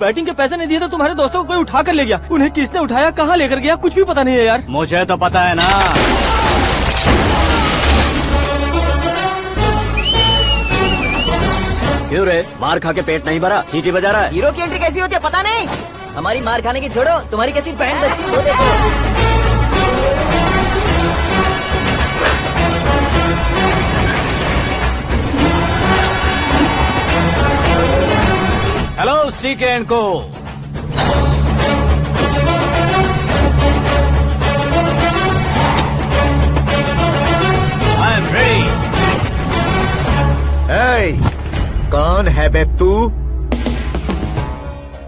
Batting के पैसे नहीं दिए तो तुम्हारे दोस्तों को कोई उठा कर ले गया। उन्हें किसने उठाया, कहाँ लेकर गया, कुछ भी पता नहीं है यार। मुझे तो पता है ना। क्यों रे, मार खा के पेट नहीं भरा, सीटी बजा रहा है? हीरो की एंट्री कैसी होती है पता नहीं। हमारी मार खाने की छोड़ो, तुम्हारी कैसी बैंड बजती है वो देखो। हेलो सीके एंड को। I am ready. कौन है बे तू?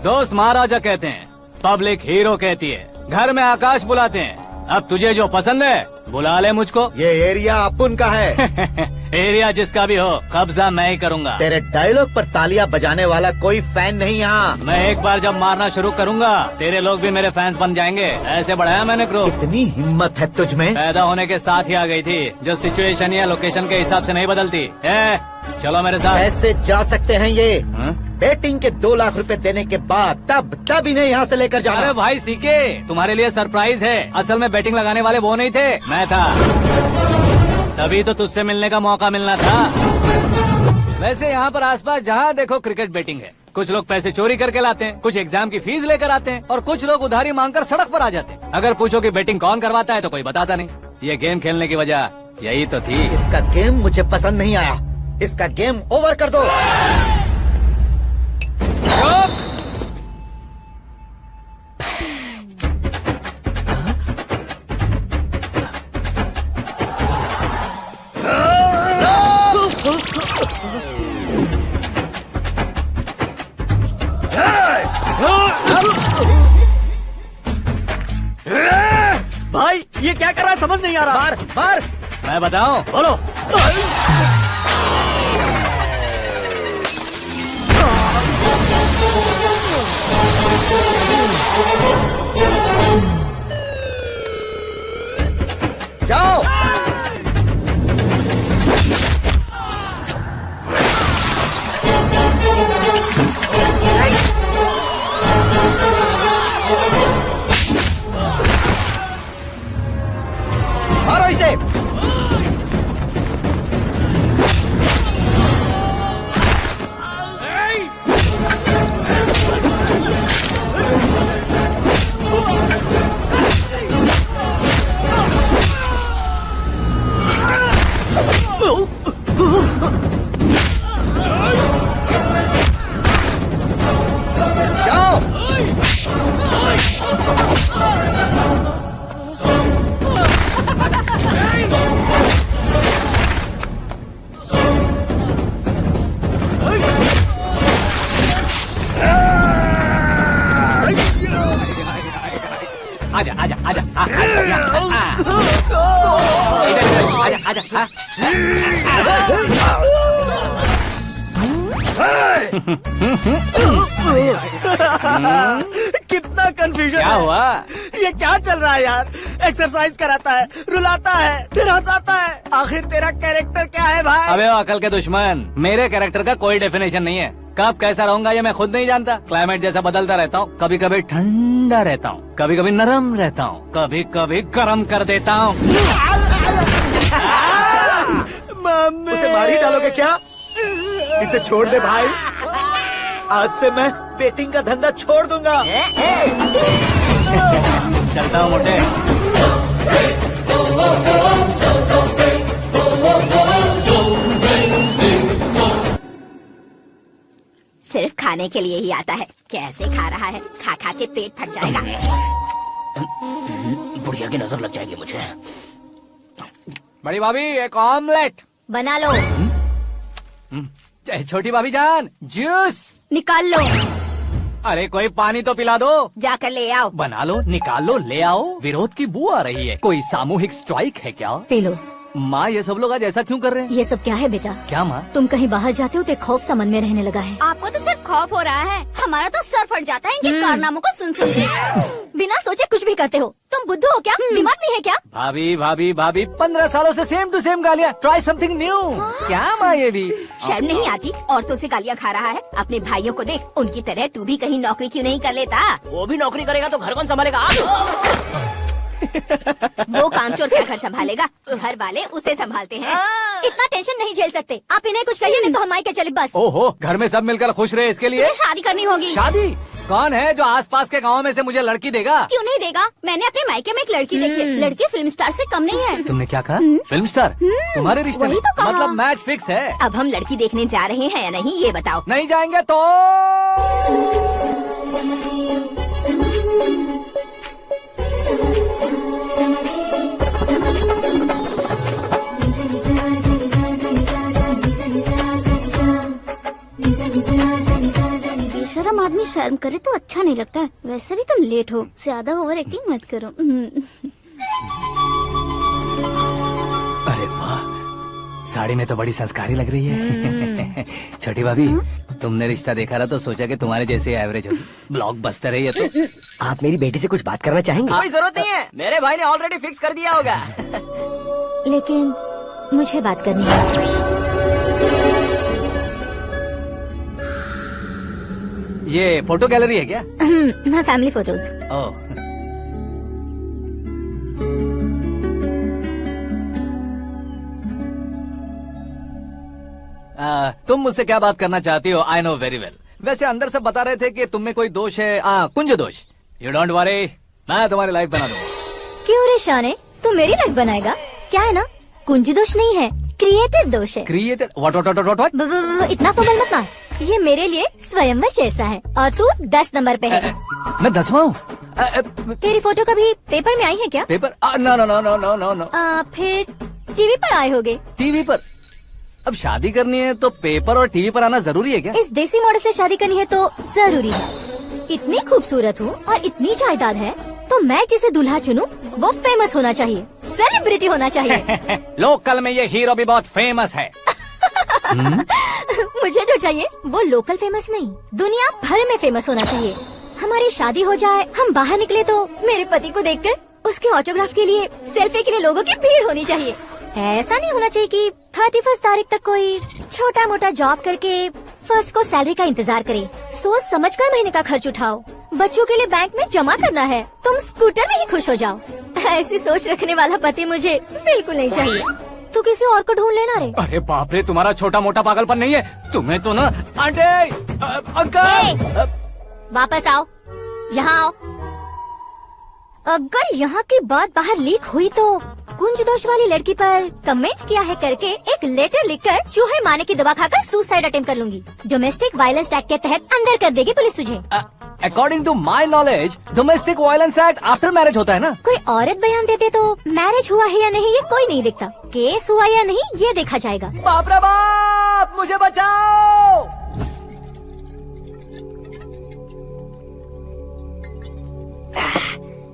दोस्त महाराजा कहते हैं, पब्लिक हीरो कहती है, घर में आकाश बुलाते हैं। अब तुझे जो पसंद है बुला ले मुझको। ये एरिया अपुन का है। एरिया जिसका भी हो, कब्जा मैं ही करूंगा। तेरे डायलॉग पर तालियां बजाने वाला कोई फैन नहीं यहाँ। मैं एक बार जब मारना शुरू करूंगा, तेरे लोग भी मेरे फैंस बन जाएंगे। ऐसे बढ़ाया मैंने ग्रुप। इतनी हिम्मत है तुझ में? पैदा होने के साथ ही आ गई थी, जो सिचुएशन या लोकेशन के हिसाब से नहीं बदलती है। चलो मेरे साथ। कैसे जा सकते हैं ये? हाँ? बेटिंग के 2 लाख रुपए देने के बाद तब इन्हें यहाँ से लेकर जाना। अरे भाई सीके, तुम्हारे लिए सरप्राइज है। असल में बैटिंग लगाने वाले वो नहीं थे, मैं था। तभी तो तुझसे मिलने का मौका मिलना था। वैसे यहाँ पर आसपास जहाँ देखो क्रिकेट बैटिंग है। कुछ लोग पैसे चोरी करके लाते हैं, कुछ एग्जाम की फीस लेकर आते हैं, और कुछ लोग उधारी मांगकर सड़क पर आ जाते हैं। अगर पूछो कि बैटिंग कौन करवाता है तो कोई बताता नहीं। ये गेम खेलने की वजह यही तो थी। इसका गेम मुझे पसंद नहीं आया। इसका गेम ओवर कर दो। भाई ये क्या कर रहा है, समझ नहीं आ रहा। मार मार। मैं बताऊं? बोलो। जाओ। मारो इसे। आजा आजा आजा आजा आजा आजा। कितना कंफ्यूजन क्या है। हुआ? ये क्या चल रहा है यार? एक्सरसाइज कराता है, रुलाता है, फिर हंसाता है। आखिर तेरा कैरेक्टर क्या है भाई? अबे ओ अकल के दुश्मन, मेरे कैरेक्टर का कोई डेफिनेशन नहीं है। कब कैसा रहूंगा ये मैं खुद नहीं जानता। क्लाइमेट जैसा बदलता रहता हूँ। कभी कभी ठंडा रहता हूँ, कभी कभी नरम रहता हूँ, कभी कभी गर्म कर देता हूँ। मम्मी, उसे मार ही डालोगे क्या? इसे छोड़ दे भाई। आज से मैं बेटिंग का धंधा छोड़ दूंगा। चलता हूँ मोटे। सिर्फ खाने के लिए ही आता है। कैसे खा रहा है, खा खा के पेट फट जाएगा। बुढ़िया की नजर लग जाएगी मुझे। बड़ी भाभी एक ऑमलेट। बना लो। छोटी भाभी जान जूस निकाल लो। अरे कोई पानी तो पिला दो। जाकर ले आओ। बना लो, निकाल लो, ले आओ। विरोध की बू आ रही है। कोई सामूहिक स्ट्राइक है क्या? P low. माँ ये सब लोग आज ऐसा क्यों कर रहे हैं? ये सब क्या है बेटा? क्या माँ? तुम कहीं बाहर जाते हो तो एक खौफ सा मन में रहने लगा है। आपको तो सिर्फ खौफ हो रहा है, हमारा तो सर फट जाता है इनके कारनामों को सुन सुन के। बिना सोचे कुछ भी करते हो। तुम बुद्धू हो क्या? दिमाग नहीं है क्या? भाभी भाभी भाभी 15 सालों से सेम टू सेम गालियाँ। Try something new. क्या माँ ये भी? शर्म नहीं आती? औरतों से गालियाँ खा रहा है। अपने भाइयों को देख, उनकी तरह तू भी कहीं नौकरी क्यों नहीं कर लेता? वो भी नौकरी करेगा तो घर कौन संभालेगा? वो कामचोर क्या घर संभालेगा? घर वाले उसे संभालते हैं। इतना टेंशन नहीं झेल सकते। आप इन्हें कुछ कहिए नहीं तो हम मायके चले बस। ओहो, घर में सब मिलकर खुश रहे इसके लिए। तुम्हें शादी करनी होगी। शादी? कौन है जो आसपास के गाँव में से मुझे लड़की देगा? क्यों नहीं देगा? मैंने अपने मायके में एक लड़की देखी है। लड़की फिल्म स्टार से कम नहीं है। तुमने क्या कहा? Film star? तुम्हारे रिश्ते में? वही तो कहा। मतलब मैच फिक्स है? अब हम लड़की देखने जा रहे हैं या नहीं ये बताओ। नहीं जाएंगे तो? बेशरम आदमी शर्म करे तो अच्छा नहीं लगता है। वैसे भी तुम लेट हो, ज्यादा ओवर एक्टिंग मत करो। अरे वाह, साड़ी में तो बड़ी संस्कारी लग रही है। छोटी भाभी, तुमने रिश्ता देखा रहा तो सोचा कि तुम्हारे जैसे एवरेज होगी। ब्लॉकबस्टर है ये तो। आप मेरी बेटी से कुछ बात करना चाहेंगे? कोई जरूरत नहीं है, मेरे भाई ने ऑलरेडी फिक्स कर दिया होगा। लेकिन मुझे बात करनी है। ये फोटो गैलरी है क्या? मैं फैमिली फोटोज। ओह, तुम मुझसे क्या बात करना चाहती हो? I know very well. वैसे अंदर से बता रहे थे कि तुम में कोई दोष है। कुंज दोष। यू डोंट वरी, मैं तुम्हारी लाइफ बना दूंगा। क्यों रे शाने, तू मेरी लाइफ बनाएगा? क्या है ना, कुंज दोष नहीं है, क्रिएटिव दोष है। क्रिएटेड? व्हाट? इतना फमल मत मार। ये मेरे लिए स्वयंवर जैसा है और तू 10 नंबर पे है। मैं 10वां हूँ? तेरी फोटो कभी पेपर में आई है क्या? Paper? No no no no no no no. फिर टीवी पर आए होगे। टीवी पर? अब शादी करनी है तो पेपर और टीवी पर आना जरूरी है क्या? इस देसी मॉडल से शादी करनी है तो जरूरी है। इतनी खूबसूरत हूँ और इतनी जायदाद है तो मैं जिसे दूल्हा चुनूं वो फेमस होना चाहिए, सेलिब्रिटी होना चाहिए। लोकल में ये हीरो भी बहुत फेमस है। मुझे जो चाहिए वो लोकल फेमस नहीं, दुनिया भर में फेमस होना चाहिए। हमारी शादी हो जाए, हम बाहर निकले तो मेरे पति को देखकर उसके ऑटोग्राफ के लिए, सेल्फी के लिए लोगों की भीड़ होनी चाहिए। ऐसा नहीं होना चाहिए कि 31 तारीख तक कोई छोटा मोटा जॉब करके फर्स्ट को सैलरी का इंतजार करे। सोच समझकर महीने का खर्च उठाओ। बच्चों के लिए बैंक में जमा करना है, तुम स्कूटर में ही खुश हो जाओ। ऐसी सोच रखने वाला पति मुझे बिल्कुल नहीं चाहिए। तू किसी और को ढूंढ लेना रे। अरे बाप रे, तुम्हारा छोटा मोटा पागलपन नहीं है। तुम्हें तो ना आंटी, अंकल। वापस आओ, यहाँ आओ। अगर यहाँ की बात बाहर लीक हुई तो कुंज दोष वाली लड़की पर कमेंट किया है करके एक लेटर लिखकर चूहे मारने की दवा खाकर सुसाइड अटेम्प्ट कर लूंगी। डोमेस्टिक वायलेंस एक्ट के तहत अंदर कर देगी पुलिस तुझे। According to my knowledge domestic violence act after marriage होता है ना? कोई औरत बयान देते तो मैरिज हुआ है या नहीं ये कोई नहीं देखता, केस हुआ या नहीं ये देखा जाएगा। बाप रे बाप, मुझे बचाओ।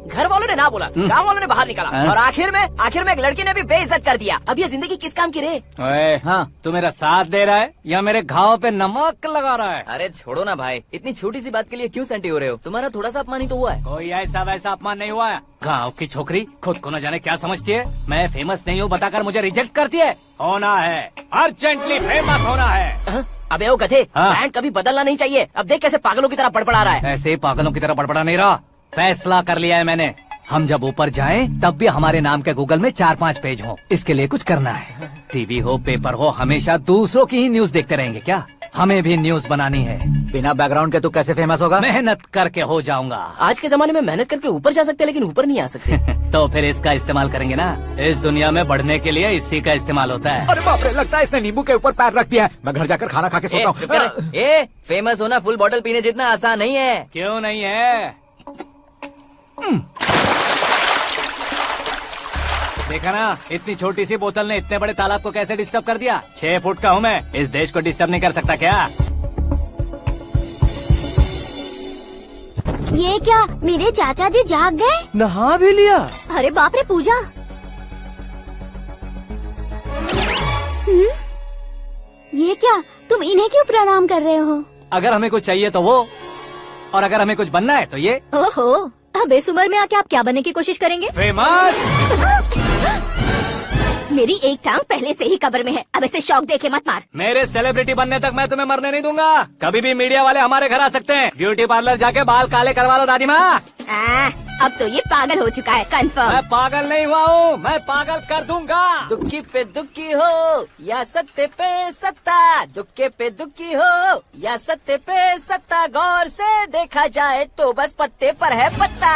घर वालों ने ना बोला, गांव वालों ने बाहर निकाला और आखिर में एक लड़की ने भी बेइज्जत कर दिया। अब ये जिंदगी किस काम की रे? ओए, हाँ, तू मेरा साथ दे रहा है या मेरे घाव पे नमक लगा रहा है? अरे छोड़ो ना भाई, इतनी छोटी सी बात के लिए क्यों सेंटी हो रहे हो? तुम्हारा थोड़ा सा अपमान ही तो हुआ है। कोई ऐसा वैसा अपमान नहीं हुआ है। गाँव की छोकरी खुद को न जाने क्या समझती है। मैं फेमस नहीं हूँ बताकर मुझे रिजेक्ट करती है। होना है, अर्जेंटली फेमस होना है। अबे ओ गधे, हाँ। बैंक कभी बदलना नहीं चाहिए। अब देख कैसे पागलों की तरह बड़बड़ा रहा है। ऐसे ही पागलों की तरह बड़बड़ा नहीं रहा, फैसला कर लिया है मैंने। हम जब ऊपर जाएं तब भी हमारे नाम के गूगल में 4-5 पेज हों। इसके लिए कुछ करना है। टीवी हो, पेपर हो, हमेशा दूसरों की ही न्यूज देखते रहेंगे क्या? हमें भी न्यूज बनानी है। बिना बैकग्राउंड के तू कैसे फेमस होगा? मेहनत करके हो जाऊंगा। आज के जमाने में मेहनत करके ऊपर जा सकते हैं लेकिन ऊपर नहीं आ सकते। तो फिर इसका इस्तेमाल करेंगे ना। इस दुनिया में बढ़ने के लिए इसी का इस्तेमाल होता है। अरे बाप रे, लगता है इसने नींबू के ऊपर पैर रख दिया है। मैं घर जाकर खाना खा के सोता हूँ। फेमस होना फुल बॉटल पीने जितना आसान नहीं है। क्यों नहीं है? देखा ना, इतनी छोटी सी बोतल ने इतने बड़े तालाब को कैसे डिस्टर्ब कर दिया। 6 फुट का हूँ मैं, इस देश को डिस्टर्ब नहीं कर सकता क्या? ये क्या, मेरे चाचा जी जाग गए? नहा भी लिया? अरे बाप रे पूजा, तुम इन्हें क्यों प्रणाम कर रहे हो? अगर हमें कुछ चाहिए तो वो, और अगर हमें कुछ बनना है तो ये। ओहो, अब इस उम्र में आके आप क्या बनने की कोशिश करेंगे? फेमस। मेरी एक टांग पहले से ही कब्र में है, अब इसे शौक देके मत मार। मेरे सेलिब्रिटी बनने तक मैं तुम्हें मरने नहीं दूंगा। कभी भी मीडिया वाले हमारे घर आ सकते हैं। ब्यूटी पार्लर जाके बाल काले करवा लो दादी माँ। अब तो ये पागल हो चुका है, कंफर्म। मैं पागल नहीं हुआ हूँ, मैं पागल कर दूंगा। दुखी पे दुखी हो या सत्ते पे सत्ता, दुखे पे दुखी हो या सत्ते पे सत्ता, गौर से देखा जाए तो बस पत्ते पर है पत्ता।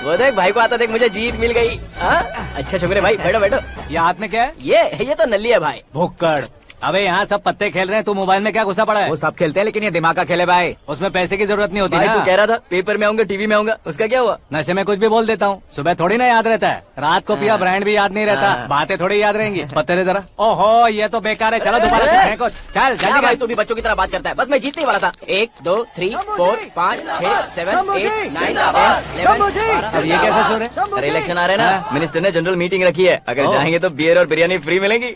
वो देख भाई को आता देख, मुझे जीत मिल गई। अच्छा शुक्र है भाई, बैठो बैठो। ये हाथ में क्या है? ये तो नल्ली है भाई। भुक्कड़। अबे यहाँ सब पत्ते खेल रहे हैं, तू मोबाइल में क्या घुसा पड़ा है? वो सब खेलते हैं लेकिन ये दिमाग का खेल है भाई। उसमें पैसे की जरूरत नहीं होती भाई ना। तू कह रहा था पेपर में आऊंगा, टीवी में आऊंगा, उसका क्या हुआ? नशे में कुछ भी बोल देता हूँ, सुबह थोड़ी ना याद रहता है। रात को पिया ब्रांड भी याद नहीं रहता, बातें थोड़ी याद रहेंगी। पत्ते दे जरा। ओहो ये तो बेकार है, चलो दोबारा से फेंको। चल क्या जल्दी भाई कर। तू भी बच्चों की तरह बात करता है। बस मैं जीतने वाला था। 1 2 3 4 5 6 7 8 9 10 11 अब ये कैसे सो रहे? अरे इलेक्शन आ रहे हैं ना, मिनिस्टर ने जनरल मीटिंग रखी है। अगर जाएंगे तो बियर और बिरयानी फ्री मिलेंगी।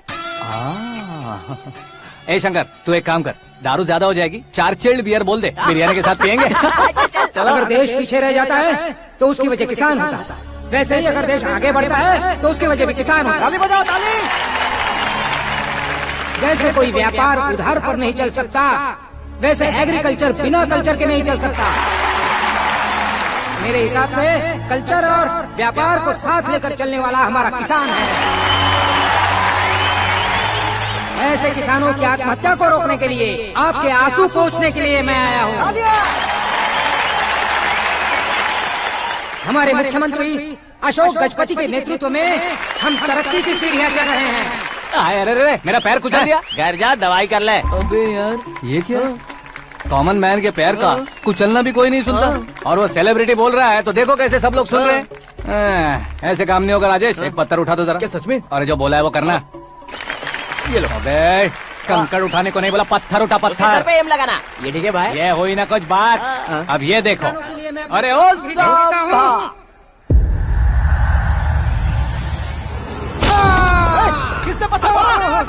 ए शंकर तू एक काम कर, दारू ज्यादा हो जाएगी, 4 चिल्ड बियर बोल दे, बिरयानी के साथ पियेंगे। चलो अगर देश पीछे रह जाता है तो उसकी वजह किसान होता है, वैसे ही अगर देश आगे बढ़ता है तो उसकी वजह भी किसान होता है। ताली बजाओ ताली। जैसे कोई व्यापार उधार पर नहीं चल सकता, वैसे एग्रीकल्चर बिना कल्चर के नहीं चल सकता। मेरे हिसाब से कल्चर और व्यापार को साथ लेकर चलने वाला हमारा किसान है। ऐसे किसानों की आत्महत्या को रोकने के लिए, आपके आंसू पोंछने के लिए मैं आया हूँ। हमारे मुख्यमंत्री अशोक गजपति के नेतृत्व में हम तरक्की की सीढ़ियाँ चढ़ रहे हैं। अरे अरे मेरा पैर कुचल दिया। घर जा दवाई कर ले। अबे यार ये क्या? कॉमन मैन के पैर का कुचलना भी कोई नहीं सुनता, और वो सेलिब्रिटी बोल रहा है तो देखो कैसे सब लोग सुन रहे हैं। ऐसे काम नहीं होगा राजेश, एक पत्थर उठा दो जरा। क्या सच में? और जो बोला है वो करना। ये लो। अबे कंकड़ उठाने को नहीं बोला, पत्थर उठा उसके सर पत्थर। पे एम लगाना। ये ठीक है भाई। ये हुई ना कुछ बात। अब ये देखो। अरे ओ साहब, किसने पत्थर मारा?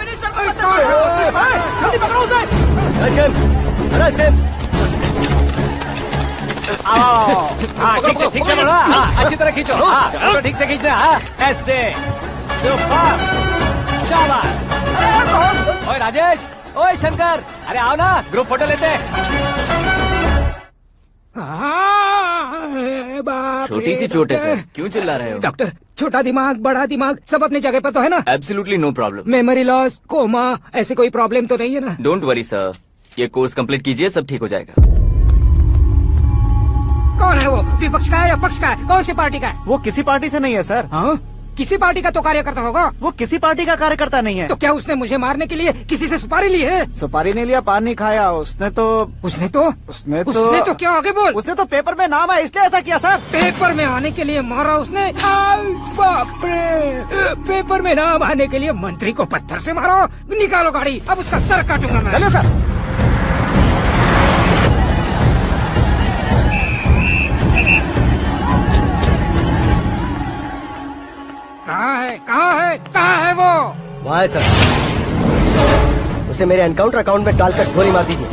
जल्दी पकड़ो उसे। हाँ ठीक से बढ़ो। हाँ अच्छी तरह खींचो। हाँ तो ठीक से खींचना। हाँ ऐसे सुपर, शाबाश। ओए राजेश, ओए शंकर, अरे आओ ना ग्रुप फोटो लेते हैं। छोटी सी चोट है सर, क्यों चिल्ला रहे हो? डॉक्टर, छोटा दिमाग बड़ा दिमाग सब अपनी जगह पर तो है ना? Absolutely no problem. Memory loss, coma, ऐसी कोई प्रॉब्लम तो नहीं है ना? डोंट वरी सर, ये कोर्स कंप्लीट कीजिए, सब ठीक हो जाएगा। कौन है वो? विपक्ष का है या पक्ष का है? कौन सी पार्टी का है? वो किसी पार्टी से नहीं है सर। हाँ? किसी पार्टी का तो कार्यकर्ता होगा। वो किसी पार्टी का कार्यकर्ता नहीं है। तो क्या उसने मुझे मारने के लिए किसी से सुपारी ली है? सुपारी नहीं लिया, पान नहीं खाया। उसने तो क्या आगे बोल? उसने तो पेपर में नाम है इसलिए ऐसा किया सर। पेपर में आने के लिए मारा उसने? आई बाप रे! पेपर में नाम आने के लिए मंत्री को पत्थर से मारो? निकालो गाड़ी, अब उसका सर काटूंगा मैं। चलो सर। कहाँ है वो? वहाँ है सर, उसे मेरे एनकाउंटर अकाउंट में डालकर गोली मार दीजिए।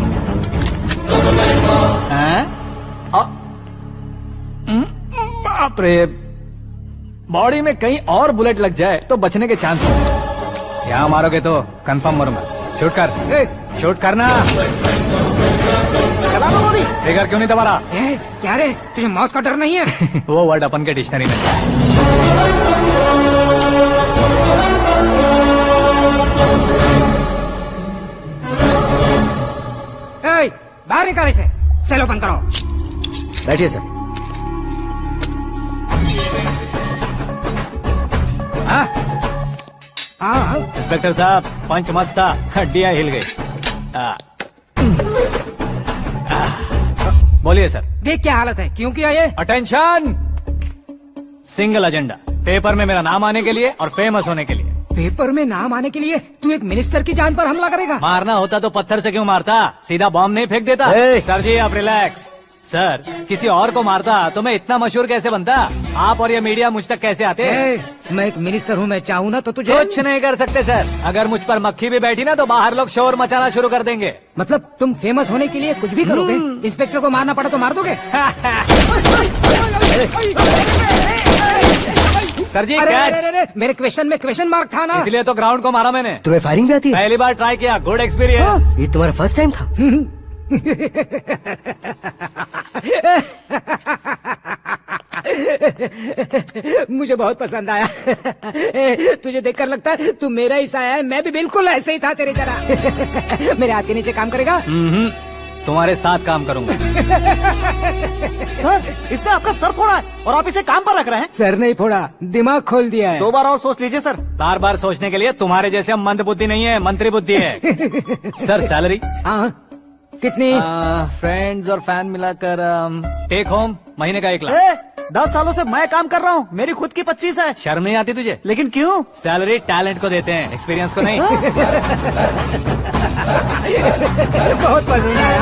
बाप रे, बॉडी में कहीं और बुलेट लग जाए तो बचने के चांस हो। यहाँ मारोगे तो कंफर्म मरूंगा। शूट कर, शूट करना। फिगर क्यों नहीं दबा रहा? क्या रे, तुझे मौत का डर नहीं है? वो वर्ड अपन के डिक्शनरी में है। बाहर निकाल इसे, सेल ओपन करो। बैठिए सर। इंस्पेक्टर साहब, पंच मस्त था, हड्डियां हिल गई। बोलिए सर। देख क्या हालत है, क्यों किया ये? अटेंशन, सिंगल एजेंडा, पेपर में मेरा नाम आने के लिए और फेमस होने के लिए। पेपर में नाम आने के लिए तू एक मिनिस्टर की जान पर हमला करेगा? मारना होता तो पत्थर से क्यों मारता, सीधा बॉम्ब नहीं फेंक देता। सर जी आप रिलैक्स, सर किसी और को मारता तो मैं इतना मशहूर कैसे बनता? आप और ये मीडिया मुझ तक कैसे आते? मैं एक मिनिस्टर हूँ, मैं चाहूँ ना तो तुझे कुछ नहीं कर सकते सर। अगर मुझ पर मक्खी भी बैठी ना तो बाहर लोग शोर मचाना शुरू कर देंगे। मतलब तुम फेमस होने के लिए कुछ भी करोगे? इंस्पेक्टर को मारना पड़ा तो मार दोगे? सर जी अरे, कैच। अरे, अरे, मेरे क्वेश्चन में क्वेश्चन मार्क था ना। इसलिए तो ग्राउंड को मारा मैंने। तुम्हें फायरिंग भी आती है? पहली बार ट्राई किया, गुड एक्सपीरियंस। ये तुम्हारा फर्स्ट टाइम था? मुझे बहुत पसंद आया। तुझे देखकर लगता है तू मेरा ही साया है। मैं भी बिल्कुल ऐसे ही था तेरी तरह। मेरे हाथ के नीचे काम करेगा? तुम्हारे साथ काम करूंगा। सर इसने आपका सर फोड़ा है और आप इसे काम पर रख रहे हैं। सर नहीं फोड़ा, दिमाग खोल दिया है। 2 बार और सोच लीजिए सर। बार बार सोचने के लिए तुम्हारे जैसे मंद बुद्धि नहीं है, मंत्री बुद्धि है। सर सैलरी हाँ कितनी? फ्रेंड्स और फैन मिलाकर टेक होम महीने का 1 लाख। 10 सालों से मैं काम कर रहा हूँ, मेरी खुद की 25 है। शर्म नहीं आती तुझे? लेकिन क्यों? सैलरी टैलेंट को देते हैं, एक्सपीरियंस को नहीं। बहुत पसंद आया।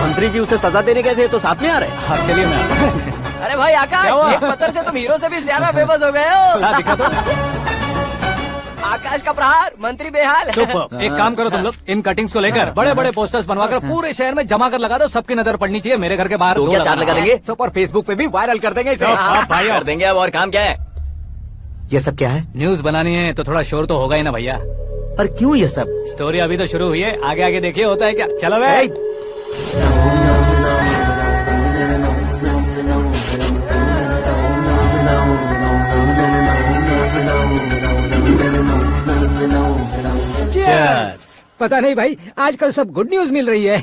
मंत्री जी उसे सजा देने गए थे तो साथ में आ रहे। हाँ चलिए मैं आता हूँ। अरे भाई आकाश, एक पत्थर से तुम हीरो से भी ज्यादा फेमस हो गए हो। ला दिखा दो। आकाश का प्रहार, मंत्री बेहाल। सुपर। एक काम करो तुम लोग, इन कटिंग्स को लेकर बड़े बड़े पोस्टर्स बनवाकर पूरे शहर में जमा कर लगा दो। सबकी नजर पड़नी चाहिए। मेरे घर के बाहर तो क्या चार्ज लगा देंगे? सुपर फेसबुक पे भी वायरल कर देंगे इसे। भाई कर देंगे अब। और काम क्या है? ये सब क्या है? न्यूज बनानी है तो थोड़ा शोर तो होगा ही ना भैया। पर क्यों ये सब? स्टोरी अभी तो शुरू हुई है, आगे आगे देखिए होता है क्या। चलो भाई। Cheers. पता नहीं भाई, आजकल सब गुड न्यूज मिल रही है।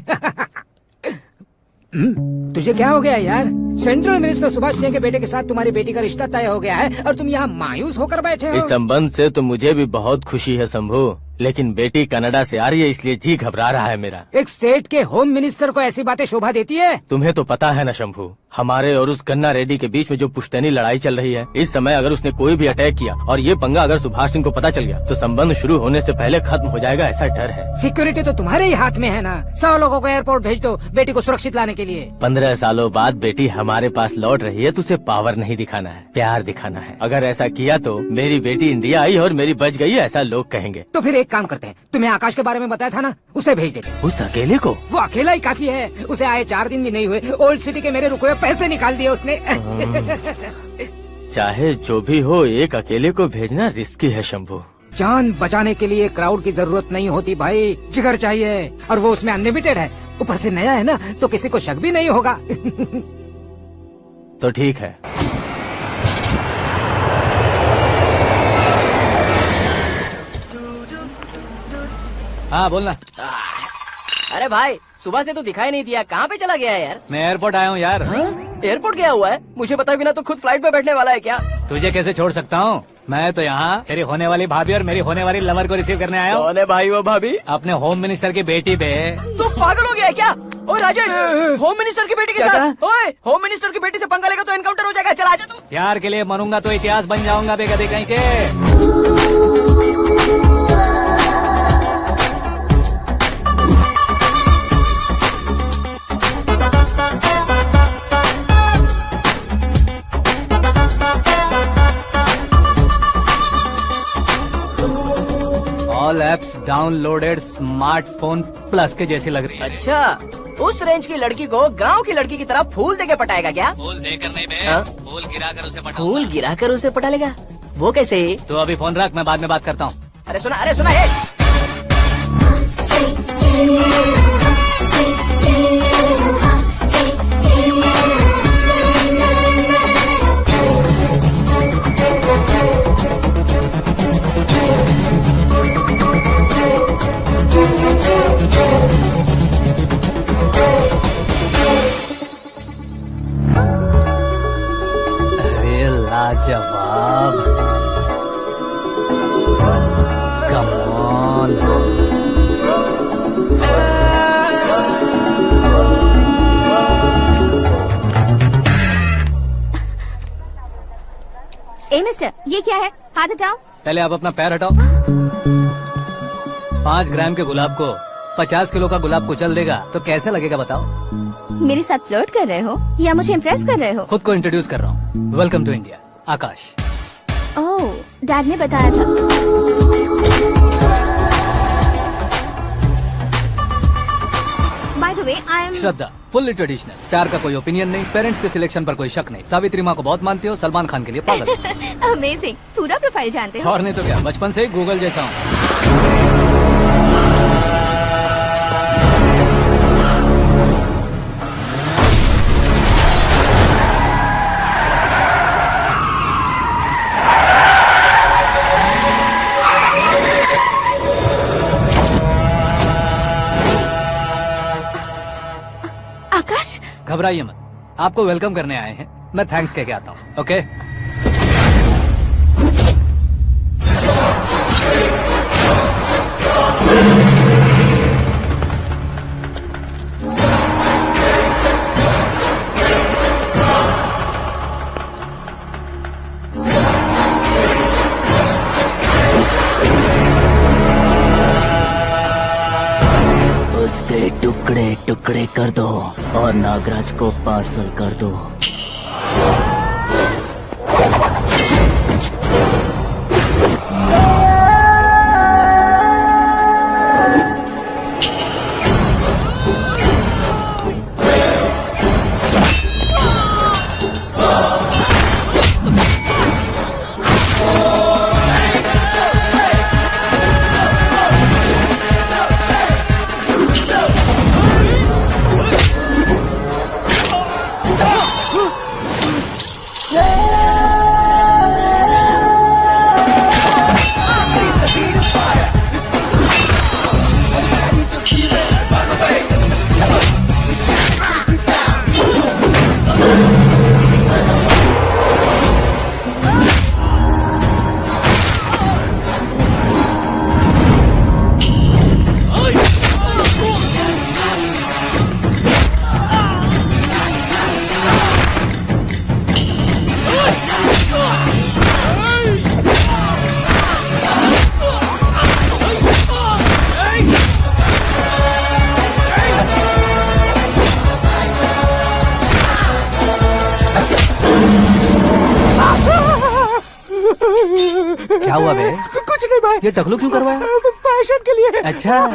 तुझे क्या हो गया यार? सेंट्रल मिनिस्टर सुभाष सिंह के बेटे के साथ तुम्हारी बेटी का रिश्ता तय हो गया है और तुम यहाँ मायूस होकर बैठे हो। इस संबंध से तो मुझे भी बहुत खुशी है शंभू, लेकिन बेटी कनाडा से आ रही है इसलिए जी घबरा रहा है मेरा। एक स्टेट के होम मिनिस्टर को ऐसी बातें शोभा देती है? तुम्हें तो पता है ना शंभू, हमारे और उस कन्ना रेड्डी के बीच में जो पुश्तैनी लड़ाई चल रही है, इस समय अगर उसने कोई भी अटैक किया और ये पंगा अगर सुभाष सिंह को पता चल गया तो संबंध शुरू होने से पहले खत्म हो जाएगा, ऐसा डर है। सिक्योरिटी तो तुम्हारे ही हाथ में है ना। 100 लोगों को एयरपोर्ट भेज दो बेटी को सुरक्षित लाने के लिए। 15 सालों बाद बेटी हमारे पास लौट रही है तो उसे पावर नहीं दिखाना है, प्यार दिखाना है। अगर ऐसा किया तो मेरी बेटी इंडिया आई और मेरी बच गई, ऐसा लोग कहेंगे। तो फिर एक काम करते हैं, तुम्हें आकाश के बारे में बताया था ना, उसे भेज देते। उस अकेले को? वो अकेला ही काफी है। उसे आए 4 दिन भी नहीं हुए, ओल्ड सिटी के मेरे रुके हुए पैसे निकाल दिए उसने। चाहे जो भी हो, एक अकेले को भेजना रिस्की है शंभू। जान बचाने के लिए क्राउड की जरूरत नहीं होती भाई, जिगर चाहिए, और वो उसमें अनलिमिटेड है। ऊपर से नया है ना तो किसी को शक भी नहीं होगा। तो ठीक है। हाँ बोलना। अरे भाई सुबह से तो दिखाई नहीं दिया, कहाँ पे चला गया है यार? मैं एयरपोर्ट आया हूँ यार। एयरपोर्ट गया हुआ है? मुझे बताए बिना तो खुद फ्लाइट पे बैठने वाला है क्या? तुझे कैसे छोड़ सकता हूँ? मैं तो यहाँ तेरी होने वाली भाभी और मेरी होने वाली लवर को रिसीव करने आया हूँ। कौन है भाई वो भाभी? अपने होम मिनिस्टर की बेटी पे। तो पागल हो गया है क्या? ओए राजेश, होम मिनिस्टर की बेटी के साथ? ओए होम मिनिस्टर की बेटी से पंगा लेगा तो एनकाउंटर हो जाएगा। चला आजा तू। प्यार के लिए मरूंगा तो इतिहास बन जाऊंगा बेगदी कहीं के। All apps downloaded smartphone plus के जैसी लग रही है। अच्छा, उस रेंज की लड़की को गांव की लड़की की तरह फूल देके पटाएगा क्या? फूल देकर नहीं बे, हाँ? फूल गिराकर उसे पटा। फूल गिराकर उसे पटा लेगा? वो कैसे? तो अभी फोन रख, मैं बाद में बात करता हूँ। अरे सुना हे। अरे लाजवाब, कम ऑन। ए मिस्टर, ये क्या है? हाथ हटाओ। पहले आप अपना पैर हटाओ। 5 ग्राम के गुलाब को 50 किलो का गुलाब कुचल देगा तो कैसे लगेगा बताओ? मेरे साथ फ्लर्ट कर रहे हो या मुझे इम्प्रेस कर रहे हो? खुद को इंट्रोड्यूस कर रहा हूँ। Welcome to India, Akash. Oh, dad ने बताया था। By the way, I am Shraddha, fully traditional. Star का कोई ओपिनियन नहीं, पेरेंट्स के सिलेक्शन पर कोई शक नहीं। सावित्री माँ को बहुत मानती हो, सलमान खान के लिए पागल हो। अमेजिंग, पूरा प्रोफाइल जानते हो। और नहीं तो क्या, बचपन से ही गूगल जैसा हूँ। आकाश, घबराइए मत, आपको वेलकम करने आए हैं। मैं थैंक्स कह के आता हूँ। ओके, उसके टुकड़े टुकड़े कर दो और नागराज को पार्सल कर दो। क्या हुआ बे? कुछ नहीं भाई। ये टकलू क्यों करवाया? फैशन के लिए। अच्छा,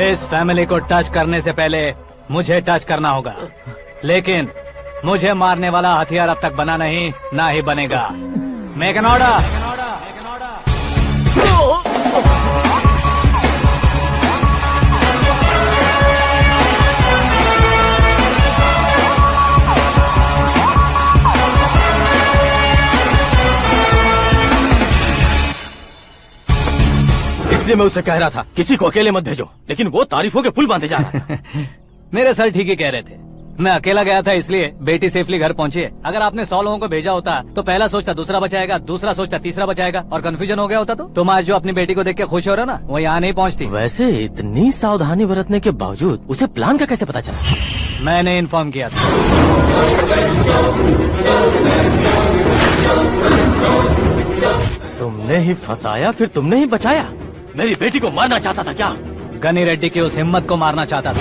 इस फैमिली को टच करने से पहले मुझे टच करना होगा, लेकिन मुझे मारने वाला हथियार अब तक बना नहीं, ना ही बनेगा। Make an order. इसलिए मैं उससे कह रहा था किसी को अकेले मत भेजो, लेकिन वो तारीफों के पुल बांधे जा रहा था। मेरे सर ठीक ही कह रहे थे। मैं अकेला गया था इसलिए बेटी सेफली घर पहुंची है। अगर आपने 100 लोगों को भेजा होता तो पहला सोचता दूसरा बचाएगा, दूसरा सोचता तीसरा बचाएगा, और कंफ्यूजन हो गया होता। तो तुम आज जो अपनी बेटी को देख के खुश हो रहे हो ना, वो यहाँ नहीं पहुँचती। वैसे इतनी सावधानी बरतने के बावजूद उसे प्लान का कैसे पता चला? मैंने इन्फॉर्म किया था। तुमने ही फंसाया, फिर तुमने ही बचाया। मेरी बेटी को मारना चाहता था क्या? गनी रेड्डी की उस हिम्मत को मारना चाहता था।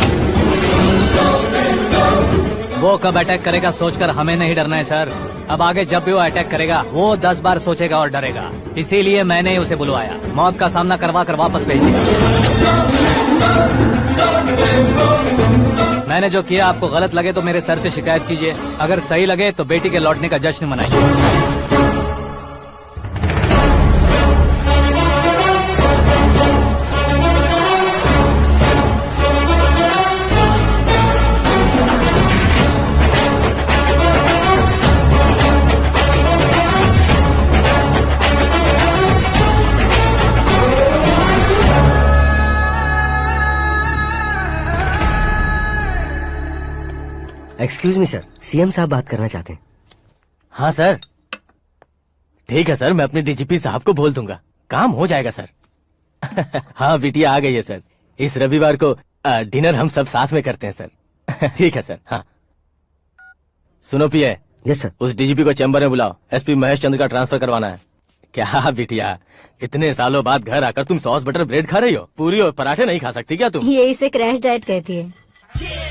वो कब अटैक करेगा सोचकर हमें नहीं डरना है सर। अब आगे जब भी वो अटैक करेगा वो 10 बार सोचेगा और डरेगा। इसीलिए मैंने ही उसे बुलवाया। मौत का सामना करवा कर वापस भेज दिया। मैंने जो किया आपको गलत लगे तो मेरे सर से शिकायत कीजिए, अगर सही लगे तो बेटी के लौटने का जश्न मनाइए। एक्सक्यूज मी सर, सीएम साहब बात करना चाहते हैं। हाँ सर, ठीक है सर, मैं अपने डीजीपी साहब को बोल दूंगा, काम हो जाएगा सर। हाँ बिटिया आ गई है सर, इस रविवार को डिनर हम सब साथ में करते हैं सर। ठीक है सर। हाँ सुनो पिए। Yes sir. उस डीजीपी को चैम्बर में बुलाओ, एसपी महेश चंद्र का ट्रांसफर करवाना है। क्या बिटिया, इतने सालों बाद घर आकर तुम सॉस बटर ब्रेड खा रही हो, पूरी और पराठे नहीं खा सकती क्या तुम? ये इसे क्रैश डाइट कहती है।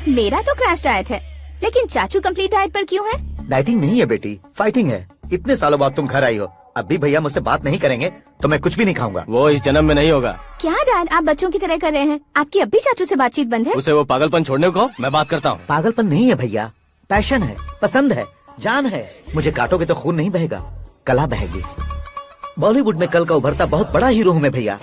मेरा तो क्रैश डाइट है, लेकिन चाचू कंप्लीट डाइट पर क्यों है? डाइटिंग नहीं है बेटी, फाइटिंग है। इतने सालों बाद तुम घर आई हो, अब भी भैया मुझसे बात नहीं करेंगे तो मैं कुछ भी नहीं खाऊंगा। वो इस जन्म में नहीं होगा। क्या डैड, आप बच्चों की तरह कर रहे हैं? आपकी अब भी चाचू से बातचीत बंद है? उसे वो पागलपन छोड़ने को मैं बात करता हूँ। पागलपन नहीं है भैया, पैशन है, पसंद है, जान है। मुझे काटोगे तो खून नहीं बहेगा, कला बहेगी। बॉलीवुड में कल का उभरता बहुत बड़ा हीरो हूँ मैं भैया।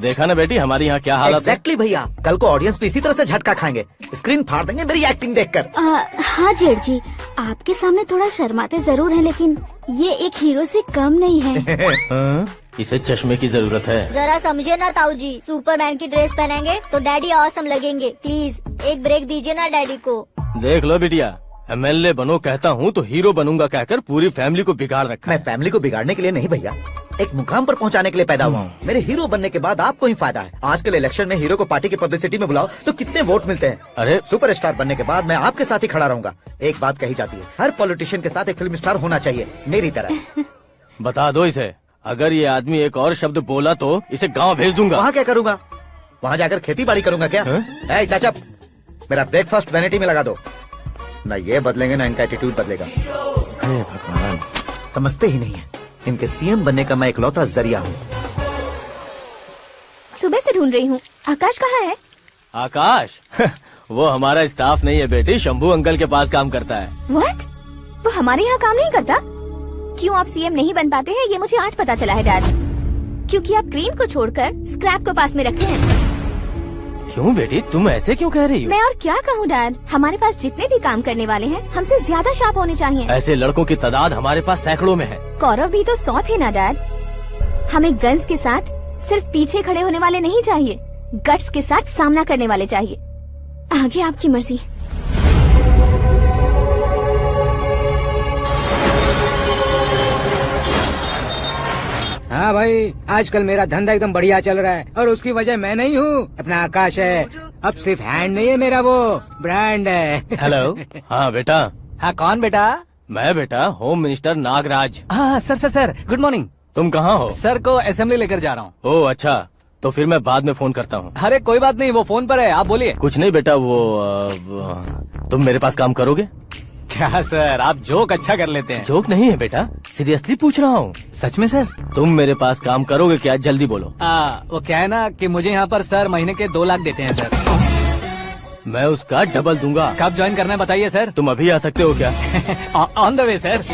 देखा ना बेटी हमारी यहाँ क्या हालत है। एग्जैक्टली भैया, कल को ऑडियंस भी इसी तरह से झटका खाएंगे, स्क्रीन फाड़ देंगे मेरी एक्टिंग देखकर। हाँ जेठ जी, आपके सामने थोड़ा शर्माते जरूर हैं, लेकिन ये एक हीरो से कम नहीं है। इसे चश्मे की जरूरत है। जरा समझे ना ताऊ जी, सुपरमैन की ड्रेस पहनेंगे तो डैडी ऑसम लगेंगे। प्लीज एक ब्रेक दीजिए ना डैडी को। देख लो बिटिया, एमएलए बनो कहता हूँ तो हीरो बनूंगा कहकर पूरी फैमिली को बिगाड़ रखा। मैं फैमिली को बिगाड़ने के लिए नहीं भैया, एक मुकाम पर पहुंचाने के लिए पैदा हुआ हूँ। मेरे हीरो बनने के बाद आपको ही फायदा है। आजकल इलेक्शन में हीरो को पार्टी की पब्लिसिटी में बुलाओ तो कितने वोट मिलते हैं। अरे सुपरस्टार बनने के बाद मैं आपके साथ ही खड़ा रहूंगा। एक बात कही जाती है, हर पॉलिटिशियन के साथ एक फिल्म स्टार होना चाहिए, मेरी तरह। बता दो इसे, अगर ये आदमी एक और शब्द बोला तो इसे गाँव भेज दूंगा। वहाँ क्या करूँगा? वहाँ जाकर खेती बाड़ी करूँगा क्या? टचअप, मेरा ब्रेकफास्ट वैनिटी में लगा दो। न ये बदलेंगे न इनका एटीट्यूड बदलेगा। भगवान, समझते ही नहीं है, इनके सीएम बनने का मैं इकलौता जरिया हूँ। सुबह से ढूंढ रही हूँ, आकाश कहाँ है? आकाश? वो हमारा स्टाफ नहीं है बेटी, शंभू अंकल के पास काम करता है। व्हाट? वो हमारे यहाँ काम नहीं करता? क्यों आप सीएम नहीं बन पाते हैं ये मुझे आज पता चला है डैड। क्योंकि आप क्रीम को छोड़कर स्क्रैप को पास में रखते हैं। क्यों बेटी, तुम ऐसे क्यों कह रही हो? मैं और क्या कहूँ डैड, हमारे पास जितने भी काम करने वाले हैं हमसे ज्यादा शार्प होने चाहिए। ऐसे लड़कों की तादाद हमारे पास सैकड़ों में है। कौरव भी तो 100 थे ना डैड। हमें गन्स के साथ सिर्फ पीछे खड़े होने वाले नहीं चाहिए, गट्स के साथ सामना करने वाले चाहिए। आगे आपकी मर्जी। हाँ भाई, आजकल मेरा धंधा एकदम बढ़िया चल रहा है और उसकी वजह मैं नहीं हूँ, अपना आकाश है। अब सिर्फ हैंड नहीं है मेरा, वो ब्रांड है। हेलो। हाँ बेटा। हाँ कौन बेटा? मैं बेटा होम मिनिस्टर नागराज। हाँ सर गुड मॉर्निंग। तुम कहाँ हो? सर को असेंबली लेकर जा रहा हूँ। ओह अच्छा, तो फिर मैं बाद में फोन करता हूँ। अरे कोई बात नहीं, वो फोन पर है, आप बोलिए। कुछ नहीं बेटा, तुम मेरे पास काम करोगे? क्या सर, आप जोक अच्छा कर लेते हैं। जोक नहीं है बेटा, सीरियसली पूछ रहा हूँ। सच में सर? तुम मेरे पास काम करोगे क्या? जल्दी बोलो। वो क्या है ना कि मुझे यहाँ पर सर महीने के 2 लाख देते हैं सर। मैं उसका डबल दूंगा। कब ज्वाइन करना है बताइए सर। तुम अभी आ सकते हो क्या? On the way sir.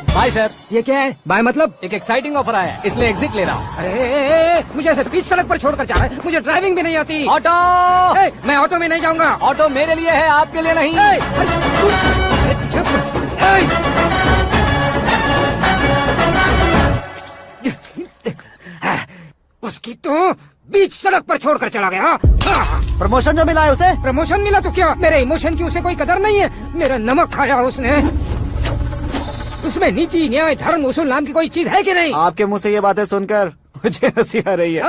Bye sir. ये क्या है? बाय मतलब? एक एक्साइटिंग ऑफर आया है, इसलिए एग्जिट ले रहा हूँ। अरे मुझे ऐसे बीच सड़क पर छोड़कर जा रहा है, मुझे ड्राइविंग भी नहीं आती। ऑटो। मैं ऑटो में नहीं जाऊंगा। ऑटो मेरे लिए है, आपके लिए नहीं। उसकी तो बीच सड़क पर छोड़कर चला गया। प्रमोशन जो मिला है उसे? प्रमोशन मिला तो क्या, मेरे इमोशन की उसे कोई कदर नहीं है। मेरा नमक खाया उसने। उसमें नीति न्याय धर्म उसूल नाम की कोई चीज है कि नहीं? आपके मुंह से ये बातें सुनकर मुझे हंसी आ रही है।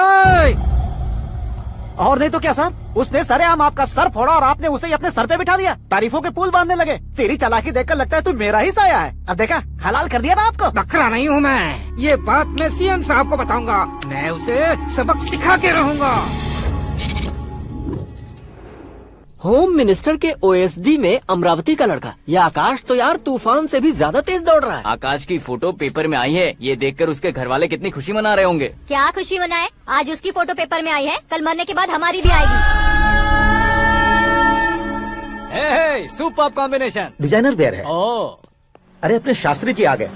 और नहीं तो क्या सर, उसने सरेआम आपका सर फोड़ा और आपने उसे ही अपने सर पे बिठा लिया। तारीफों के पुल बांधने लगे। तेरी चालाकी देखकर लगता है तू मेरा ही साया है। अब देखा, हलाल कर दिया ना आपको। बकरा नहीं हूँ मैं, ये बात मैं सीएम साहब को बताऊंगा। मैं उसे सबक सिखा के रहूंगा। होम मिनिस्टर के ओएसडी में अमरावती का लड़का। ये आकाश तो यार तूफान से भी ज्यादा तेज दौड़ रहा है। आकाश की फोटो पेपर में आई है, ये देखकर उसके घर वाले कितनी खुशी मना रहे होंगे। क्या खुशी मनाए? आज उसकी फोटो पेपर में आई है, कल मरने के बाद हमारी भी आएगी। Super combination. डिजाइनर वेयर है। ओह, अरे अपने शास्त्री जी आ गए।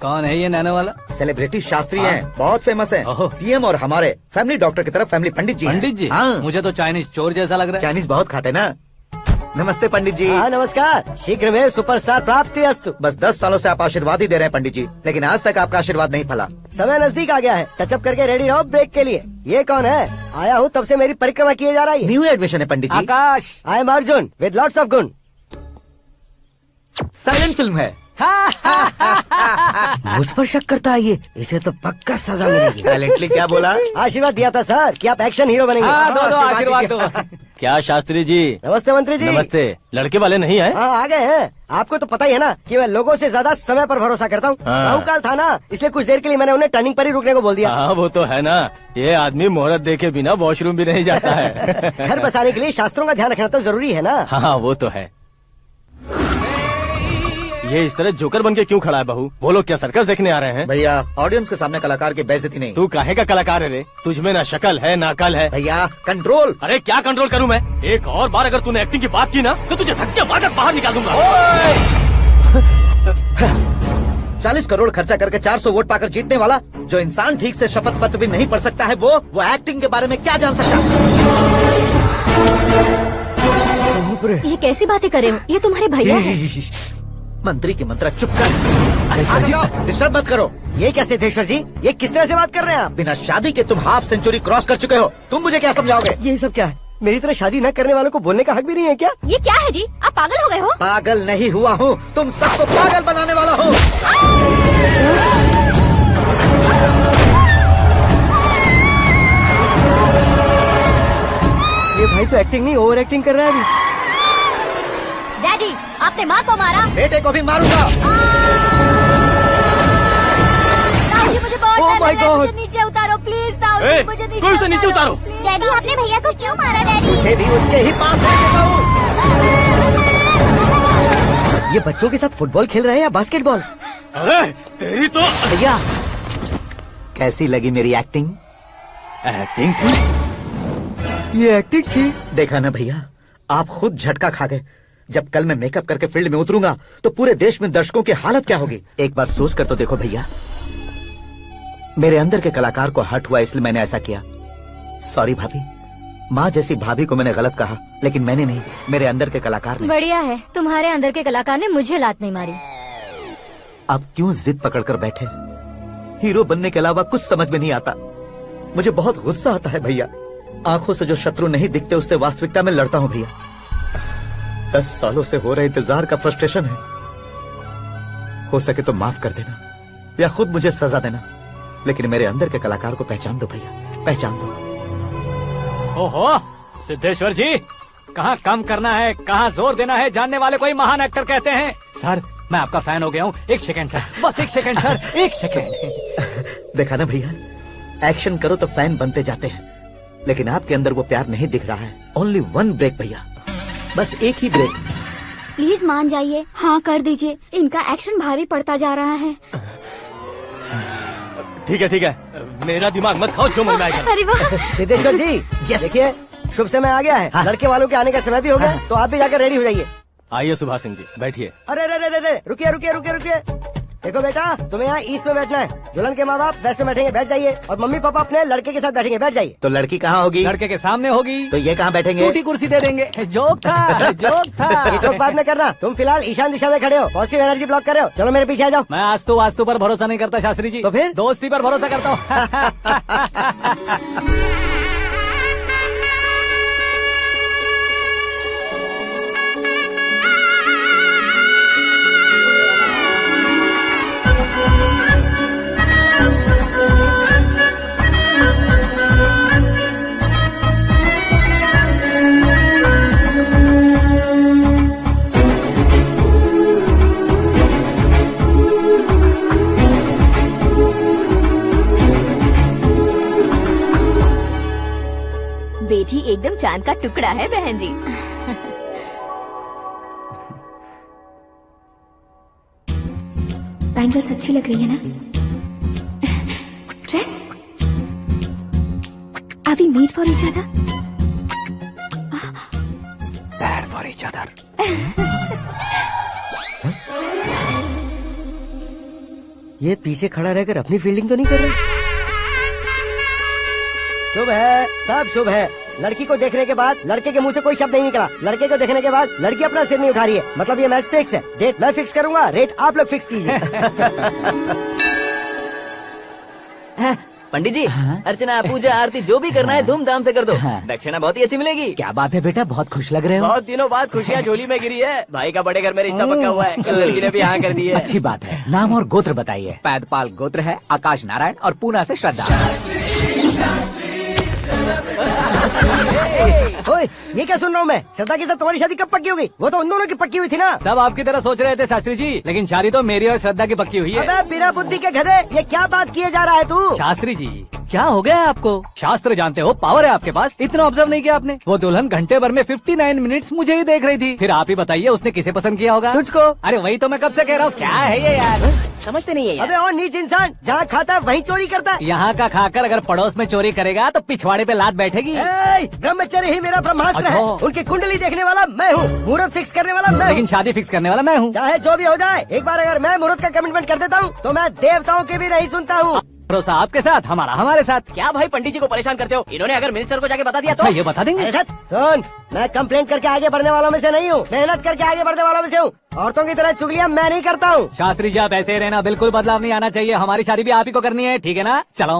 कौन है ये नैनो वाला? सेलिब्रिटी शास्त्री हैं, बहुत फेमस हैं। ओहो। सीएम और हमारे फैमिली डॉक्टर की तरफ फैमिली पंडित जी हैं। पंडित जी? हाँ। मुझे तो चाइनीज चोर जैसा लग रहा है। चाइनीज बहुत खाते ना। नमस्ते पंडित जी। हाँ नमस्कार, शीघ्र में सुपरस्टार प्राप्ति अस्तु। बस 10 सालों से आप आशीर्वाद ही दे रहे हैं पंडित जी, लेकिन आज तक आपका आशीर्वाद नहीं फला। समय नजदीक आ गया है, टचअप करके रेडी रहो ब्रेक के लिए। ये कौन है? आया हूँ तब से मेरी परिक्रमा किए जा रही है। न्यू एडमिशन है Pandit ji. Akash. I am Arjun with lots of गुण। साइलेंट फिल्म है। मुझ पर शक करता है ये, इसे तो पक्का सजा मिलेगी। साइलेंटली क्या बोला? आशीर्वाद दिया था सर कि आप एक्शन हीरो बनेंगे। हाँ, दो आशीर्वाद दो। क्या शास्त्री जी? नमस्ते मंत्री जी। नमस्ते। लड़के वाले नहीं आए? हाँ आ गए हैं। आपको तो पता ही है ना कि मैं लोगों से ज्यादा समय पर भरोसा करता हूँ। हाँ। राहु काल था ना, इसलिए कुछ देर के लिए मैंने उन्हें टर्निंग पर ही रुकने को बोल दिया। हाँ वो तो है ना, ये आदमी मुहूर्त देखे बिना वॉशरूम भी नहीं जाता है। घर बसाने के लिए शास्त्रों का ध्यान रखना तो जरूरी है ना। हाँ वो तो है। ये इस तरह जोकर बन के क्यों खड़ा है बहू? वो लोग क्या सर्कस देखने आ रहे हैं? भैया ऑडियंस के सामने कलाकार की बेइज्जती नहीं। तू काहे का कलाकार है रे? तुझ में ना शक्ल है ना अकल है। भैया कंट्रोल। अरे क्या कंट्रोल करूं मैं? एक और बार अगर तूने एक्टिंग की बात की ना तो तुझे धक्के मारकर बाहर निकाल दूंगा। 40 करोड़ खर्चा करके 400 वोट पाकर जीतने वाला जो इंसान ठीक से शपथ पत्र भी नहीं पढ़ सकता है, वो एक्टिंग के बारे में क्या जान सकता है? ये कैसी बातें कर रहे हो? ये तुम्हारे भैया है। मंत्री की मंत्रा चुप कर। डिस्टर्ब मत करो। ये क्या सिद्धेश्वर जी, ये किस तरह से बात कर रहे हैं आप? बिना शादी के तुम हाफ सेंचुरी क्रॉस कर चुके हो, तुम मुझे क्या समझाओगे? ये सब क्या है? मेरी तरह शादी न करने वालों को बोलने का हक भी नहीं है क्या? ये क्या है जी? आप पागल हो गए हो? पागल नहीं हुआ हूँ, तुम सबको पागल बनाने वाला हूँ। ये भाई तो एक्टिंग नहीं ओवर एक्टिंग कर रहा है अभी। डैडी, आपने माँ को मारा। बेटे को भी मारूंगा। ताऊ जी मुझे बहुत Oh डर my लग रहा है, God! मुझे नीचे उतारो प्लीज। ताऊ जी मुझे नीचे कोई उसे नीचे उतारो। डैडी आपने भैया को क्यों मारा? डैडी मुझे भी उसके ही पास लेके जाऊं। ये बच्चों के साथ फुटबॉल खेल रहे हैं या बास्केटबॉल? अरे तेरी तो भैया कैसी लगी मेरी एक्टिंग? एक्टिंग थी। ये एक्टिंग थी। देखा ना भैया, आप खुद झटका खा गए। जब कल मैं मेकअप करके फील्ड में उतरूंगा तो पूरे देश में दर्शकों की हालत क्या होगी? एक बार सोच कर तो देखो भैया। मेरे अंदर के कलाकार को हर्ट हुआ इसलिए मैंने ऐसा किया। सॉरी भाभी। माँ जैसी भाभी को मैंने गलत कहा, लेकिन मैंने नहीं, मेरे अंदर के कलाकार ने। बढ़िया है, तुम्हारे अंदर के कलाकार ने मुझे लात नहीं मारी। आप क्यों जिद पकड़कर बैठे? हीरो बनने के अलावा कुछ समझ में नहीं आता। मुझे बहुत गुस्सा आता है भैया। आंखों से जो शत्रु नहीं दिखते उससे वास्तविकता में लड़ता हूँ भैया। 10 सालों से हो रहे इंतजार का फ्रस्ट्रेशन है। हो सके तो माफ कर देना या खुद मुझे सजा देना, लेकिन मेरे अंदर के कलाकार को पहचान दो भैया, पहचान दो। ओहो सिद्धेश्वर जी, कहाँ कम करना है कहाँ जोर देना है, जानने वाले को ही महान एक्टर कहते हैं। सर मैं आपका फैन हो गया हूँ। एक सेकंड सर, बस एक सेकंड सर, एक सेकंड। देखा ना भैया, एक्शन करो तो फैन बनते जाते हैं, लेकिन आपके अंदर वो प्यार नहीं दिख रहा है। ओनली वन ब्रेक भैया, बस एक ही ब्रेक। प्लीज मान जाइए, हाँ कर दीजिए। इनका एक्शन भारी पड़ता जा रहा है। ठीक है, मेरा दिमाग मत खाओ, जो मन में आएगा। अरे वाह! सिद्धेश्वर जी देखिए, शुभ समय आ गया है। हाँ। लड़के वालों के आने का समय भी हो गया, तो आप भी जाकर रेडी हो जाइए। आइए सुभाष सिंह जी, बैठिए। अरे अरे अरे अरे, रुकिए रुकिए रुकिए रुकिए। देखो बेटा, तुम्हें यहाँ ईस्ट में बैठना है। दुल्हन के माँ बाप वेस्ट में बैठेंगे, बैठ जाइए। और मम्मी पापा अपने लड़के के साथ बैठेंगे, बैठ जाइए। तो लड़की कहाँ होगी? लड़के के सामने होगी। तो ये कहाँ बैठेंगे? टूटी कुर्सी दे देंगे। जोक था, जोक था। ये चौक बाद में करना। तुम फिलहाल ईशान दिशा में खड़े हो, पॉजिटिव एनर्जी ब्लॉक कर रहे हो। चलो मेरे पीछे आ जाओ। मैं आज तो वास्तु पर भरोसा नहीं करता शास्त्री जी। तो फिर? दोस्ती पर भरोसा करता हूँ। बेटी एकदम चांद का टुकड़ा है बहन जी। बैंगल्स अच्छी लग रही है ना? Dress? Are we made for each other? Bad for each other. ये पीछे खड़ा रहकर अपनी फील्डिंग तो नहीं कर रहा? शुभ है, सब शुभ है। लड़की को देखने के बाद लड़के के मुंह से कोई शब्द नहीं निकला। लड़के को देखने के बाद लड़की अपना सिर नहीं उठा रही है। मतलब ये मैच फिक्स है। डेट मैं फिक्स करूंगा, रेट आप लोग फिक्स कीजिए। पंडित जी, अर्चना, पूजा, आरती जो भी करना है धूमधाम से कर दो। दक्षिणा बहुत ही अच्छी मिलेगी। क्या बात है बेटा, बहुत खुश लग रहे हो। बहुत दिनों बाद खुशियाँ झोली में गिरी है। भाई का बड़े घर में रिश्ता पक्का हुआ है। लड़की ने भी हाँ कर दी है। अच्छी बात है। नाम और गोत्र बताइए। पैदपाल गोत्र है, आकाश नारायण, और पूना से श्रद्धा। ओए, ये क्या सुन रहा हूँ मैं? श्रद्धा के साथ तुम्हारी शादी कब पक्की हो गई? वो तो उन दोनों की पक्की हुई थी ना। सब आपकी तरह सोच रहे थे शास्त्री जी, लेकिन शादी तो मेरी और श्रद्धा की पक्की हुई है। अबे बिना बुद्धि के गधे, ये क्या बात किए जा रहा है तू? शास्त्री जी, क्या हो गया है आपको? शास्त्र जानते हो, पावर है आपके पास। इतना ऑब्जर्व नहीं किया आपने? वो दुल्हन घंटे भर में 59 मिनट्स मुझे ही देख रही थी। फिर आप ही बताइए उसने किसे पसंद किया होगा? तुझको। अरे वही तो मैं कब से कह रहा हूँ, क्या है ये यार? समझते नहीं है यार। अबे और नीच इंसान, जहाँ खाता है वहीं चोरी करता है। यहाँ का खाकर अगर पड़ोस में चोरी करेगा तो पिछवाड़े पे लात बैठेगी। ब्रह्मचर्य ही मेरा ब्रह्मास्त्र है। अच्छा। उनकी कुंडली देखने वाला मैं हूँ, मुहूर्त फिक्स करने वाला मैं लेकिन हूँ। शादी फिक्स करने वाला मैं हूँ। चाहे जो भी हो जाए, एक बार अगर मैं मुहूर्त का कमिटमेंट कर देता हूँ तो मैं देवताओं की भी नहीं सुनता हूँ। भरोसा आपके साथ, हमारा हमारे साथ। क्या भाई पंडित जी को परेशान करते हो? इन्होंने अगर मिनिस्टर को जाके बता दिया तो? अच्छा, ये बता देंगे? अरे धत, सुन, मैं कंप्लेंट करके आगे बढ़ने वालों में से नहीं हूँ, मेहनत करके आगे बढ़ने वालों में से हूँ। औरतों की तरह चुगलियाँ मैं नहीं करता हूँ। शास्त्री जी, आप ऐसे ही रहना, बिल्कुल बदलाव नहीं आना चाहिए। हमारी शादी भी आप ही को करनी है, ठीक है ना? चलो।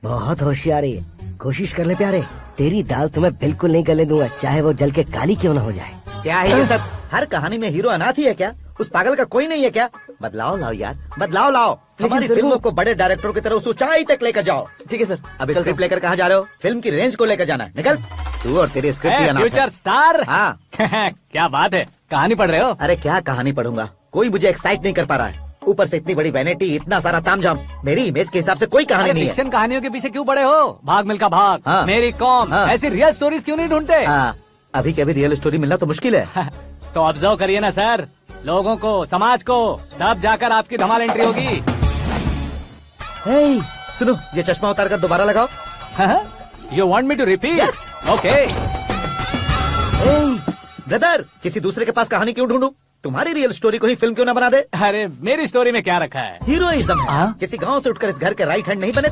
बहुत होशियारी है, कोशिश कर ले प्यारे। तेरी दाल तुम्हें बिल्कुल नहीं गले दूंगा, चाहे वो जल के काली क्यों न हो जाए। क्या है ये सब? हर कहानी में हीरो अनाथ ही है क्या? उस पागल का कोई नहीं है क्या? बदलाव लाओ यार, बदलाव लाओ। हमारी सर फिल्मों को बड़े डायरेक्टरों की तरह उस ऊंचाई तक लेकर जाओ। ठीक है सर। अब स्क्रिप्ट लेकर कहाँ जा रहे हो? फिल्म की रेंज को लेकर जाना है। निकल तू और तेरी स्क्रिप्ट भी अनाथ है। Future star. हाँ। क्या बात है, कहानी पढ़ रहे हो? अरे क्या कहानी पढ़ूंगा, कोई मुझे एक्साइट नहीं कर पा रहा है। ऊपर से इतनी बड़ी वैनिटी, इतना सारा तामझाम। मेरी इमेज के हिसाब से कोई कहानी नहीं है। फिक्शन कहानियों के पीछे क्यों पड़े हो? भाग मिल्खा भाग, हाँ। मेरी कॉम, हाँ। ऐसी रियल स्टोरीज क्यों नहीं ढूंढते? हाँ, अभी के अभी रियल स्टोरी मिलना तो मुश्किल है। तो ऑब्जर्व करिए ना सर, लोगों को, समाज को, तब जाकर आपकी धमाल एंट्री होगी। हे, सुनो, ये चश्मा उतार कर दोबारा लगाओ। You want me to repeat? Okay. Brother, किसी दूसरे के पास कहानी क्यों ढूंढूं? तुम्हारी रियल स्टोरी को ही फिल्म क्यों ना बना दे? अरे मेरी स्टोरी में क्या रखा है? हीरोइज्म है। हाँ? किसी गांव से उठकर इस घर के राइट हैंड नहीं बने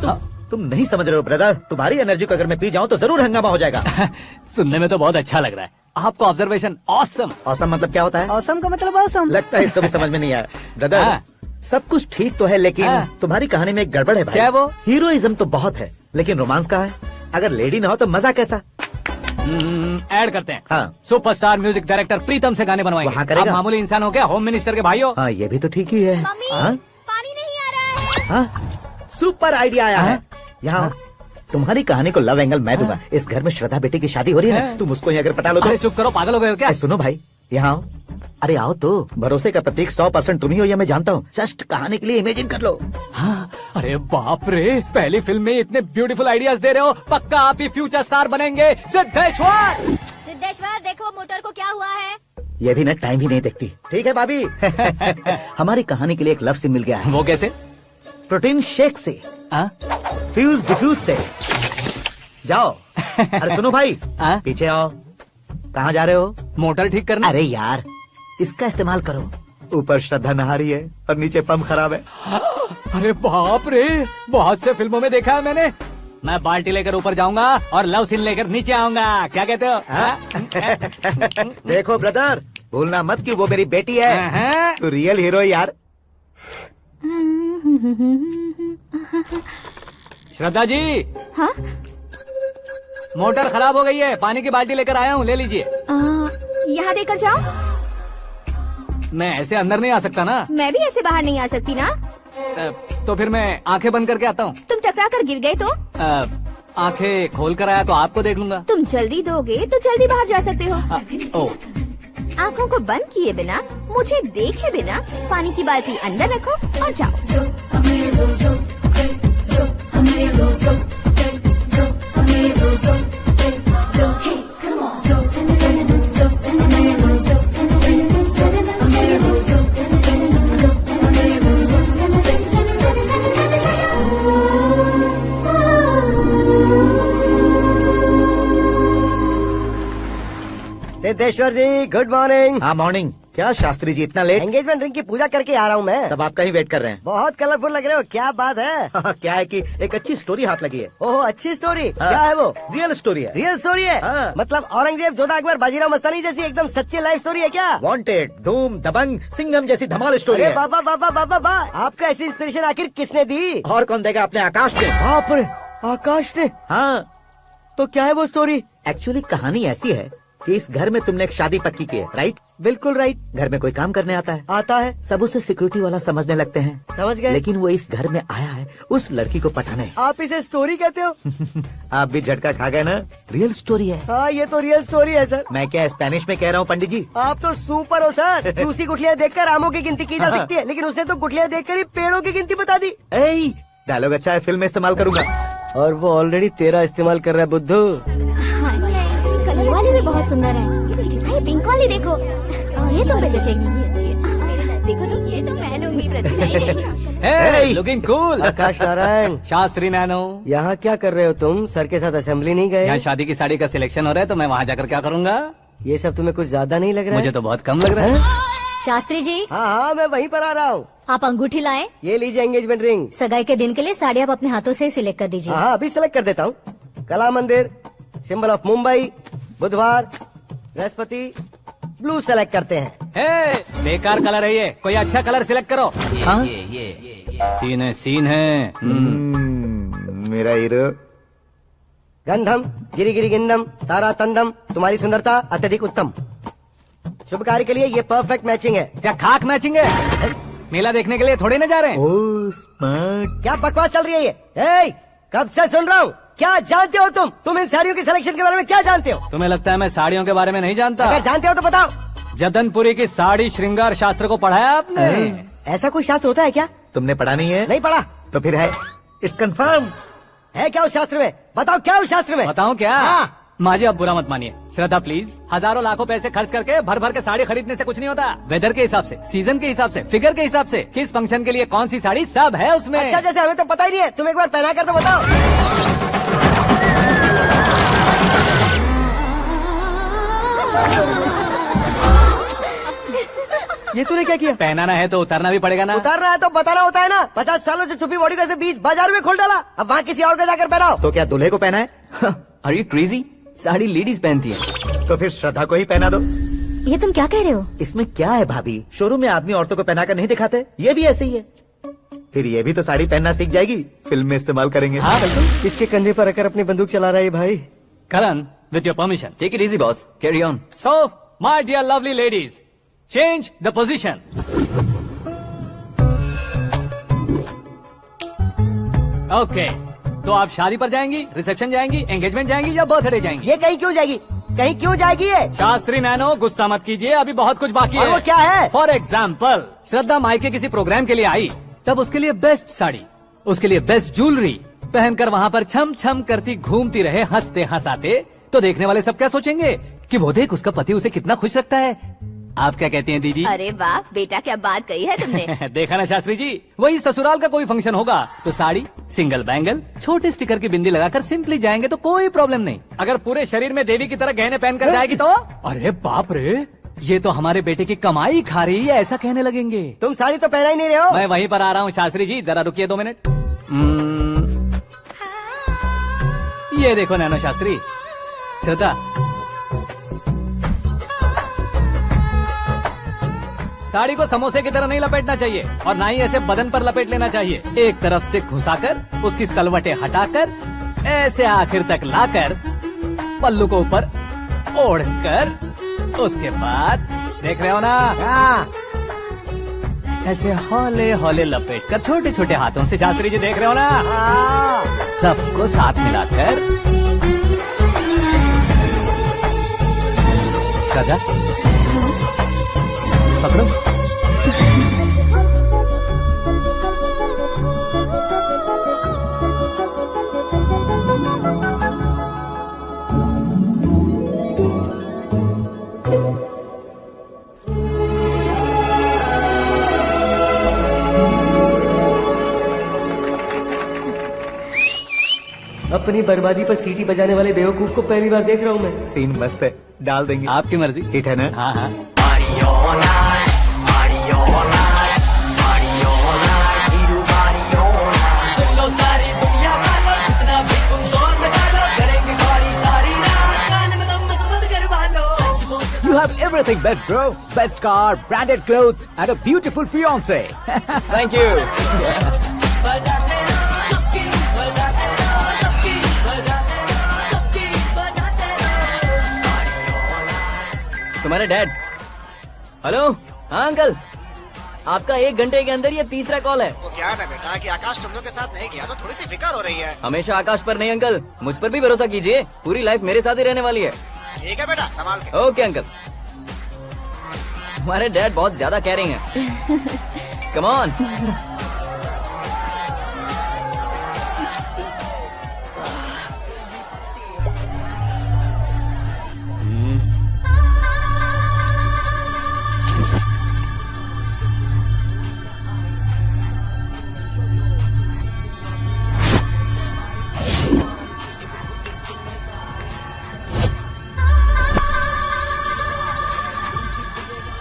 तुम नहीं समझ रहे हो ब्रदर। तुम्हारी एनर्जी को अगर मैं पी जाऊं तो जरूर हंगामा हो जाएगा। सुनने में तो बहुत अच्छा लग रहा है। आपको ऑब्जर्वेशन ऑसम। ऑसम मतलब क्या होता है? औसम का मतलब औसम। लगता है इसको भी समझ में नहीं आया। ब्रदर, हाँ। सब कुछ ठीक तो है, लेकिन हाँ। तुम्हारी कहानी में एक गड़बड़ है भाई। क्या है वो? हीरोइज्म तो बहुत है, लेकिन रोमांस कहाँ है? अगर लेडी ना हो तो मजा कैसा? ऐड करते हैं। हाँ। सुपरस्टार म्यूजिक डायरेक्टर प्रीतम से गाने बनवाएंगे। वहाँ करेगा? आप मामूली इंसान हो क्या? होम मिनिस्टर के भाई हो। हाँ, ये भी तो ठीक ही है। मम्मी, हाँ? पानी नहीं आ रहा है। हाँ? सुपर आइडिया आया है। यहाँ तुम्हारी कहानी को लव एंगल मैं दूंगा। इस घर में श्रद्धा बेटी की शादी हो रही है ना, तुम उसको ही अगर पटा लो तो। अरे चुप करो, पागल हो गए हो क्या? सुनो भाई, यहाँ आओ। अरे आओ तो, भरोसे का प्रतीक 100% तुम ही हो, यह मैं जानता हूँ। जस्ट कहानी के लिए इमेजिन कर लो। हाँ, अरे बाप रे, पहली फिल्म में इतने ब्यूटीफुल आइडियाज दे रहे हो, पक्का आप ही फ्यूचर स्टार बनेंगे। सिद्धेश्वर, सिद्धेश्वर देखो मोटर को क्या हुआ है। ये भी ना टाइम ही नहीं देखती। ठीक है भाभी। हमारी कहानी के लिए एक लव सीन मिल गया है। वो कैसे? प्रोटीन शेक से, फ्यूज डिफ्यूज से। जाओ। अरे सुनो भाई, पीछे आओ। कहाँ जा रहे हो? मोटर ठीक करना। अरे यार, इसका इस्तेमाल करो। ऊपर श्रद्धा नहा रही है और नीचे पंप खराब है। अरे बाप रे, बहुत से फिल्मों में देखा है मैंने। मैं बाल्टी लेकर ऊपर जाऊंगा और लव सीन लेकर नीचे आऊंगा, क्या कहते हो? देखो ब्रदर, भूलना मत कि वो मेरी बेटी है। तू रियल हीरो यार। श्रद्धा जी। हाँ? मोटर खराब हो गई है, पानी की बाल्टी लेकर आया हूँ, ले लीजिए। यहाँ देकर जाओ। मैं ऐसे अंदर नहीं आ सकता ना। मैं भी ऐसे बाहर नहीं आ सकती ना। तो फिर मैं आंखें बंद करके आता हूँ। तुम टकरा कर गिर गए तो? आंखें खोल कर आया तो आपको देख लूंगा। तुम जल्दी दोगे तो जल्दी बाहर जा सकते हो। ओ, आँखों को बंद किए बिना, मुझे देखे बिना पानी की बाल्टी अंदर रखो और जाओ। सिद्धेश्वर जी गुड मॉर्निंग। हाँ मॉर्निंग। क्या शास्त्री जी इतना लेट? एंगेजमेंट रिंग की पूजा करके आ रहा हूँ मैं। सब आपका ही वेट कर रहे हैं। बहुत कलरफुल लग रहे हो, क्या बात है? क्या है कि एक अच्छी स्टोरी हाथ लगी है। ओहो अच्छी स्टोरी, हाँ। क्या है वो? रियल स्टोरी है। रियल स्टोरी है? हाँ। मतलब औरंगजेब, जोधा अकबर, बाजीराव मस्तानी जैसी एकदम सच्ची लाइफ स्टोरी है क्या? वांटेड, धूम, दबंग, सिंघम जैसी धमाल स्टोरी अरे है। बाबा बाबा बाबा बा, आपका ऐसी इंस्पिरेशन आखिर किसने दी? और कौन देगा? अपने आकाश ने। बाप रे, आकाश ने? हाँ तो क्या है वो स्टोरी? एक्चुअली कहानी ऐसी है कि इस घर में तुमने एक शादी पक्की की है, राइट? बिल्कुल राइट। घर में कोई काम करने आता है, आता है, सब उसे सिक्योरिटी वाला समझने लगते हैं। समझ गए। लेकिन वो इस घर में आया है उस लड़की को पटाने। आप इसे स्टोरी कहते हो? आप भी झटका खा गए ना? रियल स्टोरी है। हाँ ये तो रियल स्टोरी है सर। मैं क्या स्पेनिश में कह रहा हूँ पंडित जी? आप तो सुपर हो सर। चूसी गुठलियाँ देखकर आमों की गिनती की जा हाँ। सकती है, लेकिन उसने तो गुठलियाँ देखकर ही पेड़ों की गिनती बता दी। ए, डायलॉग अच्छा है, फिल्म में इस्तेमाल करूंगा। और वो ऑलरेडी तेरा इस्तेमाल कर रहा है बुद्धू। कलर वाली भी बहुत सुंदर है। ये पिंक वाली देखो, ये तुम पे जचेगी। देखो तो ये तो मैं लूंगी प्रतिभा। Hey, looking cool. आकाश नारायण, शास्त्री नैनो, यहाँ क्या कर रहे हो तुम? सर के साथ असेंबली नहीं यहाँ गए? शादी की साड़ी का सिलेक्शन हो रहा है तो मैं वहाँ जाकर क्या करूँगा? ये सब तुम्हें कुछ ज्यादा नहीं लग रहा मुझे है? तो बहुत कम लग रहा है। शास्त्री जी, हाँ हाँ मैं वहीं पर आ रहा हूँ। आप अंगूठी लाएं। ये लीजिए एंगेजमेंट रिंग। सगाई के दिन के लिए साड़ी आप अपने हाथों से सिलेक्ट कर दीजिए। हाँ अभी सेलेक्ट कर देता हूँ। कला मंदिर, सिंबल ऑफ मुंबई, बुधवार, बृहस्पति, ब्लू सेलेक्ट करते हैं। हे, बेकार कलर है ये, कोई अच्छा कलर सिलेक्ट करो। सीन है, सीन है। मेरा हीरो। गंधम, गिरी गिरी गिंदम, तारा तंदम, तुम्हारी सुंदरता अत्यधिक उत्तम। शुभ कार्य के लिए ये परफेक्ट मैचिंग है। क्या खाक मैचिंग है? मेला देखने के लिए थोड़ी ना जा रहे हैं। Oh smart. क्या बकवास चल रही है ये? ए, कब से सुन रहा हूँ। क्या जानते हो तुम इन साड़ियों की सिलेक्शन के बारे में क्या जानते हो? तुम्हें लगता है मैं साड़ियों के बारे में नहीं जानता? अगर जानते हो तो बताओ। जदनपुरी की साड़ी श्रृंगार शास्त्र को पढ़ा है आपने? ऐसा कोई शास्त्र होता है क्या? तुमने पढ़ा नहीं है? नहीं पढ़ा। तो फिर है, इट्स कंफर्म। है क्या उस शास्त्र में? बताओ क्या उस शास्त्र में? बताऊं क्या? हाँ। माँ जी आप बुरा मत मानिए, श्रद्धा प्लीज। हजारों लाखों पैसे खर्च करके भर भर के साड़ी खरीदने से कुछ नहीं होता। वेदर के हिसाब से, सीजन के हिसाब से, फिगर के हिसाब से, किस फंक्शन के लिए कौन सी साड़ी, सब है उसमें। अच्छा जैसे हमें तो पता ही नहीं है, तुम एक बार पहना कर तो बताओ। ये तूने क्या किया? पहनाना है तो उतारना भी पड़ेगा ना। उतारना है तो बताना होता है ना। 50 सालों से छुपी बॉडी को ऐसे बीच बाजार में खोल डाला, अब वहाँ किसी और को जाकर पहनाओ। तो क्या दूल्हे को पहना है? Are you crazy? Sari ladies पहनती है। तो फिर श्रद्धा को ही पहना दो। ये तुम क्या कह रहे हो? इसमें क्या है भाभी? शोरूम में आदमी औरतों को पहनाकर नहीं दिखाते? ये भी ऐसे ही है। फिर ये भी तो साड़ी पहनना सीख जाएगी, फिल्म में इस्तेमाल करेंगे। हाँ बिल्कुल। इसके कंधे पर रखकर अपनी बंदूक चला रहा है भाई। Karan, with your permission. Take it easy boss, carry on. So my dear lovely ladies, change the position. Okay, तो आप शादी पर जाएंगी, रिसेप्शन जाएंगी, एंगेजमेंट जाएंगी या बर्थडे जाएंगी? ये कहीं क्यों जाएगी? कहीं क्यों जाएगी ये? शास्त्री नैनो गुस्सा मत कीजिए, अभी बहुत कुछ बाकी और है। वो क्या है? फॉर एग्जाम्पल, श्रद्धा मायके किसी प्रोग्राम के लिए आई, तब उसके लिए बेस्ट साड़ी, उसके लिए बेस्ट ज्वेलरी पहनकर वहाँ पर छम छम करती घूमती रहे हंसते हंसाते, तो देखने वाले सब क्या सोचेंगे कि वो देख उसका पति उसे कितना खुश रखता है। आप क्या कहती हैं दीदी? अरे वाह बेटा, क्या बात कही है तुमने। देखा ना शास्त्री जी, वही ससुराल का कोई फंक्शन होगा तो साड़ी, सिंगल बैंगल, छोटे स्टिकर की बिंदी लगाकर सिंपली जाएंगे तो कोई प्रॉब्लम नहीं। अगर पूरे शरीर में देवी की तरह गहने पहनकर जाएगी तो अरे बाप रे, ये तो हमारे बेटे की कमाई खा रही है, ऐसा कहने लगेंगे। तुम साड़ी तो पहना ही नहीं रहे हो। मैं वहीं पर आ रहा हूँ शास्त्री जी, जरा रुकिए 2 मिनट। ये देखो नैनो शास्त्री, श्रद्धा, साड़ी को समोसे की तरह नहीं लपेटना चाहिए और ना ही ऐसे बदन पर लपेट लेना चाहिए। एक तरफ से घुसाकर उसकी सलवटें हटाकर ऐसे आखिर तक लाकर पल्लू को ऊपर ओढ़कर, उसके बाद देख रहे हो ना, ऐसे हौले हौले लपेट कर छोटे छोटे हाथों से, शास्त्री जी देख रहे हो ना, सबको साथ मिलाकर, सदा पकड़ो। अब अपनी बर्बादी पर सीटी बजाने वाले बेवकूफ को पहली बार देख रहा हूँ मैं। सीन मस्त है, डाल देंगे। आपकी मर्जी। हिट है ना? हाँ हाँ। You have everything best, bro. Best car, branded clothes, and a beautiful fiance. Thank you. तुम्हारे डैड। हेलो। हाँ अंकल, आपका 1 घंटे के अंदर ये तीसरा कॉल है। वो क्या है ना बेटा कि आकाश तुम लोग के साथ नहीं गया तो थोड़ी सी फिक्र हो रही है। हमेशा आकाश पर नहीं अंकल, मुझ पर भी भरोसा कीजिए, पूरी लाइफ मेरे साथ ही रहने वाली है। ठीक है बेटा, संभाल के। Okay uncle. हमारे डैड बहुत ज्यादा केयरिंग है। Come on.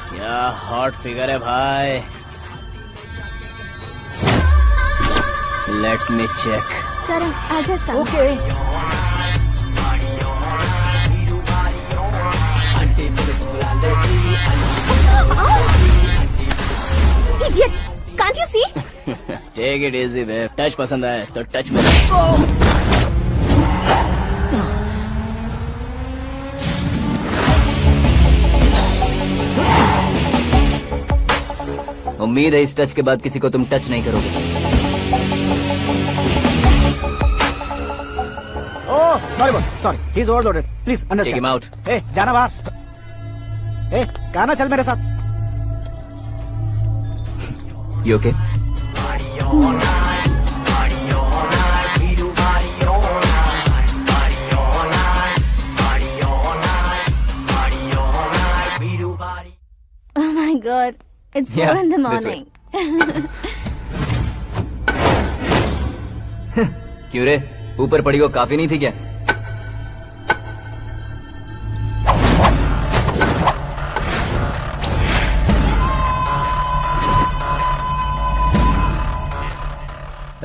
क्या हॉट फिगर है भाई। Let me check. करण आजा start. Okay. Idiot! Can't you see? Take it easy babe. Touch पसंद आए तो टच में। उम्मीद है इस टच के बाद किसी को तुम टच नहीं करोगे। Oh sorry sorry, he is overloaded, please take understand. Him out. ए जाना बाहर। ए गाना चल मेरे साथ। You okay? Oh my God! It's 4 Yeah, in the this morning. क्यों रे, ऊपर पड़ी वो काफी नहीं थी क्या?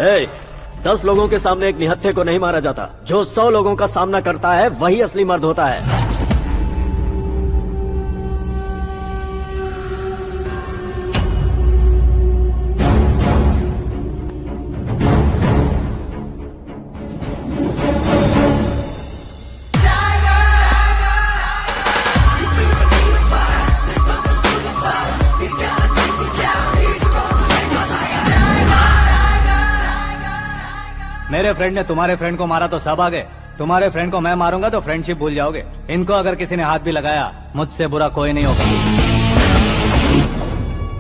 ए, 10 लोगों के सामने एक निहत्थे को नहीं मारा जाता। जो 100 लोगों का सामना करता है वही असली मर्द होता है। मेरे फ्रेंड ने तुम्हारे फ्रेंड को मारा तो सब आ गए। तुम्हारे फ्रेंड को मैं मारूंगा तो फ्रेंडशिप भूल जाओगे। इनको अगर किसी ने हाथ भी लगाया, मुझसे बुरा कोई नहीं होगा।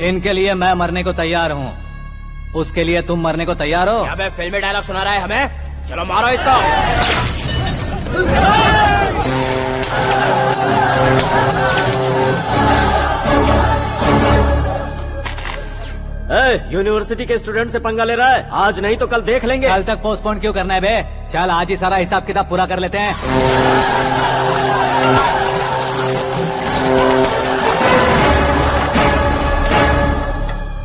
इनके लिए मैं मरने को तैयार हूँ, उसके लिए तुम मरने को तैयार हो? क्या बे फिल्मी डायलॉग सुना रहा है हमें? चलो मारो इसको। यूनिवर्सिटी के स्टूडेंट से पंगा ले रहा है। आज नहीं तो कल देख लेंगे। कल तक पोस्टपोन क्यों करना है बे? चल आज ही सारा हिसाब किताब पूरा कर लेते हैं।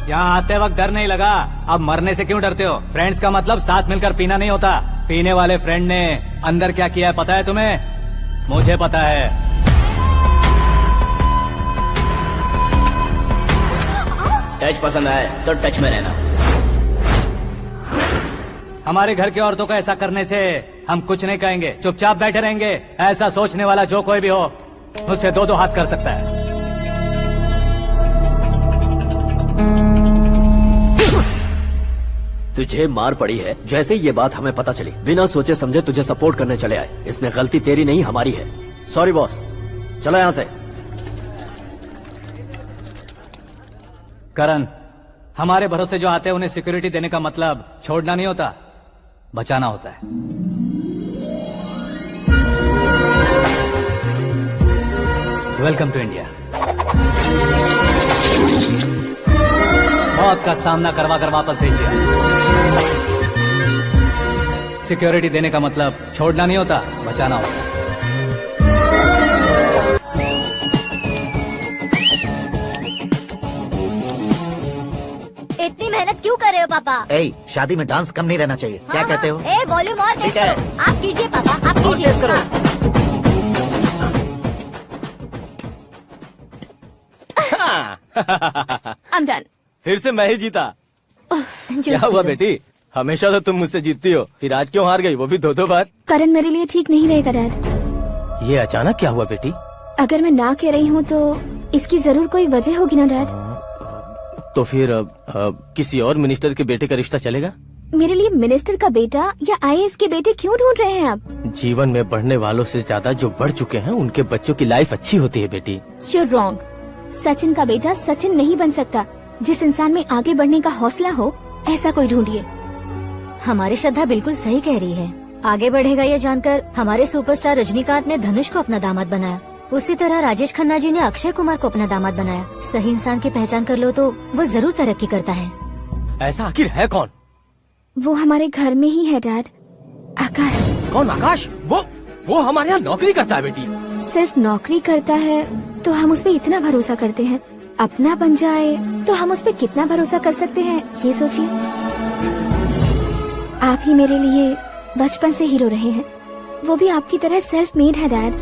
यहाँ आते वक्त डर नहीं लगा, अब मरने से क्यों डरते हो? फ्रेंड्स का मतलब साथ मिलकर पीना नहीं होता। पीने वाले फ्रेंड ने अंदर क्या किया है पता है तुम्हें? मुझे पता है। टच पसंद आए तो टच में रहना। हमारे घर की औरतों को ऐसा करने से हम कुछ नहीं कहेंगे, चुपचाप बैठे रहेंगे। ऐसा सोचने वाला जो कोई भी हो, उससे 2-2 हाथ कर सकता है। तुझे मार पड़ी है। जैसे ये बात हमें पता चली, बिना सोचे समझे तुझे सपोर्ट करने चले आए। इसमें गलती तेरी नहीं हमारी है। सॉरी बॉस, चलो यहाँ से। करण, हमारे भरोसे जो आते हैं उन्हें सिक्योरिटी देने का मतलब छोड़ना नहीं होता, बचाना होता है। Welcome to India. मौत का सामना करवा कर वापस भेज दिया। सिक्योरिटी देने का मतलब छोड़ना नहीं होता, बचाना होता। इतनी मेहनत क्यों कर रहे हो पापा? ए, शादी में डांस कम नहीं रहना चाहिए। क्या कहते हो? ए, वॉल्यूम और तेज ठीक है। करो। आप कीजिए पापा, आप और कीजिए। तेज करो। I'm done. फिर से मैं ही जीता। जूस क्या पी हुआ लो। बेटी? हमेशा तो तुम मुझसे जीतती हो, फिर आज क्यों हार गई, वो भी 2-2 बार? करण मेरे लिए ठीक नहीं रहेगा डैड। ये अचानक क्या हुआ बेटी? अगर मैं ना कह रही हूँ तो इसकी जरूर कोई वजह होगी ना डैड। तो फिर किसी और मिनिस्टर के बेटे का रिश्ता चलेगा? मेरे लिए मिनिस्टर का बेटा या आईएएस के बेटे क्यों ढूंढ रहे हैं आप? जीवन में बढ़ने वालों से ज्यादा जो बढ़ चुके हैं उनके बच्चों की लाइफ अच्छी होती है बेटी। You're wrong. सचिन का बेटा सचिन नहीं बन सकता। जिस इंसान में आगे बढ़ने का हौसला हो ऐसा कोई ढूंढिए। हमारी श्रद्धा बिल्कुल सही कह रही है। आगे बढ़ेगा ये जानकर हमारे सुपरस्टार रजनीकांत ने धनुष को अपना दामाद बनाया। उसी तरह राजेश खन्ना जी ने अक्षय कुमार को अपना दामाद बनाया। सही इंसान की पहचान कर लो तो वो जरूर तरक्की करता है। ऐसा आखिर है कौन? वो हमारे घर में ही है डैड। आकाश। कौन आकाश? वो हमारे यहाँ नौकरी करता है बेटी। सिर्फ नौकरी करता है तो हम उस पर इतना भरोसा करते हैं। अपना बन जाए तो हम उस पर कितना भरोसा कर सकते हैं ये सोचिए। आप ही मेरे लिए बचपन से हीरो रहे हैं। वो भी आपकी तरह सेल्फ मेड है डैड।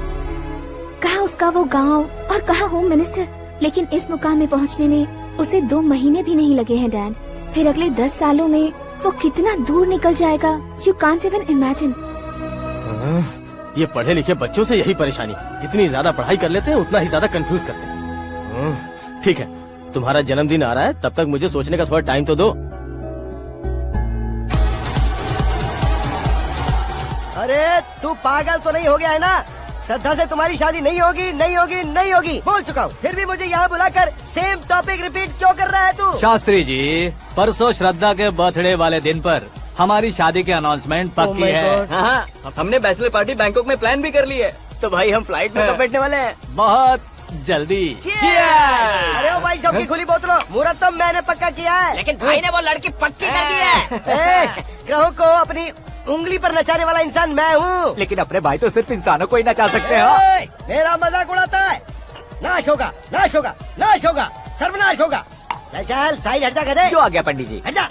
कहाँ उसका वो गांव और कहाँ होम मिनिस्टर, लेकिन इस मुकाम में पहुँचने में उसे 2 महीने भी नहीं लगे हैं डैड। फिर अगले 10 सालों में वो कितना दूर निकल जाएगा, यू कांट इवन इमेजिन। ये पढ़े लिखे बच्चों से यही परेशानी, जितनी ज्यादा पढ़ाई कर लेते हैं उतना ही ज्यादा कंफ्यूज करते हैं। ठीक है, तुम्हारा जन्मदिन आ रहा है, तब तक मुझे सोचने का थोड़ा टाइम तो दो। अरे तू पागल तो नहीं हो गया है ना? श्रद्धा से तुम्हारी शादी नहीं होगी, नहीं होगी, नहीं होगी, बोल चुका हूँ। फिर भी मुझे यहाँ बुलाकर सेम टॉपिक रिपीट क्यों कर रहा है तू? शास्त्री जी, परसों श्रद्धा के बर्थडे वाले दिन पर हमारी शादी की अनाउंसमेंट पक्की है। हाँ, हमने बैचलर पार्टी बैंकॉक में प्लान भी कर ली है। तो भाई हम फ्लाइट में कब बैठने वाले हैं? बहुत जल्दी। अरे ओ भाई साहब की खुली बोतलों, मुहूर्त तो मैंने पक्का किया है। लेकिन भाई ने वो लड़की पक्की कर दी है। ग्रहों को अपनी उंगली पर नचाने वाला इंसान मैं हूँ। लेकिन अपने भाई तो सिर्फ इंसानों को ही नचा सकते हैं। मेरा मजाक उड़ाता है। नाश होगा, नाश होगा, नाश होगा, सर्वनाश होगा। चल साइड हट जा गधे। जो आ गया पंडित जी। हट जा।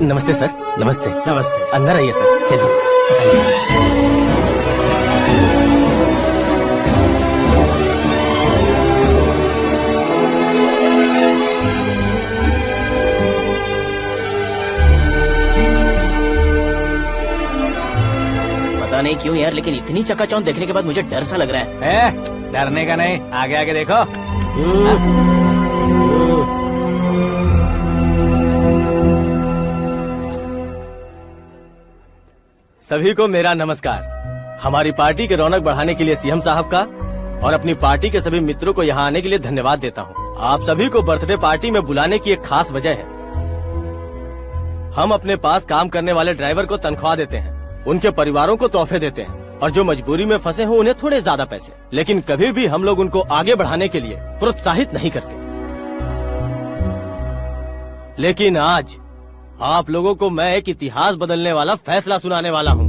नमस्ते सर। नमस्ते। नमस्ते। अंदर आइए सर, चलिए। पता नहीं क्यों यार, लेकिन इतनी चकाचौंध देखने के बाद मुझे डर सा लग रहा है। डरने का नहीं, आगे आगे देखो। सभी को मेरा नमस्कार। हमारी पार्टी की रौनक बढ़ाने के लिए सीएम साहब का और अपनी पार्टी के सभी मित्रों को यहाँ आने के लिए धन्यवाद देता हूँ। आप सभी को बर्थडे पार्टी में बुलाने की एक खास वजह है। हम अपने पास काम करने वाले ड्राइवर को तनख्वाह देते हैं, उनके परिवारों को तोहफे देते हैं और जो मजबूरी में फंसे हो उन्हें थोड़े ज्यादा पैसे। लेकिन कभी भी हम लोग उनको आगे बढ़ाने के लिए प्रोत्साहित नहीं करते। लेकिन आज आप लोगों को मैं एक इतिहास बदलने वाला फैसला सुनाने वाला हूँ।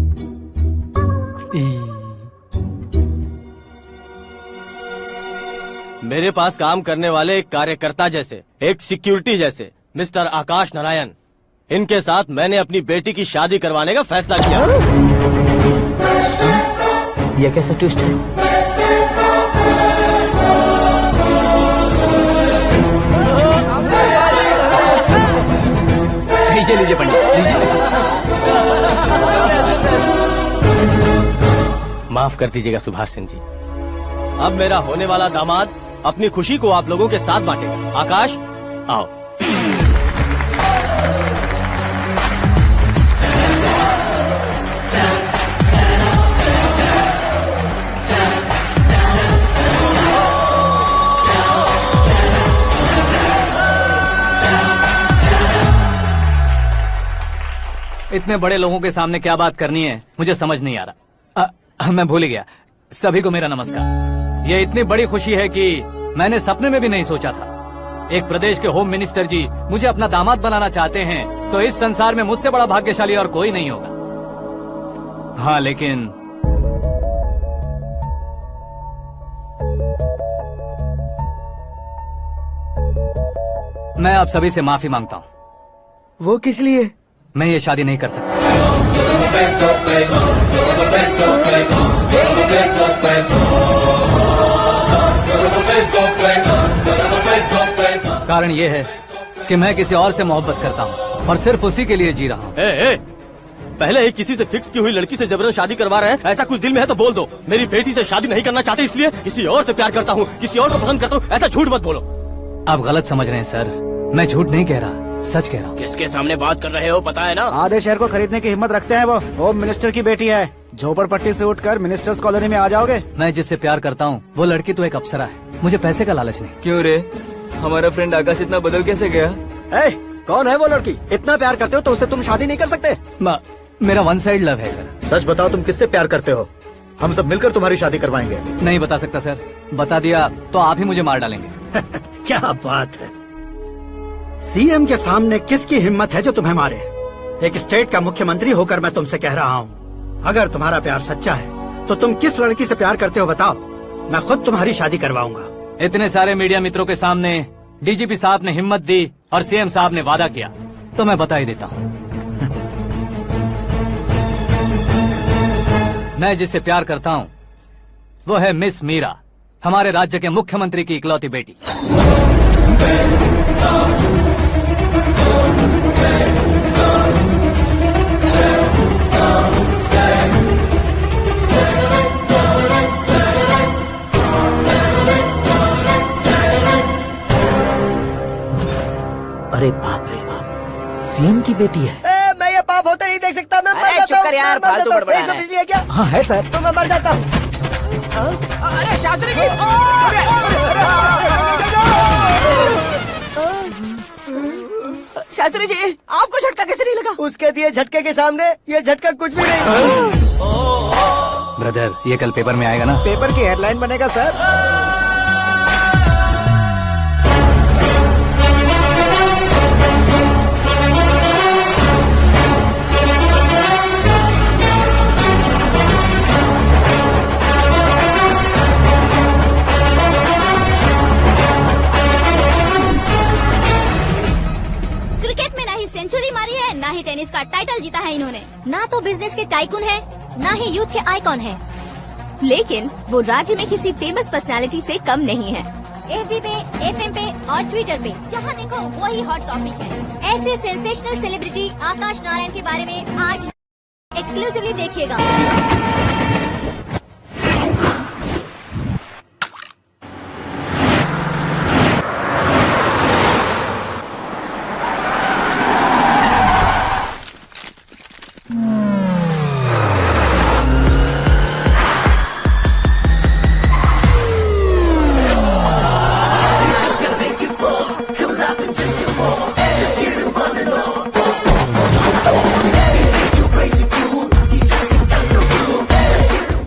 मेरे पास काम करने वाले एक कार्यकर्ता जैसे, एक सिक्योरिटी जैसे मिस्टर आकाश नारायण, इनके साथ मैंने अपनी बेटी की शादी करवाने का फैसला किया। यह कैसा ट्विस्ट है? लीजिए पंडित, लीजिए। माफ कर दीजिएगा सुभाष सिंह जी। अब मेरा होने वाला दामाद अपनी खुशी को आप लोगों के साथ बांटेगा। आकाश, आओ। इतने बड़े लोगों के सामने क्या बात करनी है मुझे समझ नहीं आ रहा। मैं भूल ही गया। सभी को मेरा नमस्कार। ये इतनी बड़ी खुशी है कि मैंने सपने में भी नहीं सोचा था। एक प्रदेश के होम मिनिस्टर जी मुझे अपना दामाद बनाना चाहते हैं तो इस संसार में मुझसे बड़ा भाग्यशाली और कोई नहीं होगा। हाँ, लेकिन मैं आप सभी से माफी मांगता हूँ। वो किस लिए? मैं ये शादी नहीं कर सकता। कारण ये है कि मैं किसी और से मोहब्बत करता हूँ और सिर्फ उसी के लिए जी रहा हूँ। पहले ही किसी से फिक्स की हुई लड़की से जबरन शादी करवा रहे हैं। ऐसा कुछ दिल में है तो बोल दो। मेरी बेटी से शादी नहीं करना चाहते इसलिए किसी और से प्यार करता हूँ, किसी और को पसंद करता हूँ, ऐसा झूठ मत बोलो। आप गलत समझ रहे हैं सर। मैं झूठ नहीं कह रहा, सच कह रहा हूँ। किसके सामने बात कर रहे हो पता है ना? आधे शहर को खरीदने की हिम्मत रखते हैं वो। होम मिनिस्टर की बेटी है। झोपड़पट्टी से उठकर मिनिस्टर्स कॉलोनी में आ जाओगे। मैं जिससे प्यार करता हूँ वो लड़की तो एक अप्सरा है। मुझे पैसे का लालच नहीं। क्यों रे, हमारा फ्रेंड आकाश इतना बदल कैसे गया? कौन है वो लड़की? इतना प्यार करते हो तो उससे तुम शादी नहीं कर सकते? मेरा वन साइड लव है सर। सच बताओ, तुम किससे प्यार करते हो? हम सब मिलकर तुम्हारी शादी करवाएंगे। नहीं बता सकता सर। बता दिया तो आप ही मुझे मार डालेंगे। क्या बात है, सीएम के सामने किसकी हिम्मत है जो तुम्हें मारे? एक स्टेट का मुख्यमंत्री होकर मैं तुमसे कह रहा हूँ, अगर तुम्हारा प्यार सच्चा है तो तुम किस लड़की से प्यार करते हो बताओ, मैं खुद तुम्हारी शादी करवाऊंगा। इतने सारे मीडिया मित्रों के सामने डीजीपी साहब ने हिम्मत दी और सीएम साहब ने वादा किया तो मैं बता ही देता हूँ। मैं जिससे प्यार करता हूँ वो है मिस मीरा, हमारे राज्य के मुख्यमंत्री की इकलौती बेटी। अरे बाप रे बाप, सीएम की बेटी है। मैं ये पाप होते नहीं देख सकता। मैं मर जाता हूँ। यार, फालतू बड़बड़ा रहा है। बिजली है क्या? हाँ है सर। तो मैं मर जाता हूँ। अरे शास्त्री जी! शास्त्री जी, आपको झटका कैसे नहीं लगा? उसके दिए झटके के सामने ये झटका कुछ भी नहीं। ब्रदर, ये कल पेपर में आएगा ना? पेपर की हेडलाइन बनेगा सर। क्रिकेट में ना ही सेंचुरी मारी है, ना ही टेनिस का टाइटल जीता है इन्होंने। ना तो बिजनेस के टाइकून है, ना ही यूथ के आइकॉन है, लेकिन वो राज्य में किसी फेमस पर्सनालिटी से कम नहीं है। एफबी पे, एफएम पे और ट्विटर पे जहाँ देखो वही हॉट टॉपिक है। ऐसे सेंसेशनल सेलिब्रिटी आकाश नारायण के बारे में आज एक्सक्लूसिवली देखिएगा।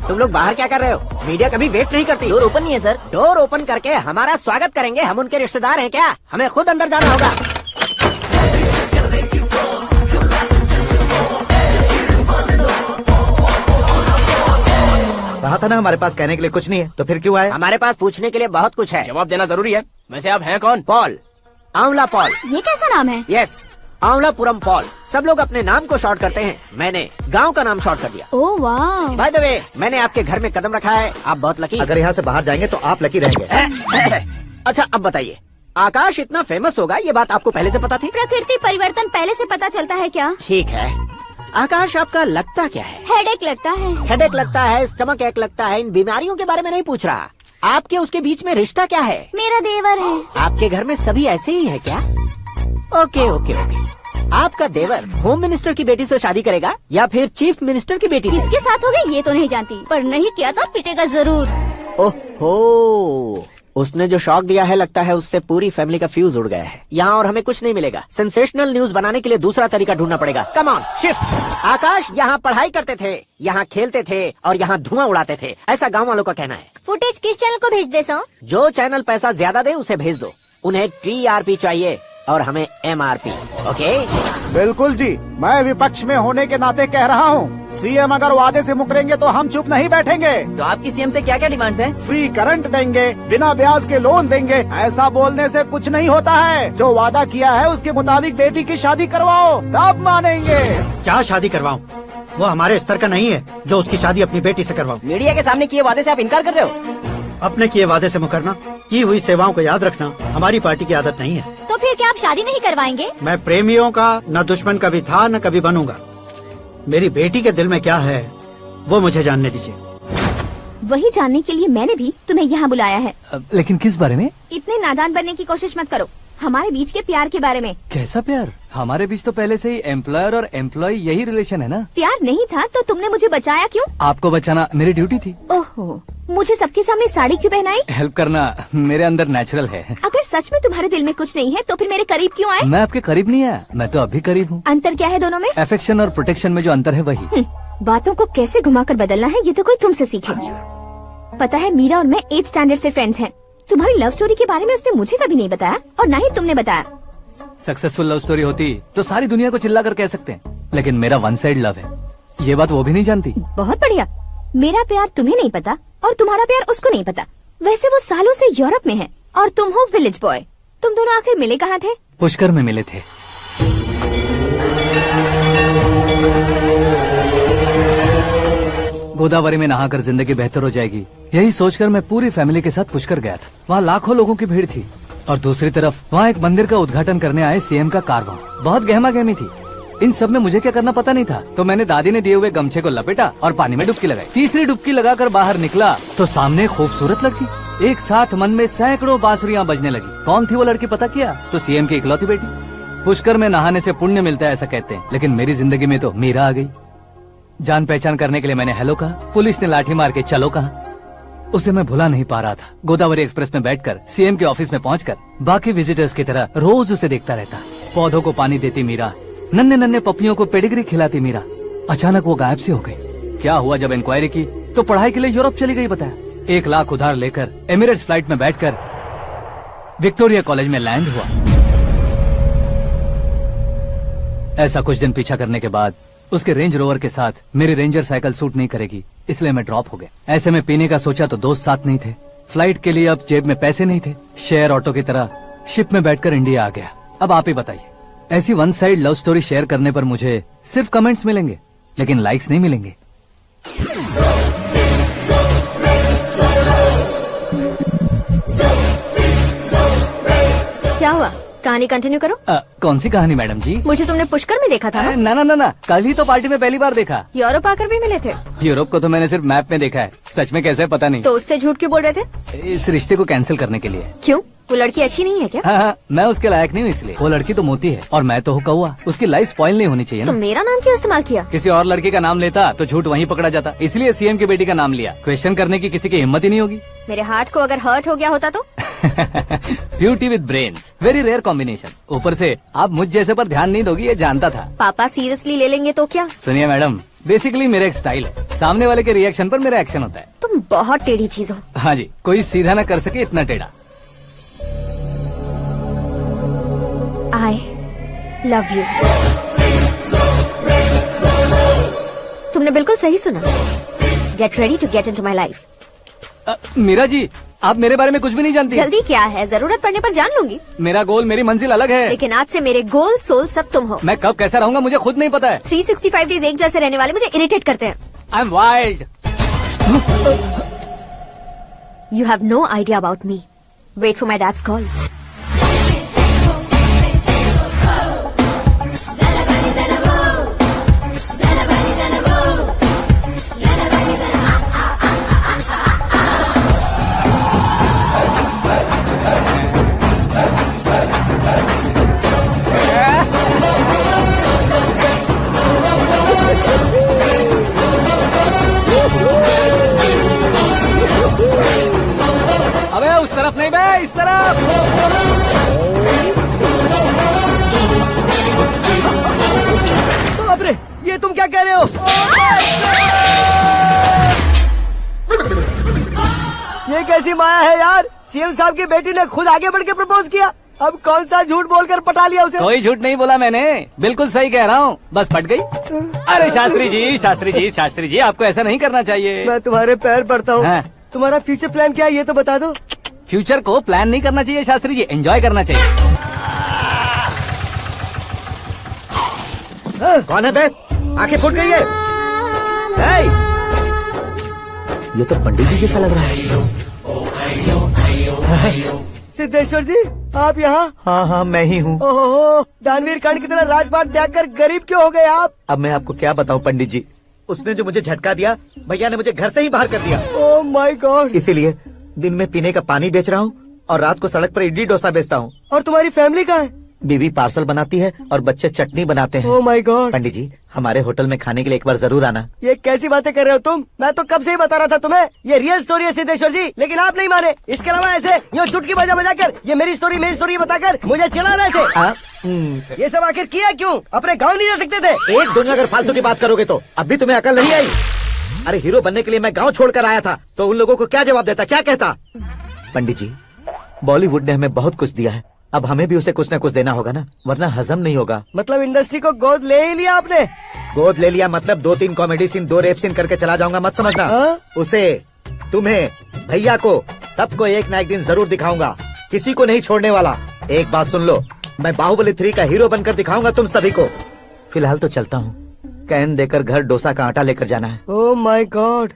तुम लोग बाहर क्या कर रहे हो? मीडिया कभी वेट नहीं करती। डोर ओपन नहीं है सर। डोर ओपन करके हमारा स्वागत करेंगे? हम उनके रिश्तेदार हैं क्या? हमें खुद अंदर जाना होगा। कहा था ना हमारे पास कहने के लिए कुछ नहीं है, तो फिर क्यों आए? हमारे पास पूछने के लिए बहुत कुछ है। जवाब देना जरूरी है। वैसे आप हैं कौन? पॉल, आंवला पॉल। ये कैसा नाम है? Yes, Anwalapuram Paul. सब लोग अपने नाम को शॉर्ट करते हैं, मैंने गांव का नाम शॉर्ट कर दिया। ओह वाह। बाय द वे, मैंने आपके घर में कदम रखा है, आप बहुत लकी। अगर यहाँ से बाहर जाएंगे तो आप लकी रहेंगे। अच्छा अब बताइए, आकाश इतना फेमस होगा ये बात आपको पहले से पता थी? प्रकृति परिवर्तन पहले से पता चलता है क्या? ठीक है, आकाश आपका लगता क्या है? हेडेक लगता है। हेडेक लगता है, स्टमक एक लगता है, इन बीमारियों के बारे में नहीं पूछ रहा। आपके उसके बीच में रिश्ता क्या है? मेरा देवर है। आपके घर में सभी ऐसे ही है क्या? Okay okay okay. आपका देवर होम मिनिस्टर की बेटी से शादी करेगा या फिर चीफ मिनिस्टर की बेटी से? किसके साथ होगा ये तो नहीं जानती, पर नहीं किया तो पिटेगा जरूर। ओहो, उसने जो शॉक दिया है लगता है उससे पूरी फैमिली का फ्यूज उड़ गया है। यहाँ और हमें कुछ नहीं मिलेगा। सेंसेशनल न्यूज बनाने के लिए दूसरा तरीका ढूंढना पड़ेगा। Come on shift. आकाश यहाँ पढ़ाई करते थे, यहाँ खेलते थे और यहाँ धुआं उड़ाते थे, ऐसा गाँव वालों का कहना है। फुटेज किस चैनल को भेज दे सो? जो चैनल पैसा ज्यादा दे उसे भेज दो। उन्हें TRP चाहिए और हमें MRP। ओके बिल्कुल जी, मैं विपक्ष में होने के नाते कह रहा हूँ, सीएम अगर वादे से मुकरेंगे तो हम चुप नहीं बैठेंगे। तो आपकी सीएम से क्या क्या डिमांड्स हैं? फ्री करंट देंगे, बिना ब्याज के लोन देंगे। ऐसा बोलने से कुछ नहीं होता है। जो वादा किया है उसके मुताबिक बेटी की शादी करवाओ, तब मानेंगे। क्या शादी करवाऊं? वो हमारे स्तर का नहीं है जो उसकी शादी अपनी बेटी से करवाऊं। मीडिया के सामने किए वादे से आप इनकार कर रहे हो? अपने किए वादे से मुकरना, की हुई सेवाओं को याद रखना हमारी पार्टी की आदत नहीं है। तो फिर क्या आप शादी नहीं करवाएंगे? मैं प्रेमियों का न दुश्मन कभी था न कभी बनूंगा। मेरी बेटी के दिल में क्या है वो मुझे जानने दीजिए। वही जानने के लिए मैंने भी तुम्हें यहाँ बुलाया है। लेकिन किस बारे में? इतने नादान बनने की कोशिश मत करो। हमारे बीच के प्यार के बारे में। कैसा प्यार? हमारे बीच तो पहले से ही एम्प्लॉयर और एम्प्लॉय यही रिलेशन है ना। प्यार नहीं था तो तुमने मुझे बचाया क्यों? आपको बचाना मेरी ड्यूटी थी। ओहो, मुझे सबके सामने साड़ी क्यों पहनाई? हेल्प करना मेरे अंदर नेचुरल है। अगर सच में तुम्हारे दिल में कुछ नहीं है तो फिर मेरे करीब क्यों आए? मैं आपके करीब नहीं आया, मैं तो अभी करीब हूँ। अंतर क्या है दोनों में? अफेक्शन और प्रोटेक्शन में जो अंतर है वही। बातों को कैसे घुमाकर बदलना है ये तो कोई तुमसे सीखे। पता है मीरा और मैं 8th स्टैंडर्ड से फ्रेंड्स हैं। तुम्हारी लव स्टोरी के बारे में उसने मुझे कभी नहीं बताया और न ही तुमने बताया। सक्सेसफुल लव स्टोरी होती तो सारी दुनिया को चिल्ला कर कह सकते हैं, लेकिन मेरा वन साइड लव है, ये बात वो भी नहीं जानती। बहुत बढ़िया। मेरा प्यार तुम्हें नहीं पता और तुम्हारा प्यार उसको नहीं पता। वैसे वो सालों से यूरोप में है और तुम हो विलेज बॉय। तुम दोनों आखिर मिले कहाँ थे? पुष्कर में मिले थे। गोदावरी में नहाकर जिंदगी बेहतर हो जाएगी, यही सोचकर मैं पूरी फैमिली के साथ पुष्कर गया था। वहाँ लाखों लोगों की भीड़ थी और दूसरी तरफ वहाँ एक मंदिर का उद्घाटन करने आए सीएम का कारवां। बहुत गहमा गहमी थी। इन सब में मुझे क्या करना पता नहीं था, तो मैंने दादी ने दिए हुए गमछे को लपेटा और पानी में डुबकी लगाई। तीसरी डुबकी लगाकर बाहर निकला तो सामने खूबसूरत लड़की। एक साथ मन में सैकड़ों बांसुरियां बजने लगी। कौन थी वो लड़की पता किया? तो सीएम की इकलौती बेटी। पुष्कर में नहाने से पुण्य मिलता है ऐसा कहते हैं, लेकिन मेरी जिंदगी में तो मीरा आ गई। जान पहचान करने के लिए मैंने हेलो कहा, पुलिस ने लाठी मार के चलो कहा। उसे मैं भुला नहीं पा रहा था। गोदावरी एक्सप्रेस में बैठकर सीएम के ऑफिस में पहुंचकर बाकी विजिटर्स की तरह रोज उसे देखता रहता। पौधों को पानी देती मीरा, नन्हे नन्हे पपियों को पेडिग्री खिलाती मीरा। अचानक वो गायब सी हो गई। क्या हुआ? जब इंक्वायरी की तो पढ़ाई के लिए यूरोप चली गई बताया। 1 लाख उधार लेकर एमिरेट्स फ्लाइट में बैठकर विक्टोरिया कॉलेज में लैंड हुआ। ऐसा कुछ दिन पीछा करने के बाद उसके रेंज रोवर के साथ मेरी रेंजर साइकिल सूट नहीं करेगी, इसलिए मैं ड्रॉप हो गया। ऐसे में पीने का सोचा तो दोस्त साथ नहीं थे। फ्लाइट के लिए अब जेब में पैसे नहीं थे। शेयर ऑटो की तरह शिप में बैठकर इंडिया आ गया। अब आप ही बताइए, ऐसी one side love story share करने पर मुझे सिर्फ कमेंट्स मिलेंगे, लेकिन लाइक्स नहीं मिलेंगे। क्या हुआ? कहानी कंटिन्यू करो। कौन सी कहानी मैडम जी? मुझे तुमने पुष्कर में देखा था ना? ना, कल ही तो पार्टी में पहली बार देखा। यूरोप आकर भी मिले थे? यूरोप को तो मैंने सिर्फ मैप में देखा है, सच में कैसे पता नहीं। तो उससे झूठ क्यों बोल रहे थे? इस रिश्ते को कैंसिल करने के लिए। क्यों? वो लड़की अच्छी नहीं है क्या? हाँ, मैं उसके लायक नहीं हूँ इसलिए। वो लड़की तो मोती है और मैं तो हूँ कौवा। उसकी लाइफ स्पॉइल नहीं होनी चाहिए तो ना। मेरा नाम क्यों इस्तेमाल किया? किसी और लड़की का नाम लेता तो झूठ वहीं पकड़ा जाता, इसलिए सीएम की बेटी का नाम लिया। क्वेश्चन करने की किसी की हिम्मत ही नहीं होगी। मेरे हार्ट को अगर हर्ट हो गया होता तो? Beauty with brains, very rare combination. ऊपर से आप मुझ जैसे पर ध्यान नहीं दोगी ये जानता था। पापा सीरियसली ले लेंगे तो क्या? सुनिए मैडम, बेसिकली मेरा एक स्टाइल है, सामने वाले के रिएक्शन पर मेरा एक्शन होता है। तुम बहुत टेढ़ी चीज हो। हाँ जी, कोई सीधा न कर सके इतना टेढ़ा। I love you। तुमने बिल्कुल सही सुना। Get ready to get into my life। Meera ji, आप मेरे बारे में कुछ भी नहीं जानती। जल्दी क्या है, जरूरत पड़ने पर जान लूंगी। मेरा गोल, मेरी मंजिल अलग है। लेकिन आज से मेरे गोल सोल सब तुम हो। मैं कब कैसा रहूंगा मुझे खुद नहीं पता है। 365 डेज एक जैसे रहने वाले मुझे इरिटेट करते हैं। I am wild. You have no idea about me। Wait for my dad's call। अबे उस तरफ नहीं ये कैसी माया है यार, सीएम साहब की बेटी ने खुद आगे बढ़ के प्रपोज किया, अब कौन सा झूठ बोलकर पटा लिया उसे। कोई झूठ नहीं बोला मैंने, बिल्कुल सही कह रहा हूँ, बस पट गई। अरे शास्त्री जी आपको ऐसा नहीं करना चाहिए। मैं तुम्हारे पैर पड़ता हूँ। हाँ। तुम्हारा फ्यूचर प्लान क्या है ये तो बता दो। फ्यूचर को प्लान नहीं करना चाहिए शास्त्री जी, एंजॉय करना चाहिए। कौन है बे? आंखें फूट गई है। ये तो पंडित जी जैसा लग रहा है। सिद्धेश्वर जी आप यहाँ? हाँ मैं ही हूँ। ओहो, दानवीर कांड की तरह राजपाट त्याग कर गरीब क्यों हो गए आप? अब मैं आपको क्या बताऊँ पंडित जी, उसने जो मुझे झटका दिया, भैया ने मुझे घर से ही बाहर कर दिया। Oh my God. इसीलिए दिन में पीने का पानी बेच रहा हूँ और रात को सड़क पर इडली डोसा बेचता हूँ। और तुम्हारी फैमिली कहाँ है? बीवी पार्सल बनाती है और बच्चे चटनी बनाते हैं। Oh my God. पंडित जी हमारे होटल में खाने के लिए एक बार जरूर आना। ये कैसी बातें कर रहे हो तुम? मैं तो कब से ही बता रहा था तुम्हें, ये रियल स्टोरी है सिद्धेश्वर जी, लेकिन आप नहीं माने। इसके अलावा ऐसे यूँ चुटकी बजा कर ये मेरी स्टोरी बताकर मुझे चला रहे थे। ये सब आखिर किया क्यों? अपने गाँव नहीं जा सकते थे? एक दुनिया अगर फालतू की बात करोगे तो अब भी तुम्हें अकल नहीं आई? अरे हीरो बनने के लिए मैं गाँव छोड़कर आया था तो उन लोगों को क्या जवाब देता, क्या कहता? पंडित जी बॉलीवुड ने हमें बहुत कुछ दिया है, अब हमें भी उसे कुछ न कुछ देना होगा ना, वरना हजम नहीं होगा। मतलब इंडस्ट्री को गोद ले ही लिया आपने? गोद ले लिया मतलब 2-3 कॉमेडी सीन 2 रेप सीन करके चला जाऊंगा मत समझना। उसे, तुम्हें, भैया को, सबको एक ना एक दिन जरूर दिखाऊंगा, किसी को नहीं छोड़ने वाला। एक बात सुन लो, मैं बाहुबली 3 का हीरो बनकर दिखाऊंगा तुम सभी को। फिलहाल तो चलता हूँ, कैन देकर घर डोसा का आटा लेकर जाना है। Oh my God.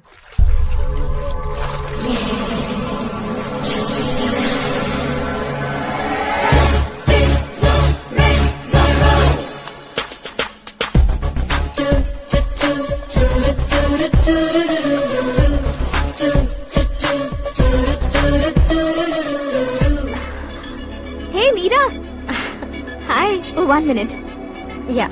Hey Meera. Hi. Oh, 1 minute. Yeah.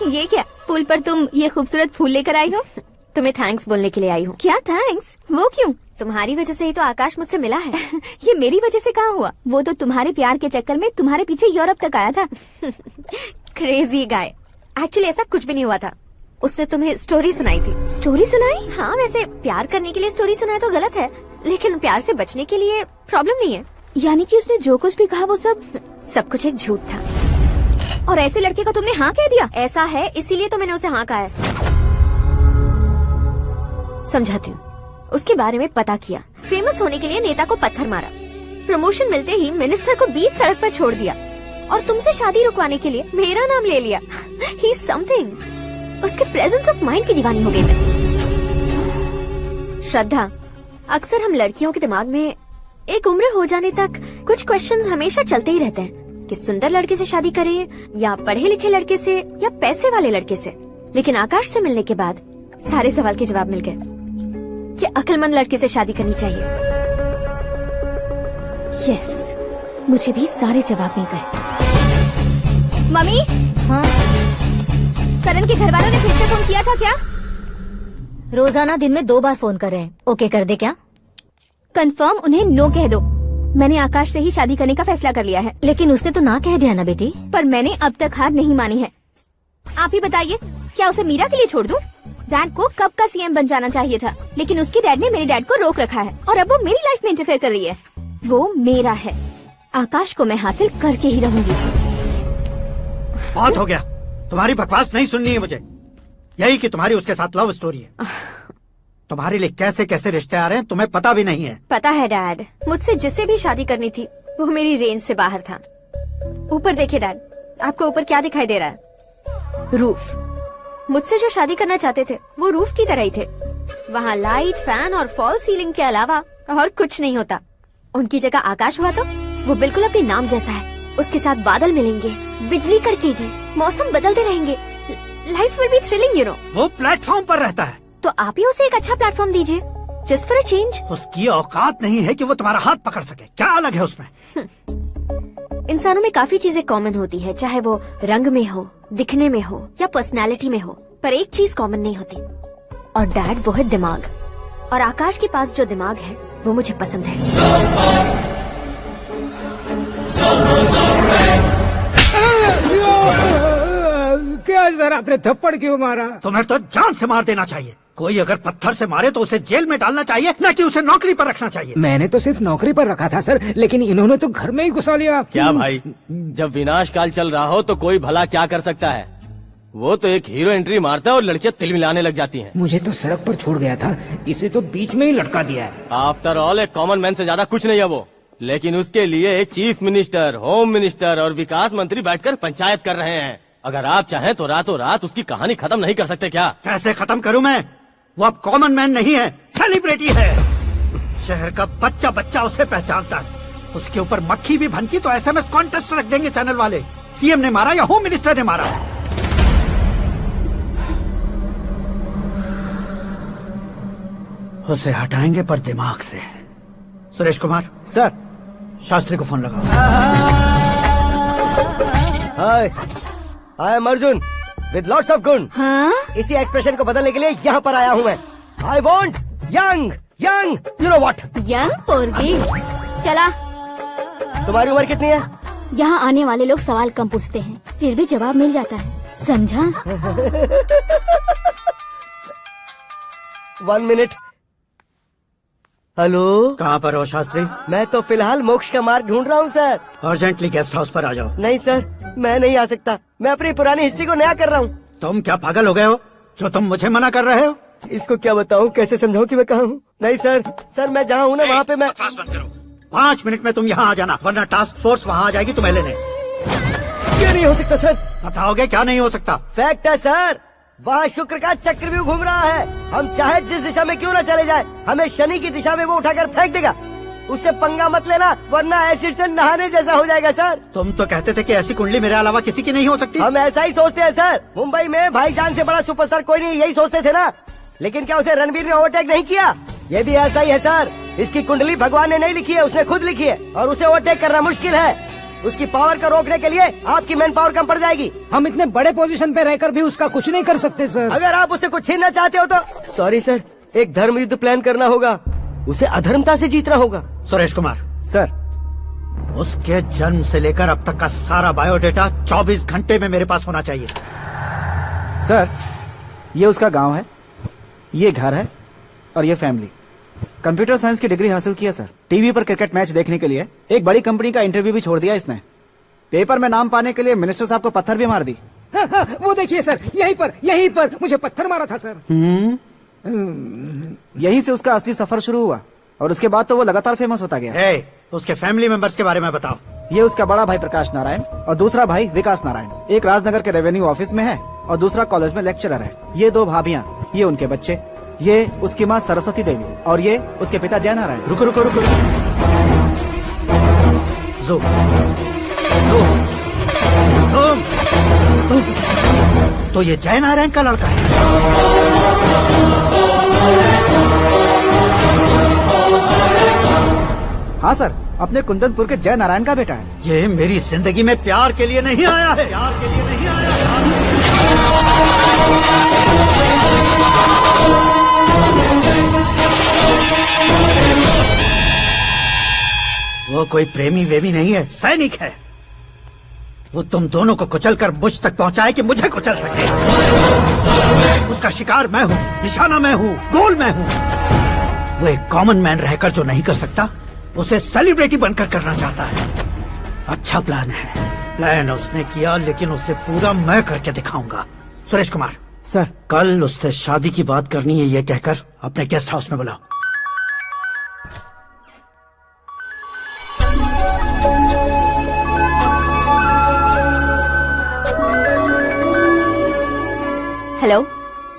ये क्या, पुल पर तुम ये खूबसूरत फूल लेकर आई हो? तुम्हें थैंक्स बोलने के लिए आई हूँ। क्या थैंक्स? वो क्यों? तुम्हारी वजह से ही तो आकाश मुझसे मिला है। ये मेरी वजह से कहाँ हुआ? वो तो तुम्हारे प्यार के चक्कर में तुम्हारे पीछे यूरोप तक आया था। Crazy guy. एक्चुअली ऐसा कुछ भी नहीं हुआ था, उसने तुम्हें स्टोरी सुनाई थी। स्टोरी सुनाई? हाँ, वैसे प्यार करने के लिए स्टोरी सुनाए तो गलत है, लेकिन प्यार से बचने के लिए प्रॉब्लम नहीं है। यानी कि उसने जो कुछ भी कहा वो सब कुछ एक झूठ था। और ऐसे लड़के को तुमने हाँ कह दिया? ऐसा है, इसीलिए तो मैंने उसे हाँ कहा है। समझाती हूँ। उसके बारे में पता किया, फेमस होने के लिए नेता को पत्थर मारा, प्रमोशन मिलते ही मिनिस्टर को बीच सड़क पर छोड़ दिया और तुमसे शादी रुकवाने के लिए मेरा नाम ले लिया। He is something. उसके प्रेजेंस ऑफ माइंड की दीवानी हो गई मैं। श्रद्धा, अक्सर हम लड़कियों के दिमाग में एक उम्र हो जाने तक कुछ क्वेश्चंस हमेशा चलते ही रहते हैं कि सुंदर लड़के से शादी करें या पढ़े लिखे लड़के से या पैसे वाले लड़के से। लेकिन आकाश से मिलने के बाद सारे सवाल के जवाब मिल गए कि अक्लमंद लड़के से शादी करनी चाहिए। यस, मुझे भी सारे जवाब मिल गए। मम्मी, हाँ? करण के घर वालों ने फिर से फोन किया था क्या? रोजाना दिन में 2 बार फोन कर रहे हैं। ओके कर दे क्या? कंफर्म उन्हें नो कह दो। मैंने आकाश से ही शादी करने का फैसला कर लिया है। लेकिन उसने तो ना कह दिया ना बेटी। पर मैंने अब तक हार नहीं मानी है। आप ही बताइए, क्या उसे मीरा के लिए छोड़ दूं? डैड को कब का सीएम बन जाना चाहिए था, लेकिन उसके डैड ने मेरे डैड को रोक रखा है और अब वो मेरी लाइफ में इंटरफेयर कर रही है। वो मेरा है, आकाश को मैं हासिल करके ही रहूंगी। बहुत हो गया, तुम्हारी बकवास नहीं सुननी है मुझे। यही कि तुम्हारी उसके साथ लव स्टोरी है। तुम्हारे लिए कैसे कैसे रिश्ते आ रहे हैं तुम्हें पता भी नहीं है। पता है डैड, मुझसे जिसे भी शादी करनी थी वो मेरी रेंज से बाहर था। ऊपर देखिए डैड, आपको ऊपर क्या दिखाई दे रहा है? रूफ। मुझसे जो शादी करना चाहते थे वो रूफ की तरह ही थे। वहाँ लाइट, फैन और फॉल सीलिंग के अलावा और कुछ नहीं होता। उनकी जगह आकाश हुआ तो वो बिल्कुल अपने नाम जैसा है। उसके साथ बादल मिलेंगे, बिजली कड़केगी, मौसम बदलते रहेंगे। Life will be thrilling, you know. वो प्लेटफॉर्म पर रहता है तो आप ही उसे एक अच्छा प्लेटफॉर्म दीजिए। Just for a change. उसकी औकात नहीं है कि वो तुम्हारा हाथ पकड़ सके। क्या अलग है उसमें? इंसानों में काफी चीजें कॉमन होती है, चाहे वो रंग में हो, दिखने में हो या पर्सनालिटी में हो, पर एक चीज कॉमन नहीं होती, और डैड वो है दिमाग। और आकाश के पास जो दिमाग है वो मुझे पसंद है। क्या सर, आपने थप्पड़ क्यों मारा? तुम्हें तो जान से मार देना चाहिए। कोई अगर पत्थर से मारे तो उसे जेल में डालना चाहिए, न कि उसे नौकरी पर रखना चाहिए। मैंने तो सिर्फ नौकरी पर रखा था सर, लेकिन इन्होंने तो घर में ही घुसा लिया। क्या भाई, जब विनाश काल चल रहा हो तो कोई भला क्या कर सकता है? वो तो एक हीरो एंट्री मारता है और लड़कियां तिल मिलाने लग जाती हैं। मुझे तो सड़क पर छोड़ गया था, इसे तो बीच में ही लटका दिया है। आफ्टर ऑल एक कॉमन मैन से ज्यादा कुछ नहीं है वो, लेकिन उसके लिए एक चीफ मिनिस्टर, होम मिनिस्टर और विकास मंत्री बैठकर पंचायत कर रहे हैं। अगर आप चाहें तो रातों रात उसकी कहानी खत्म नहीं कर सकते क्या? कैसे खत्म करूं मैं? वो अब कॉमन मैन नहीं है, सेलिब्रिटी है। शहर का बच्चा बच्चा उसे पहचानता है। उसके ऊपर मक्खी भी भनकी तो SMS कॉन्टेस्ट रख देंगे चैनल वाले। सीएम ने मारा या होम मिनिस्टर ने मारा? उसे हटाएंगे पर दिमाग से। सुरेश कुमार सर, शास्त्री को फोन लगाओ। Hi, I am Arjun with lots of गुण। हाँ? इसी एक्सप्रेशन को बदलने के लिए यहाँ पर आया हूँ मैं। I want young young, you know what? Young पोरगी। चला। तुम्हारी उम्र कितनी है? यहाँ आने वाले लोग सवाल कम पूछते हैं, फिर भी जवाब मिल जाता है, समझा? 1 मिनट। हेलो, कहाँ पर हो शास्त्री? मैं तो फिलहाल मोक्ष का मार्ग ढूंढ रहा हूँ सर। अर्जेंटली गेस्ट हाउस पर आ जाओ। नहीं सर, मैं नहीं आ सकता। मैं अपनी पुरानी हिस्ट्री को नया कर रहा हूँ। तुम क्या पागल हो गए हो जो तुम मुझे मना कर रहे हो? इसको क्या बताऊँ, कैसे समझाऊँ कि मैं कहाँ हूँ? नहीं सर, सर मैं जहाँ हूँ ना वहाँ पे मैं। 5 मिनट में तुम यहाँ आ जाना, वरना टास्क फोर्स वहाँ आ जाएगी तुम्हें लेने। ये नहीं हो सकता सर। बताओगे क्या नहीं हो सकता? फैक्ट है सर, वहाँ शुक्र का चक्रव्यूह घूम रहा है। हम चाहे जिस दिशा में क्यों न चले जाए, हमें शनि की दिशा में वो उठाकर फेंक देगा। उससे पंगा मत लेना, वरना एसिड से नहाने जैसा हो जाएगा सर। तुम तो कहते थे कि ऐसी कुंडली मेरे अलावा किसी की नहीं हो सकती। हम ऐसा ही सोचते हैं सर। मुंबई में भाईजान से बड़ा सुपरस्टार कोई नहीं, यही सोचते थे ना। लेकिन क्या उसे रणबीर ने ओवरटेक नहीं किया? ये भी ऐसा ही है सर। इसकी कुंडली भगवान ने नहीं लिखी है, उसने खुद लिखी है, और उसे ओवरटेक करना मुश्किल है। उसकी पावर को रोकने के लिए आपकी मैन पावर कम पड़ जाएगी। हम इतने बड़े पोजीशन पे रहकर भी उसका कुछ नहीं कर सकते सर। अगर आप उससे कुछ छीनना चाहते हो तो सॉरी सर, एक धर्म युद्ध प्लान करना होगा। उसे अधर्मता से जीतना होगा। सुरेश कुमार सर, उसके जन्म से लेकर अब तक का सारा बायोडेटा 24 घंटे में मेरे पास होना चाहिए। सर, ये उसका गांव है, ये घर है और ये फैमिली। कंप्यूटर साइंस की डिग्री हासिल की है सर। टीवी पर क्रिकेट मैच देखने के लिए एक बड़ी कंपनी का इंटरव्यू भी छोड़ दिया इसने। पेपर में नाम पाने के लिए मिनिस्टर साहब को पत्थर भी मार दी। वो देखिए सर, यहीं पर मुझे पत्थर मारा था सर। यहीं से उसका असली सफर शुरू हुआ और उसके बाद तो वो लगातार फेमस होता गया। उसके फैमिली मेंबर्स के बारे में बताओ। ये उसका बड़ा भाई प्रकाश नारायण और दूसरा भाई विकास नारायण। एक राजनगर के रेवेन्यू ऑफिस में है और दूसरा कॉलेज में लेक्चरर है। ये 2 भाभियां, ये उनके बच्चे, ये उसकी माँ सरस्वती देवी और ये उसके पिता जय नारायण। रुको रुको रुको, तो ये जय नारायण का लड़का है। हाँ सर, अपने कुंदनपुर के जय नारायण का बेटा है। ये मेरी जिंदगी में प्यार के लिए नहीं आया है, प्यार के लिए नहीं आया वो कोई प्रेमी वेमी नहीं है, सैनिक है। वो तुम दोनों को कुचलकर मुझ तक पहुंचाए कि मुझे कुचल सके। उसका शिकार मैं हूँ, निशाना मैं हूँ, गोल मैं हूँ। वो एक कॉमन मैन रहकर जो नहीं कर सकता, उसे सेलिब्रिटी बनकर करना चाहता है। अच्छा प्लान है। प्लान उसने किया, लेकिन उसे पूरा मैं करके दिखाऊंगा। सुरेश कुमार सर, कल उससे शादी की बात करनी है, ये कहकर अपने गेस्ट हाउस में बुलाओ। हेलो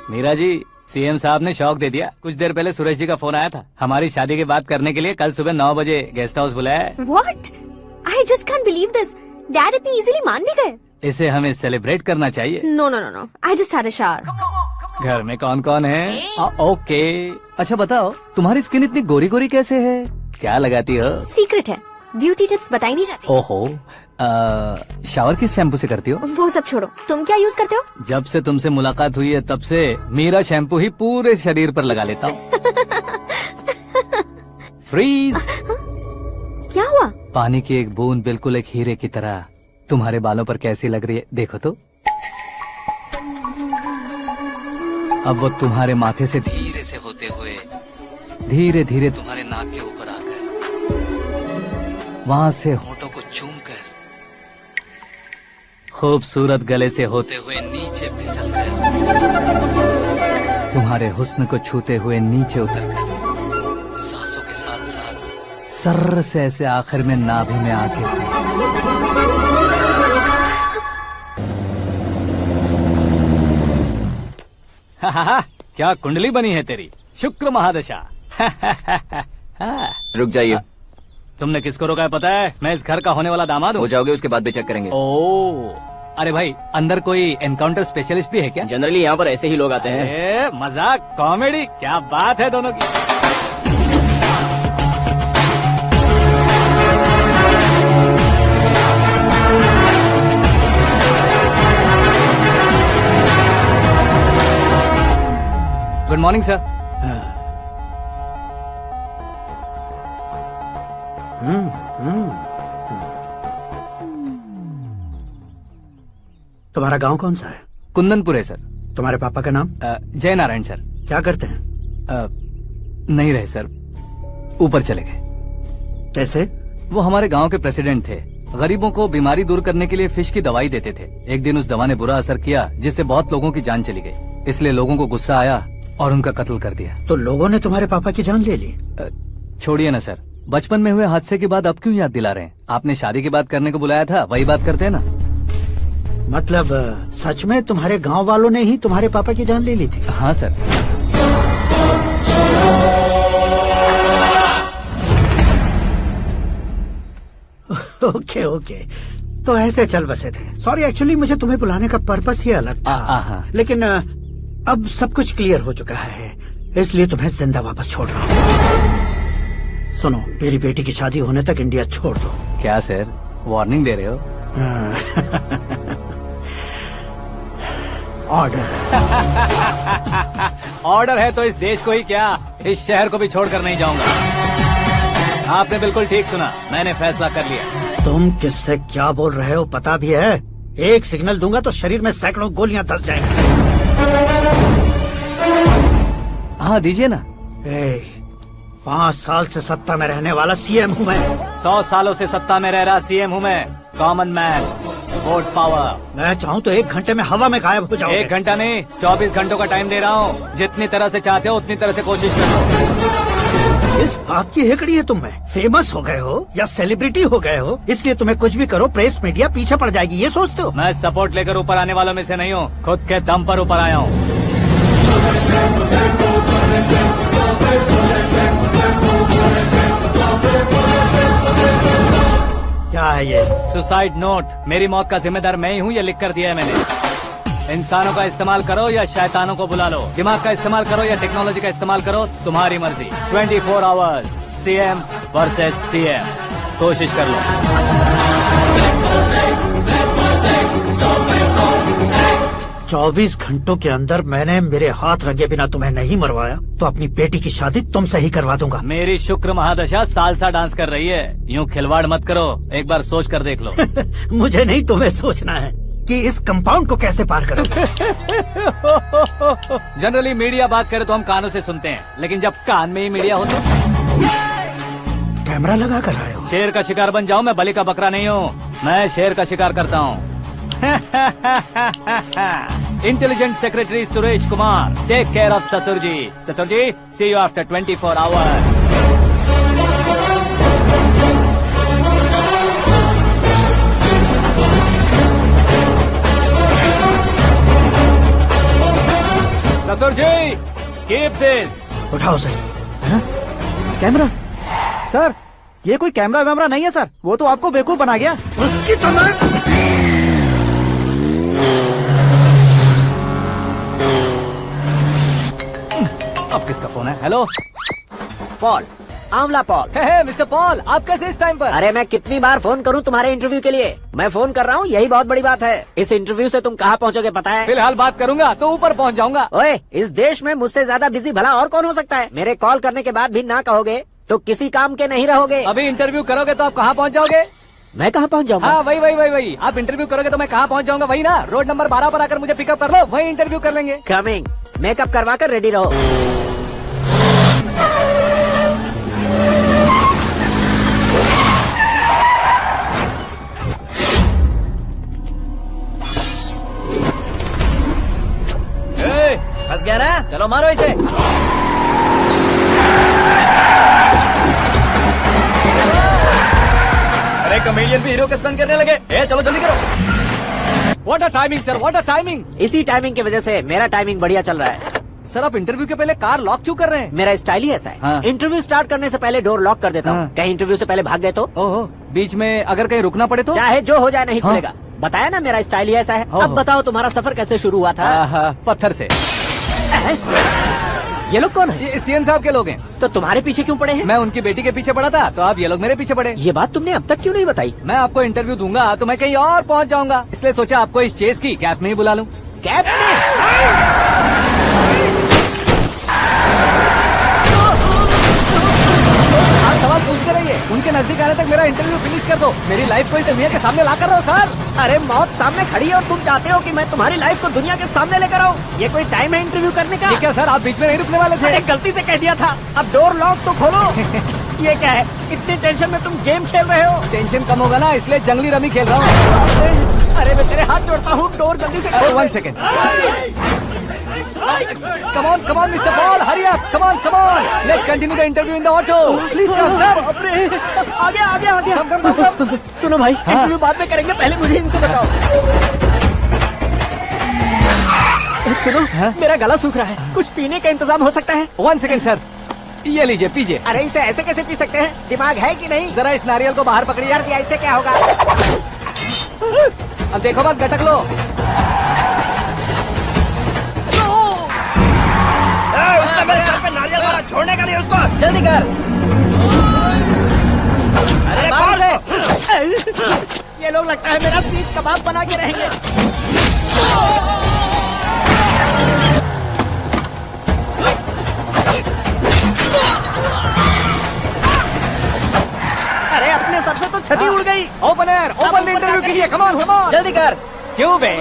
मीरा जी, सीएम साहब ने शौक दे दिया। कुछ देर पहले सुरेश जी का फोन आया था, हमारी शादी की बात करने के लिए कल सुबह 9 बजे गेस्ट हाउस बुलाया है। What? I just can't believe this. Dad इतनी इजीली मान भी गए। इसे हमें सेलिब्रेट करना चाहिए। No. I just had a shower. घर में कौन कौन है? ओके। अच्छा बताओ, तुम्हारी स्किन इतनी गोरी गोरी कैसे है? क्या लगाती हो? सीक्रेट है, ब्यूटी टिप्स बताई नहीं जाती। ओहो, शावर किस शैम्पू से करती हो? वो सब छोड़ो, तुम क्या यूज करते हो? जब से तुमसे मुलाकात हुई है तब से मेरा शैम्पू ही पूरे शरीर पर लगा लेता हूँ। फ्रीज। क्या हुआ? पानी की एक बूंद बिल्कुल एक हीरे की तरह तुम्हारे बालों पर कैसी लग रही है, देखो तो। अब वो तुम्हारे माथे से धीरे से होते हुए धीरे धीरे तुम्हारे नाक के ऊपर आकर वहां से होठों को चूमकर खूबसूरत गले से होते हुए नीचे फिसलकर तुम्हारे हुस्न को छूते हुए नीचे उतरकर सांसों के साथ साथ सर्र से ऐसे आखिर में नाभि में आके क्या कुंडली बनी है तेरी, शुक्र महादशा। रुक जाइए। तुमने किसको रोका है पता है? मैं इस घर का होने वाला दामाद हूँ। हो जाओगे उसके बाद भी चेक करेंगे। ओ, अरे भाई अंदर कोई एनकाउंटर स्पेशलिस्ट भी है क्या? जनरली यहाँ पर ऐसे ही लोग आते हैं। मजाक कॉमेडी, क्या बात है दोनों की। Good morning sir. तुम्हारा गांव कौन सा है? कुंदनपुर है सर। तुम्हारे पापा का नाम? जय नारायण सर। क्या करते हैं? नहीं रहे सर, ऊपर चले गए। कैसे? वो हमारे गांव के प्रेसिडेंट थे। गरीबों को बीमारी दूर करने के लिए फिश की दवाई देते थे। एक दिन उस दवा ने बुरा असर किया जिससे बहुत लोगों की जान चली गई। इसलिए लोगों को गुस्सा आया और उनका कत्ल कर दिया। तो लोगों ने तुम्हारे पापा की जान ले ली? छोड़िए ना सर, बचपन में हुए हादसे के बाद अब क्यों याद दिला रहे हैं? आपने शादी की बात करने को बुलाया था, वही बात करते हैं ना। मतलब सच में तुम्हारे गांव वालों ने ही तुम्हारे पापा की जान ले ली थी? हाँ सर। ओके ओके, तो ऐसे चल बसे थे। सॉरी, एक्चुअली मुझे तुम्हें बुलाने का पर्पस ही अलग था। लेकिन अब सब कुछ क्लियर हो चुका है, इसलिए तुम्हें जिंदा वापस छोड़ रहा हूँ। सुनो, मेरी बेटी की शादी होने तक इंडिया छोड़ दो। क्या सर, वार्निंग दे रहे हो? ऑर्डर। ऑर्डर है तो इस देश को ही क्या, इस शहर को भी छोड़कर नहीं जाऊंगा। आपने बिल्कुल ठीक सुना, मैंने फैसला कर लिया। तुम किससे क्या बोल रहे हो पता भी है? एक सिग्नल दूंगा तो शरीर में सैकड़ों गोलियां धस जाएंगी। हाँ दीजिए ना। 5 साल से सत्ता में रहने वाला सीएम हूँ मैं। 100 सालों से सत्ता में रह रहा सीएम हूँ मैं। Common man, vote power. मैं चाहूँ तो 1 घंटे में हवा में गायब हो जाऊँ। 1 घंटा नहीं, 24 घंटों का टाइम दे रहा हूँ। जितनी तरह से चाहते हो उतनी तरह से कोशिश करो। इस बात की हेकड़ी है तुम में। फेमस हो गए हो या सेलिब्रिटी हो गए हो, इसलिए तुम्हें कुछ भी करो प्रेस मीडिया पीछे पड़ जाएगी, ये सोचते हो? मैं सपोर्ट लेकर ऊपर आने वालों में से नहीं हूँ, खुद के दम पर ऊपर आया हूँ। क्या है ये? Suicide note. मेरी मौत का जिम्मेदार मैं ही हूँ, ये लिख कर दिया है मैंने। इंसानों का इस्तेमाल करो या शैतानों को बुला लो, दिमाग का इस्तेमाल करो या टेक्नोलॉजी का इस्तेमाल करो, तुम्हारी मर्जी। 24 आवर्स सीएम वर्सेस सीएम, कोशिश कर लो। 24 घंटों के अंदर मैंने मेरे हाथ रंगे बिना तुम्हें नहीं मरवाया तो अपनी बेटी की शादी तुमसे ही करवा दूंगा। मेरी शुक्र महादशा सालसा डांस कर रही है, यूँ खिलवाड़ मत करो, एक बार सोच कर देख लो। मुझे नहीं, तुम्हें सोचना है कि इस कंपाउंड को कैसे पार करूं। जनरली मीडिया बात करे तो हम कानों से सुनते हैं, लेकिन जब कान में ही मीडिया हो तो कैमरा लगा कर आए हो। शेर का शिकार बन जाऊं, मैं बलि का बकरा नहीं हूँ, मैं शेर का शिकार करता हूँ। Intelligent secretary Suresh Kumar, take care of ससुर जी। ससुर जी, सी यू आफ्टर 24 आवर्स। ससुर जी, कीप दिस। उठाओ सही। कैमरा? सर, ये कोई कैमरा वैमरा नहीं है सर, वो तो आपको बेवकूफ बना गया। उसकी तो अब किसका फोन है? हेलो पॉल, आंवला पॉल। मिस्टर पॉल, आप कैसे इस टाइम पर? अरे मैं कितनी बार फोन करूं तुम्हारे इंटरव्यू के लिए? मैं फोन कर रहा हूं, यही बहुत बड़ी बात है। इस इंटरव्यू से तुम कहां पहुंचोगे पता है? फिलहाल बात करूंगा तो ऊपर पहुंच जाऊंगा। ओए, इस देश में मुझसे ज्यादा बिजी भला और कौन हो सकता है? मेरे कॉल करने के बाद भी ना कहोगे तो किसी काम के नहीं रहोगे। अभी इंटरव्यू करोगे तो आप कहाँ पहुँच जाओगे? मैं कहाँ पहुँच जाऊंगा? हाँ वही। आप इंटरव्यू करोगे तो मैं कहाँ पहुँच जाऊंगा? वही ना, रोड नंबर 12 पर आकर मुझे पिकअप कर लो, वही इंटरव्यू कर लेंगे। कमिंग। मेकअप करवा कर रेडी रहो। फंस गया ना? चलो मारो इसे। अरे कमेडियन भी हीरो का स्टंट करने लगे। चलो जल्दी करो। What a timing sir, what a timing. इसी टाइमिंग की वजह से मेरा टाइमिंग बढ़िया चल रहा है। सर आप इंटरव्यू के पहले कार लॉक क्यों कर रहे हैं? मेरा स्टाइल ही ऐसा है। हाँ। इंटरव्यू स्टार्ट करने से पहले डोर लॉक कर देता हूँ। हाँ। कहीं इंटरव्यू से पहले भाग गए तो? ओहो, बीच में अगर कहीं रुकना पड़े तो? चाहे जो हो जाए नहीं हाँ। खुलेगा। बताया ना मेरा स्टाइल ही ऐसा है। ओहो। अब बताओ तुम्हारा सफर कैसे शुरू हुआ था? पत्थर से। ये लोग कौन है? ये सीएम साहब के लोग हैं। तो तुम्हारे पीछे क्यों पड़े हैं? मैं उनकी बेटी के पीछे पड़ा था तो अब ये लोग मेरे पीछे पड़े। ये बात तुमने अब तक क्यों नहीं बताई? मैं आपको इंटरव्यू दूंगा तो मैं कहीं और पहुंच जाऊंगा, इसलिए सोचा आपको इस चेस की कैप में ही बुला लूं। कैप में? आप सवाल पूछते रहिए, उनके नजदीक आने तक मेरा इंटरव्यू फिनिश कर दो। मेरी लाइफ को इस दुनिया के सामने ला कर रहो सर। अरे मौत सामने खड़ी है और तुम चाहते हो कि मैं तुम्हारी लाइफ को दुनिया के सामने लेकर आऊं? ये कोई टाइम है इंटरव्यू करने का? ये क्या सर, आप बीच में नहीं रुकने वाले थे? अरे गलती से कह दिया था। अब डोर लॉक तो खोलो। ये क्या है? इतनी टेंशन में तुम गेम खेल रहे हो? टेंशन कम होगा ना, इसलिए जंगली रमी खेल रहा हूँ। अरे मैं तेरे हाथ जोड़ता हूँ, डोर जल्दी से खोल। 1 second. Come on, Mr. Paul, hurry up! Come on! Let's continue the interview in the auto. Please come, sir. आगे। Come. सुनो भाई, इंटरव्यू बाद में करेंगे, पहले मुझे इनसे बताओ। सुनो, मेरा गला सूख रहा है, कुछ पीने का इंतजाम हो सकता है? 1 सेकेंड सर, ये लीजिए पीजिए। अरे इसे ऐसे कैसे पी सकते हैं? दिमाग है कि नहीं? जरा इस नारियल को बाहर पकड़िए। यार दिया, इससे क्या होगा? अब देखो मत, गटक लो। छोड़ने का नहीं उसको, जल्दी कर। अरे मार उसे। ये लोग लगता है मेरा सीख कबाब बना के रहेंगे। अरे अपने सर से तो छती उड़ गई। ओपन इंटरव्यू कीजिए। कम ऑन जल्दी कर। क्यों बे?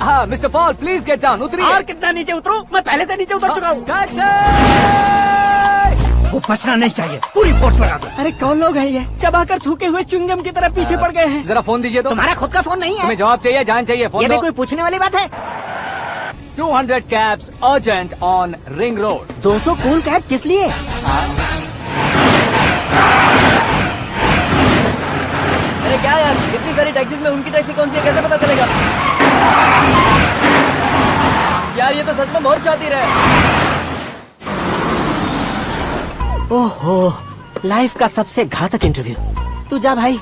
हाँ mister Paul, please get down. उतरिए। और कितना नीचे उतरूं? मैं पहले से नीचे उतर चुका हूँ। वो बचना नहीं चाहिए, पूरी फोर्स लगा दो। अरे कौन लोग हैं ये? चबाकर थूके हुए च्युइंगम की तरह पीछे पड़ गए हैं। जरा फोन दीजिए तो। तुम्हारा खुद का फोन नहीं है? तुम्हें जवाब चाहिए, जान चाहिए, फोन ये भी दो। कोई पूछने वाली बात है? 200 cabs urgent on Ring Road. 200 cool cab किस लिए? अरे क्या यार, इतनी सारी टैक्सीज में उनकी टैक्सी कौन सी है, कैसे पता चलेगा? यार ये तो सच में बहुत शातिर है। ओहो, लाइफ का सबसे घातक इंटरव्यू। तू जा भाई।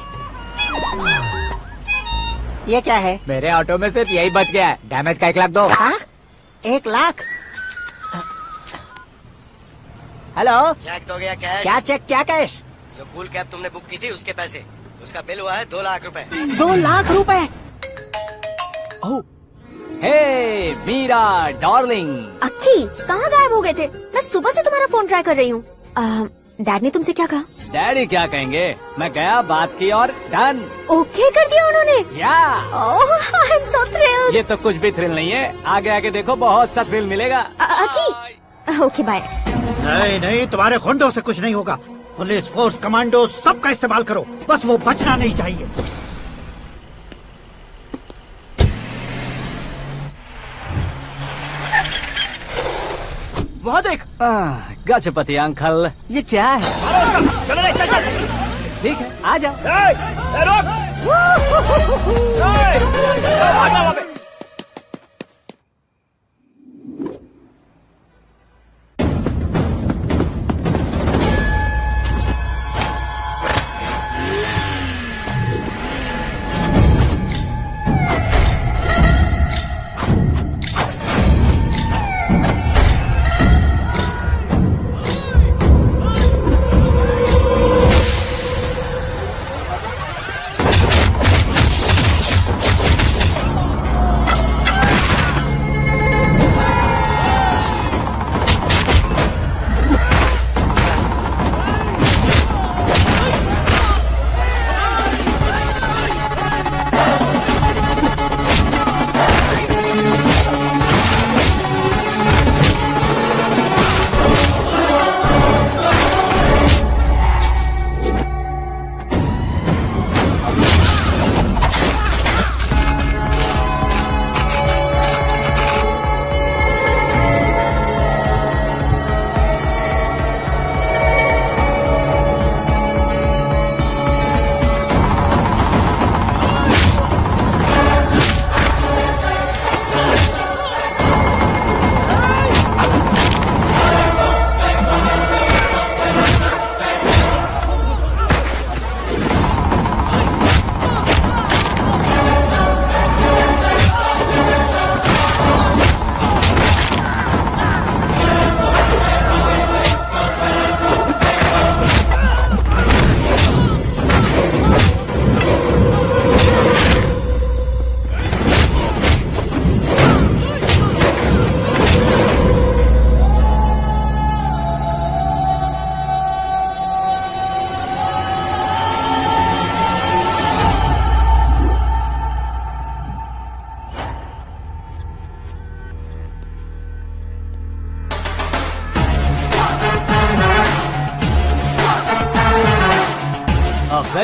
ये क्या है? मेरे ऑटो में सिर्फ यही बच गया है, डैमेज का 1 लाख दो। 1 लाख? हेलो, चेक तो गया कैश। क्या चेक, क्या कैश? जो कूल कैब तुमने बुक की थी उसके पैसे, उसका बिल हुआ है 2 लाख रुपए। 2 लाख रुपए? हे मीरा डार्लिंग। अक्की, कहाँ गायब हो गए थे? मैं सुबह से तुम्हारा फोन ट्राई कर रही हूँ। डैड ने तुमसे क्या कहा? डैडी क्या कहेंगे, मैं गया, बात की और डन। ओके कर दिया उन्होंने? या आई एम सो थ्रिल्ड। ये तो कुछ भी थ्रिल नहीं है, आगे आगे देखो बहुत सा थ्रिल मिलेगा। अक्की, ओके बाय। नहीं, तुम्हारे गुंडों से कुछ नहीं होगा। पुलिस फोर्स, कमांडो, सबका इस्तेमाल करो, बस वो बचना नहीं चाहिए। वहाँ देख। गजपति अंकल, ये क्या है? चलो रे, चल। ठीक है, आ जाओ।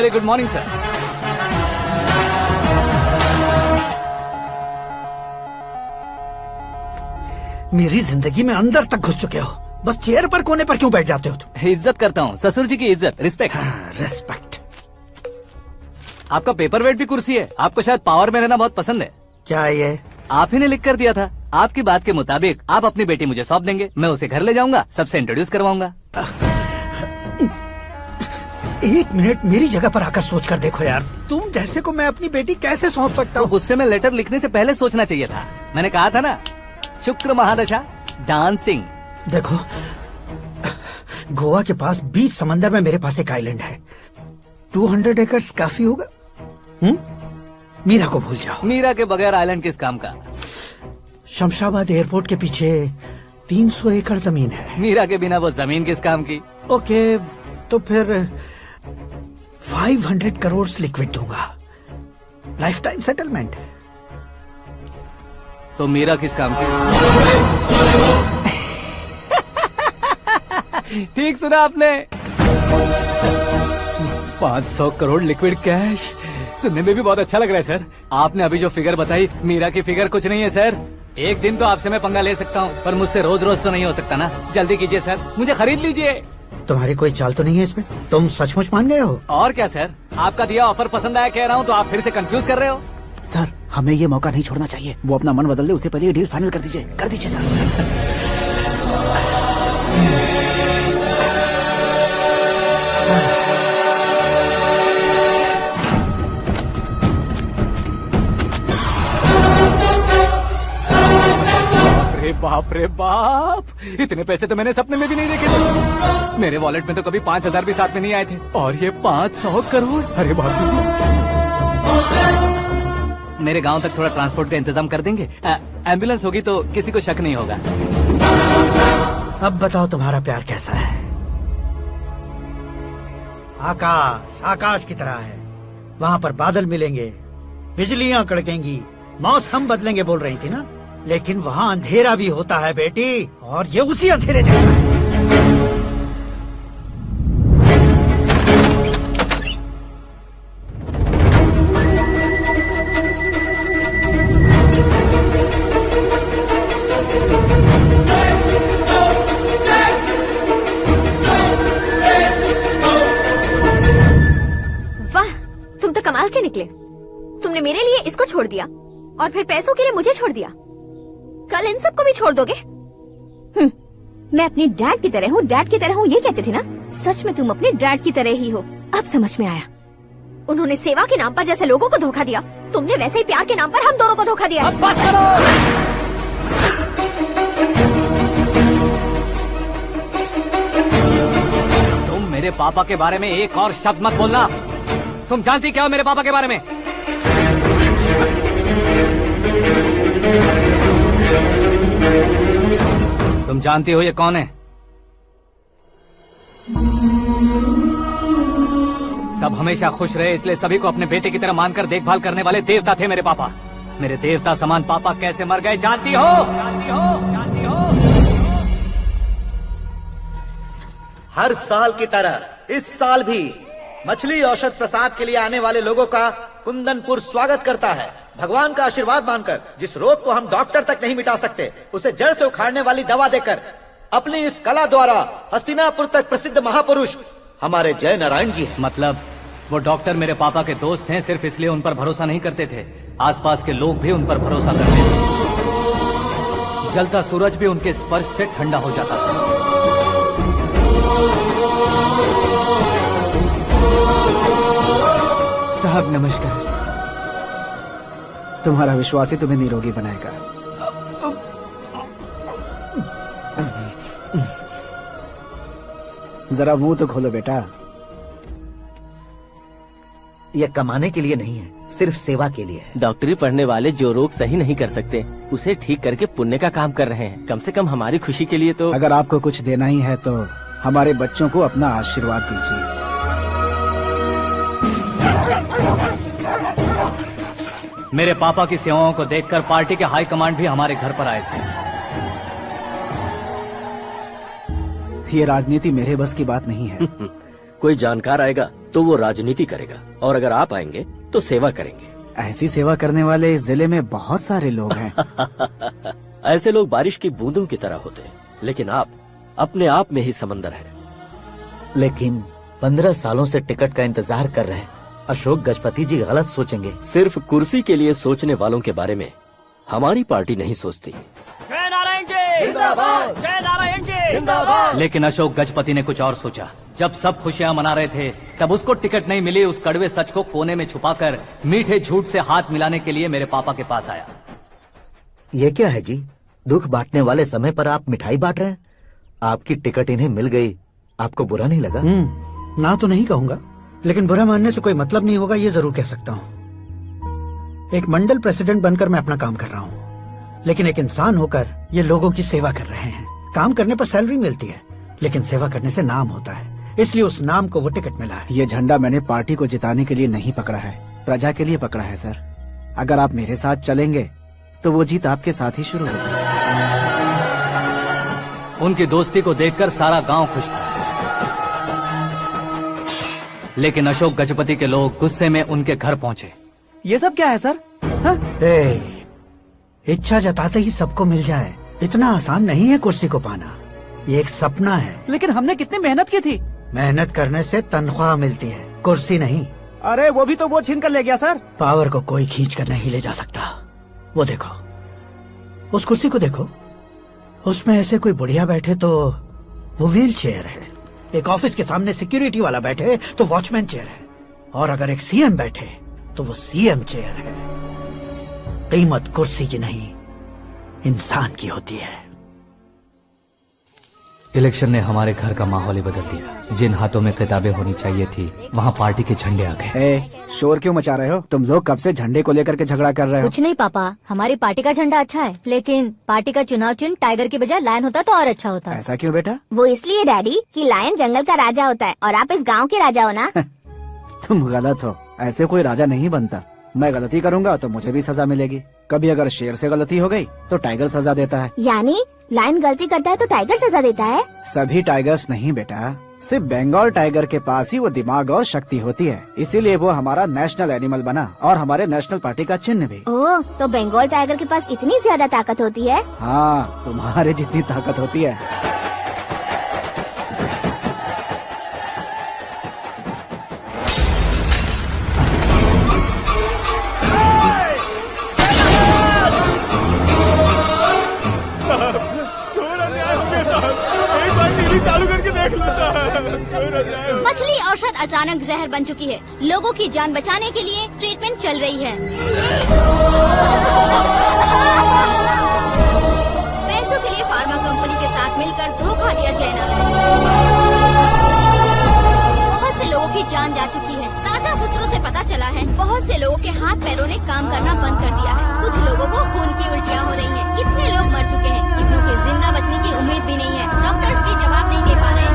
Very good morning sir. मेरी जिंदगी में अंदर तक घुस चुके हो, बस चेयर पर कोने पर क्यों बैठ जाते हो तुम? इज्जत करता हूँ, ससुर जी की इज्जत, रिस्पेक्ट। रिस्पेक्ट। आपका पेपर वेट भी कुर्सी है। आपको शायद पावर में रहना बहुत पसंद है। क्या ये? आप ही ने लिख कर दिया था। आपकी बात के मुताबिक आप अपनी बेटी मुझे सौंप देंगे, मैं उसे घर ले जाऊंगा, सबसे इंट्रोड्यूस करवाऊंगा। एक मिनट मेरी जगह पर आकर सोच कर देखो यार, तुम जैसे को मैं अपनी बेटी कैसे सौंप सकता हूँ? गुस्से में लेटर लिखने से पहले सोचना चाहिए था। मैंने कहा था ना, शुक्र महादशा डांसिंग। देखो, गोवा के पास बीच समंदर में मेरे पास एक आइलैंड है, 200 एकर्स काफी होगा। मीरा को भूल जाओ। मीरा के बगैर आइलैंड किस काम का? शमशाबाद एयरपोर्ट के पीछे 300 एकड़ जमीन है। मीरा के बिना वो जमीन किस काम की? ओके, तो फिर 500 करोड़ लिक्विड दूंगा, लाइफ टाइम सेटलमेंट। तो मीरा किस काम की? ठीक सुना आपने, 500 करोड़ लिक्विड कैश। सुनने में भी बहुत अच्छा लग रहा है सर। आपने अभी जो फिगर बताई, मीरा की फिगर कुछ नहीं है सर। एक दिन तो आपसे मैं पंगा ले सकता हूँ, पर मुझसे रोज रोज तो नहीं हो सकता ना। जल्दी कीजिए सर, मुझे खरीद लीजिए। तुम्हारी कोई चाल तो नहीं है इसमें? तुम सचमुच मान गए हो? और क्या सर, आपका दिया ऑफर पसंद आया कह रहा हूँ, तो आप फिर से कंफ्यूज कर रहे हो। सर, हमें ये मौका नहीं छोड़ना चाहिए। वो अपना मन बदल दे, उससे पहले ये डील फाइनल कर दीजिए। कर दीजिए सर। बाप रे बाप, इतने पैसे तो मैंने सपने में भी नहीं देखे थे। मेरे वॉलेट में तो कभी 5000 भी साथ में नहीं आए थे, और ये 500 करोड़। अरे बाप रे। मेरे गांव तक थोड़ा ट्रांसपोर्ट का इंतजाम कर देंगे? एम्बुलेंस होगी तो किसी को शक नहीं होगा। अब बताओ तुम्हारा प्यार कैसा है? आकाश आकाश की तरह है, वहाँ पर बादल मिलेंगे, बिजलियाँ कड़केंगी, मौसम बदलेंगे बोल रही थी ना, लेकिन वहाँ अंधेरा भी होता है बेटी, और ये उसी अंधेरे जैसा है। वाह, तुम तो कमाल के निकले। तुमने मेरे लिए इसको छोड़ दिया और फिर पैसों के लिए मुझे छोड़ दिया। कल इन सबको भी छोड़ दोगे? मैं अपने डैड की तरह हूँ, डैड की तरह हूँ, ये कहते थे ना। सच में तुम अपने डैड की तरह ही हो। अब समझ में आया। उन्होंने सेवा के नाम पर जैसे लोगों को धोखा दिया, तुमने वैसे ही प्यार के नाम पर हम दोनों को धोखा दिया। अब बस करो। तुम मेरे पापा के बारे में एक और शब्द मत बोलना। तुम जानती क्या हो मेरे पापा के बारे में? तुम जानती हो ये कौन है? सब हमेशा खुश रहे इसलिए सभी को अपने बेटे की तरह मानकर देखभाल करने वाले देवता थे मेरे पापा। मेरे देवता समान पापा कैसे मर गए जानती हो? जानती हो? जानती हो? हर साल की तरह इस साल भी मछली औषध प्रसाद के लिए आने वाले लोगों का कुंदनपुर स्वागत करता है। भगवान का आशीर्वाद मानकर जिस रोग को हम डॉक्टर तक नहीं मिटा सकते, उसे जड़ से उखाड़ने वाली दवा देकर अपनी इस कला द्वारा हस्तिनापुर तक प्रसिद्ध महापुरुष हमारे जय नारायण जी हैं। मतलब वो डॉक्टर मेरे पापा के दोस्त हैं, सिर्फ इसलिए उन पर भरोसा नहीं करते थे। आसपास के लोग भी उन पर भरोसा करते थे। जलता सूरज भी उनके स्पर्श से ठंडा हो जाता था। साहब नमस्कार। तुम्हारा विश्वास ही तुम्हें निरोगी बनाएगा। जरा मुंह तो खोलो बेटा। यह कमाने के लिए नहीं है, सिर्फ सेवा के लिए है। डॉक्टरी पढ़ने वाले जो रोग सही नहीं कर सकते, उसे ठीक करके पुण्य का काम कर रहे हैं। कम से कम हमारी खुशी के लिए तो। अगर आपको कुछ देना ही है तो हमारे बच्चों को अपना आशीर्वाद दीजिए। मेरे पापा की सेवाओं को देखकर पार्टी के हाई कमांड भी हमारे घर पर आए थे। ये राजनीति मेरे बस की बात नहीं है। कोई जानकार आएगा तो वो राजनीति करेगा, और अगर आप आएंगे तो सेवा करेंगे। ऐसी सेवा करने वाले इस जिले में बहुत सारे लोग हैं। ऐसे लोग बारिश की बूंदों की तरह होते हैं, लेकिन आप अपने आप में ही समंदर हैं। लेकिन 15 सालों से टिकट का इंतजार कर रहे अशोक गजपति जी गलत सोचेंगे। सिर्फ कुर्सी के लिए सोचने वालों के बारे में हमारी पार्टी नहीं सोचती। जय नारायण जी जिंदाबाद, जय नारायण जी जिंदाबाद। लेकिन अशोक गजपति ने कुछ और सोचा। जब सब खुशियां मना रहे थे तब उसको टिकट नहीं मिली। उस कड़वे सच को कोने में छुपाकर मीठे झूठ से हाथ मिलाने के लिए मेरे पापा के पास आया। ये क्या है जी? दुख बांटने वाले समय पर आप मिठाई बांट रहे हैं। आपकी टिकट इन्हें मिल गई, आपको बुरा नहीं लगा? ना तो नहीं कहूंगा, लेकिन बुरा मानने से कोई मतलब नहीं होगा, ये जरूर कह सकता हूँ। एक मंडल प्रेसिडेंट बनकर मैं अपना काम कर रहा हूँ, लेकिन एक इंसान होकर ये लोगों की सेवा कर रहे हैं। काम करने पर सैलरी मिलती है, लेकिन सेवा करने से नाम होता है, इसलिए उस नाम को वो टिकट मिला है। ये झंडा मैंने पार्टी को जिताने के लिए नहीं पकड़ा है, प्रजा के लिए पकड़ा है सर। अगर आप मेरे साथ चलेंगे तो वो जीत आपके साथ ही शुरू होगी। उनकी दोस्ती को देखकर सारा गांव खुश था, लेकिन अशोक गजपति के लोग गुस्से में उनके घर पहुंचे। ये सब क्या है सर? इच्छा जताते ही सबको मिल जाए, इतना आसान नहीं है कुर्सी को पाना। ये एक सपना है। लेकिन हमने कितनी मेहनत की थी। मेहनत करने से तनख्वाह मिलती है, कुर्सी नहीं। अरे वो भी तो वो छीन कर ले गया सर। पावर को कोई खींच कर नहीं ले जा सकता। वो देखो, उस कुर्सी को देखो, उसमें ऐसे कोई बुढ़िया बैठे तो वो व्हील चेयर है। एक ऑफिस के सामने सिक्योरिटी वाला बैठे तो वॉचमैन चेयर है, और अगर एक सीएम बैठे तो वो सीएम चेयर है। कीमत कुर्सी की नहीं, इंसान की होती है। इलेक्शन ने हमारे घर का माहौल ही बदल दिया। जिन हाथों में किताबें होनी चाहिए थी, वहाँ पार्टी के झंडे आ गए। शोर क्यों मचा रहे हो? तुम लोग कब से झंडे को लेकर के झगड़ा कर रहे हो? कुछ नहीं पापा, हमारी पार्टी का झंडा अच्छा है, लेकिन पार्टी का चुनाव चिन्ह टाइगर की बजाय लायन होता तो और अच्छा होता। ऐसा क्यों बेटा? वो इसलिए डैडी कि लायन जंगल का राजा होता है और आप इस गांव के राजा हो ना। तुम गलत हो, ऐसे कोई राजा नहीं बनता। मैं गलती करूंगा तो मुझे भी सजा मिलेगी। कभी अगर शेर से गलती हो गई तो टाइगर सजा देता है। यानी लायन गलती करता है तो टाइगर सजा देता है? सभी टाइगर्स नहीं बेटा, सिर्फ बंगाल टाइगर के पास ही वो दिमाग और शक्ति होती है, इसीलिए वो हमारा नेशनल एनिमल बना और हमारे नेशनल पार्टी का चिन्ह भी। ओह, तो बंगाल टाइगर के पास इतनी ज्यादा ताकत होती है? हाँ, तुम्हारे जितनी ताकत होती है। चालू करके देख लो। मछली औषध अचानक जहर बन चुकी है। लोगों की जान बचाने के लिए ट्रीटमेंट चल रही है। पैसों के लिए फार्मा कंपनी के साथ मिलकर धोखा दिया जय नारायण। बहुत से लोगों की जान जा चुकी है। ताजा सूत्रों से पता चला है बहुत से लोगों के हाथ पैरों ने काम करना बंद कर दिया है। कुछ लोगों को खून की उल्टियाँ हो रही हैं। कितने लोग मर चुके हैं, कितनों के जिंदा बचने की उम्मीद भी नहीं है। डॉक्टर्स भी जवाब नहीं दे पा रहे हैं।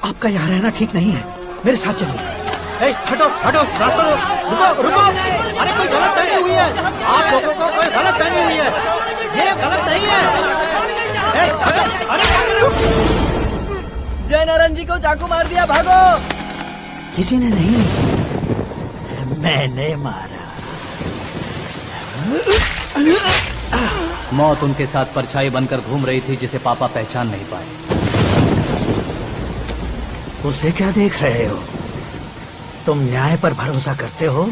आपका यहाँ रहना ठीक नहीं है, मेरे साथ चलिए। हटो हटो, रास्ता दो। रुको रुको, अरे कोई गलत फहमी हुई है, आप लोगों को कोई गलत फहमी हुई है, ये गलत नहीं है। जय नारायण जी को चाकू मार दिया, भागो। किसी ने नहीं, मैंने मारा। मौत उनके साथ परछाई बनकर घूम रही थी, जिसे पापा पहचान नहीं पाए। उसे क्या देख रहे हो? तुम न्याय पर भरोसा करते हो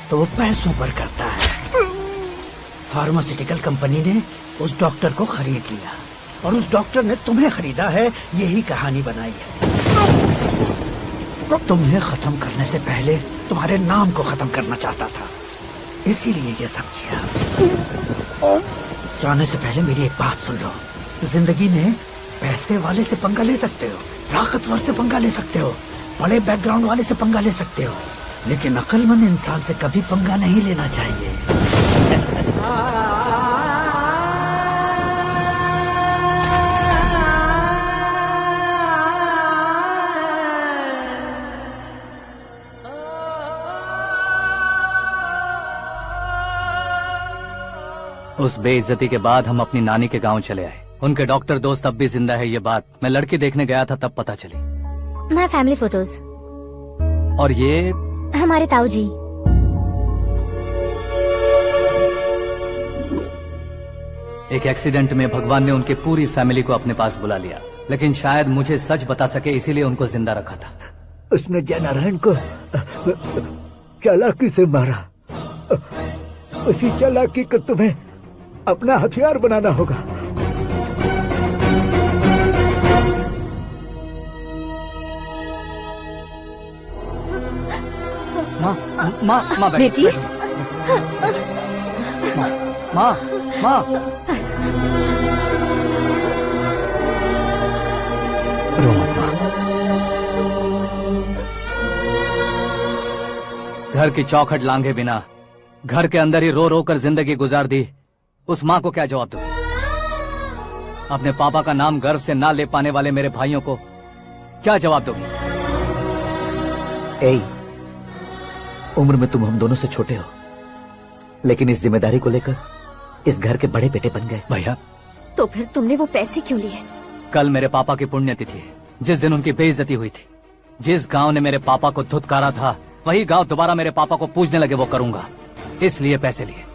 तो वो पैसों पर करता है। फार्मास्यूटिकल कंपनी ने उस डॉक्टर को खरीद लिया और उस डॉक्टर ने तुम्हें खरीदा है, यही कहानी बनाई है। तुम्हें खत्म करने से पहले तुम्हारे नाम को खत्म करना चाहता था, इसीलिए ये सब किया। जाने से पहले मेरी एक बात सुन लो। जिंदगी में पैसे वाले से पंगा ले सकते हो, ताकतवर से पंगा ले सकते हो, बड़े बैकग्राउंड वाले से पंगा ले सकते हो, लेकिन अक्लमंद इंसान से कभी पंगा नहीं लेना चाहिए। उस बेइज्जती के बाद हम अपनी नानी के गांव चले आए। उनके डॉक्टर दोस्त अब भी जिंदा है, ये बात मैं लड़की देखने गया था तब पता चली। My family photos. और ये हमारे ताऊ जी। एक एक्सीडेंट में भगवान ने उनकी पूरी फैमिली को अपने पास बुला लिया, लेकिन शायद मुझे सच बता सके इसीलिए उनको जिंदा रखा था। उसने जयनारायण को चालाकी से मारा। उसी चालाकी को तुम्हें अपना हथियार बनाना होगा। माँ बेटी। माँ रो मत माँ। घर की चौखट लांघे बिना घर के अंदर ही रो रो कर जिंदगी गुजार दी उस माँ को क्या जवाब दूं? अपने पापा का नाम गर्व से ना ले पाने वाले मेरे भाइयों को क्या जवाब दोगे? ए, उम्र में तुम हम दोनों से छोटे हो, लेकिन इस जिम्मेदारी को लेकर इस घर के बड़े बेटे बन गए। भैया, तो फिर तुमने वो पैसे क्यों लिए? कल मेरे पापा की पुण्यतिथि है, जिस दिन उनकी बेइज्जती हुई थी। जिस गांव ने मेरे पापा को धुतकारा था, वही गांव दोबारा मेरे पापा को पूजने लगे वो करूंगा, इसलिए पैसे लिए।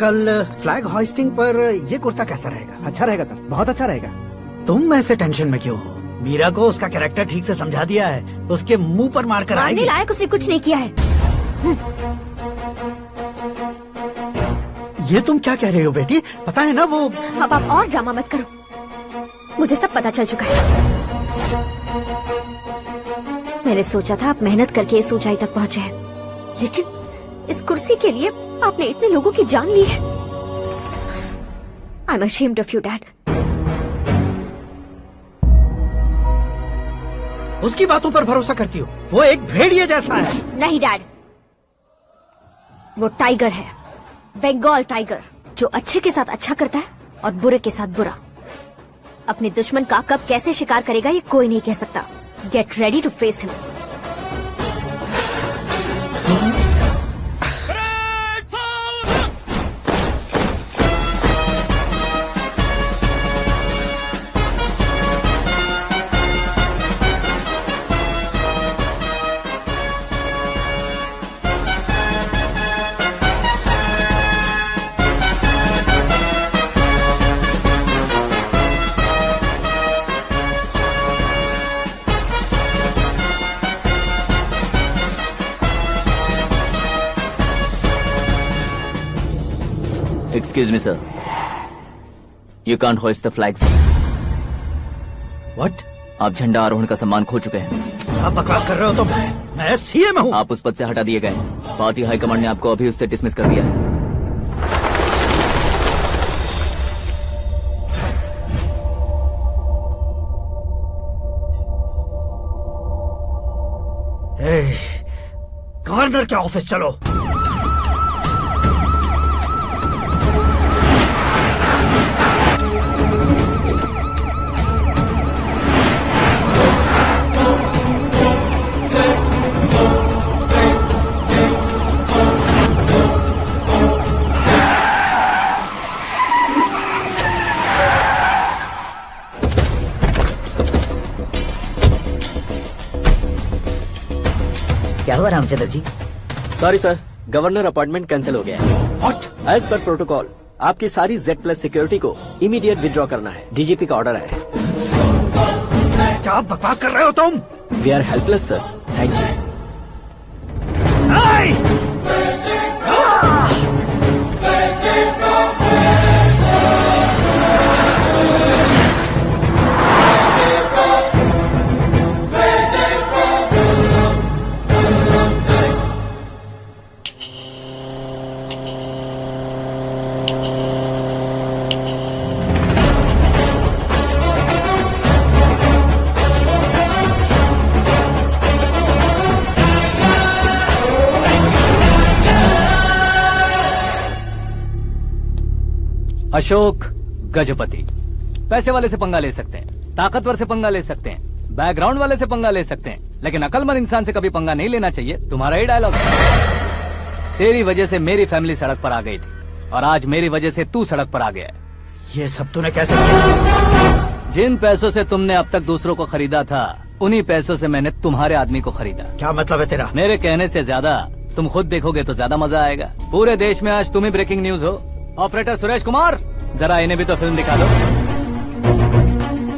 कल फ्लैग होइस्टिंग पर ये कुर्ता कैसा रहेगा? अच्छा रहेगा सर, बहुत अच्छा रहेगा। तुम ऐसे टेंशन में क्यों हो? मीरा को उसका कैरेक्टर ठीक से समझा दिया है, उसके मुंह पर मारकर मारने आएगी। लायक उसने कुछ नहीं किया है। ये तुम क्या कह रहे हो बेटी? पता है ना वो। अब आप और ड्रामा मत करो, मुझे सब पता चल चुका है। मैंने सोचा था आप मेहनत करके इस ऊंचाई तक पहुंचे हैं, लेकिन इस कुर्सी के लिए आपने इतने लोगों की जान ली है। I'm ashamed of you, Dad. उसकी बातों पर भरोसा करती हो? वो एक भेड़िए जैसा है। नहीं डैड, वो टाइगर है, बंगाल टाइगर, जो अच्छे के साथ अच्छा करता है और बुरे के साथ बुरा। अपने दुश्मन का कब कैसे शिकार करेगा ये कोई नहीं कह सकता। Get ready to face him. Excuse me, sir. You can't hoist the flags. What? आप झंडा आरोहण का सम्मान खो चुके हैं। आप बकवास कर रहे हो तुम? मैं सीएम हूँ। आप उस पद से हटा दिए गए। पार्टी हाईकमांड ने आपको अभी उससे डिसमिस कर दिया है। गवर्नर के ऑफिस चलो। क्या हुआ Ramchandra ji? Sorry sir, governor appointment cancel हो गया है। एज पर प्रोटोकॉल आपकी सारी Z+ सिक्योरिटी को इमीडिएट विड्रॉ करना है। डीजीपी का ऑर्डर है। क्या बकवास कर रहे हो तुम? We are helpless sir. Thank you. Ashok Gajapati. पैसे वाले से पंगा ले सकते हैं, ताकतवर से पंगा ले सकते हैं, बैकग्राउंड वाले से पंगा ले सकते हैं, लेकिन अकलमंद इंसान से कभी पंगा नहीं लेना चाहिए। तुम्हारा ही डायलॉग। तेरी वजह से मेरी फैमिली सड़क पर आ गई थी और आज मेरी वजह से तू सड़क पर आ गया है। ये सब तूने कैसे किया? जिन पैसों से तुमने अब तक दूसरों को खरीदा था, उन्हीं पैसों से मैंने तुम्हारे आदमी को खरीदा। क्या मतलब है तेरा? मेरे कहने से ज्यादा तुम खुद देखोगे तो ज्यादा मजा आएगा। पूरे देश में आज तुम ही ब्रेकिंग न्यूज हो। ऑपरेटर सुरेश कुमार, जरा इन्हें भी तो फिल्म दिखा दो।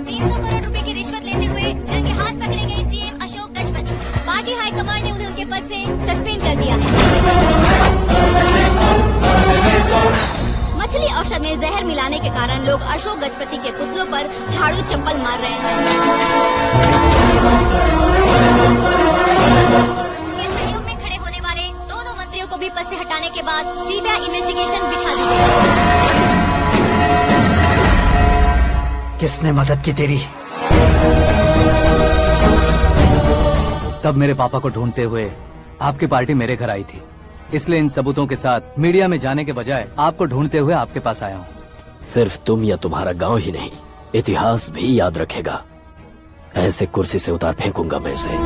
300 करोड़ रुपए की रिश्वत लेते हुए रंगे हाथ पकड़े गए CM Ashok Gajapati. Party high command ने उन्हें उनके पद से सस्पेंड कर दिया है। मछली औषध में जहर मिलाने के कारण लोग अशोक गजपति के पुतलों पर झाड़ू चप्पल मार रहे हैं। उनके सहयोग में खड़े होने वाले दोनों मंत्रियों को भी पद से हटाने के बाद सीबीआई इन्वेस्टिगेशन बिठा दी गई। किसने मदद की तेरी? तब मेरे पापा को ढूंढते हुए आपकी पार्टी मेरे घर आई थी, इसलिए इन सबूतों के साथ मीडिया में जाने के बजाय आपको ढूंढते हुए आपके पास आया हूँ। सिर्फ तुम या तुम्हारा गांव ही नहीं, इतिहास भी याद रखेगा। ऐसे कुर्सी से उतार फेंकूंगा मैं उसे।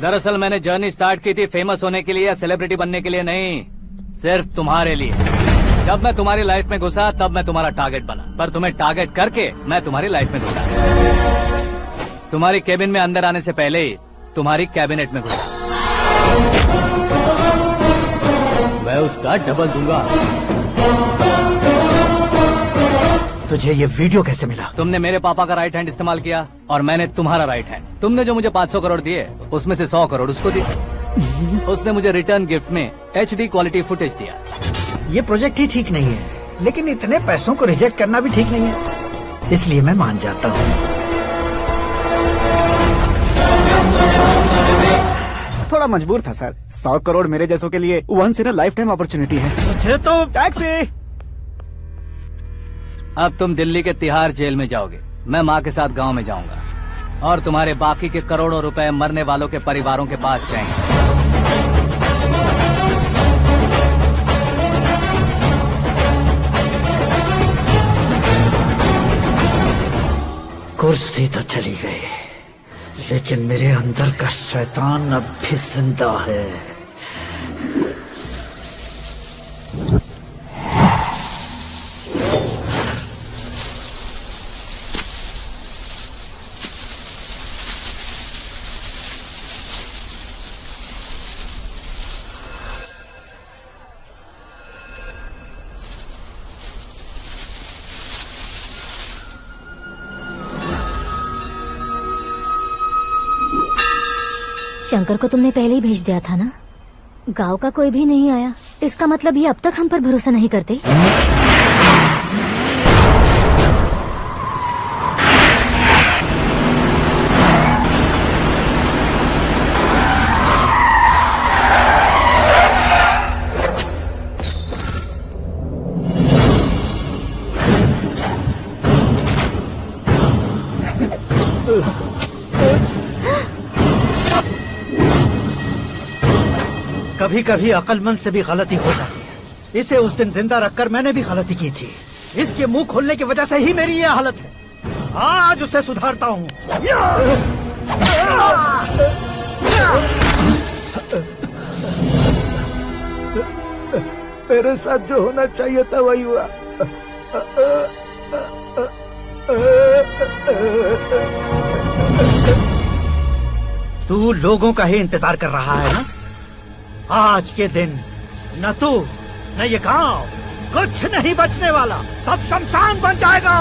दरअसल मैंने जर्नी स्टार्ट की थी फेमस होने के लिए या सेलिब्रिटी बनने के लिए नहीं, सिर्फ तुम्हारे लिए। जब मैं तुम्हारी लाइफ में घुसा तब मैं तुम्हारा टारगेट बना, पर तुम्हें टारगेट करके मैं तुम्हारी लाइफ में घुसा। तुम्हारी केबिन में अंदर आने से पहले ही तुम्हारी कैबिनेट में घुसा। मैं उसका डबल दूंगा। तुझे ये वीडियो कैसे मिला? तुमने मेरे पापा का राइट हैंड इस्तेमाल किया और मैंने तुम्हारा राइट हैंड। तुमने जो मुझे 500 करोड़ दिए उसमें से 100 करोड़ उसको दिए। उसने मुझे रिटर्न गिफ्ट में HD क्वालिटी फुटेज दिया। ये प्रोजेक्ट ही ठीक नहीं है, लेकिन इतने पैसों को रिजेक्ट करना भी ठीक नहीं है, इसलिए मैं मान जाता हूँ। थोड़ा मजबूर था सर। 100 करोड़ मेरे जैसों के लिए once in a lifetime opportunity है। मुझे तो टैक्सी। अब तुम दिल्ली के तिहाड़ जेल में जाओगे, मैं माँ के साथ गांव में जाऊंगा और तुम्हारे बाकी के करोड़ों रुपए मरने वालों के परिवारों के पास जाएंगे। कुर्सी तो चली गई, लेकिन मेरे अंदर का शैतान अब भी जिंदा है। शंकर को तुमने पहले ही भेज दिया था ना? गांव का कोई भी नहीं आया, इसका मतलब ये अब तक हम पर भरोसा नहीं करते। कभी कभी अक्लमंद से भी गलती हो जाती है। इसे उस दिन जिंदा रखकर मैंने भी गलती की थी। इसके मुंह खोलने की वजह से ही मेरी ये हालत है। आज उसे सुधारता हूँ। मेरे साथ जो होना चाहिए था वही हुआ। तू लोगों का ही इंतजार कर रहा है ना? आज के दिन न तू न ये गांव कुछ नहीं बचने वाला, सब शमशान बन जाएगा।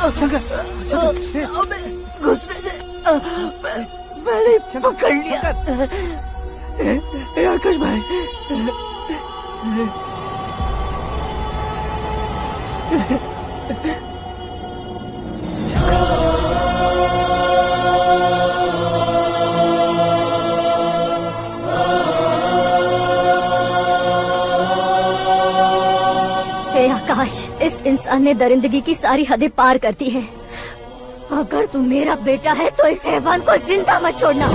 शंकर, घुसने से मैंने पकड़ लिया। आकाश भाई, हे आकाश, इस इंसान ने दरिंदगी की सारी हदें पार कर दी है। अगर तू मेरा बेटा है तो इस हैवान को जिंदा मत छोड़ना।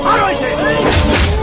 मारो इसे।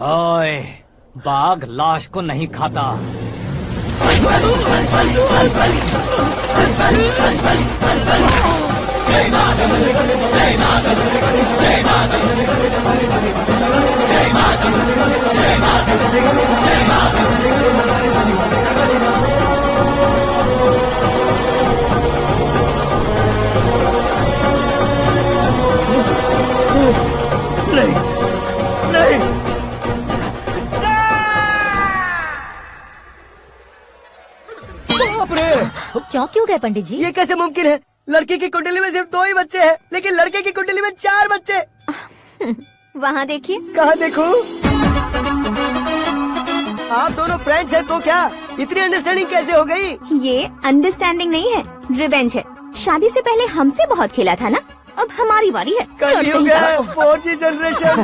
ओए, बाघ लाश को नहीं खाता। नहीं, नहीं। बाप रे! चौंक क्यों गए पंडित जी? ये कैसे मुमकिन है? लड़की की कुंडली में सिर्फ 2 ही बच्चे हैं, लेकिन लड़के की कुंडली में 4 बच्चे। वहाँ देखिए। कहाँ देखूं? आप दोनों फ्रेंड्स हैं तो क्या? इतनी अंडरस्टैंडिंग कैसे हो गई? ये अंडरस्टैंडिंग नहीं है, रिवेंज है। शादी से पहले हमसे बहुत खेला था ना, अब हमारी बारी है। कलयुग है, 4G जनरेशन।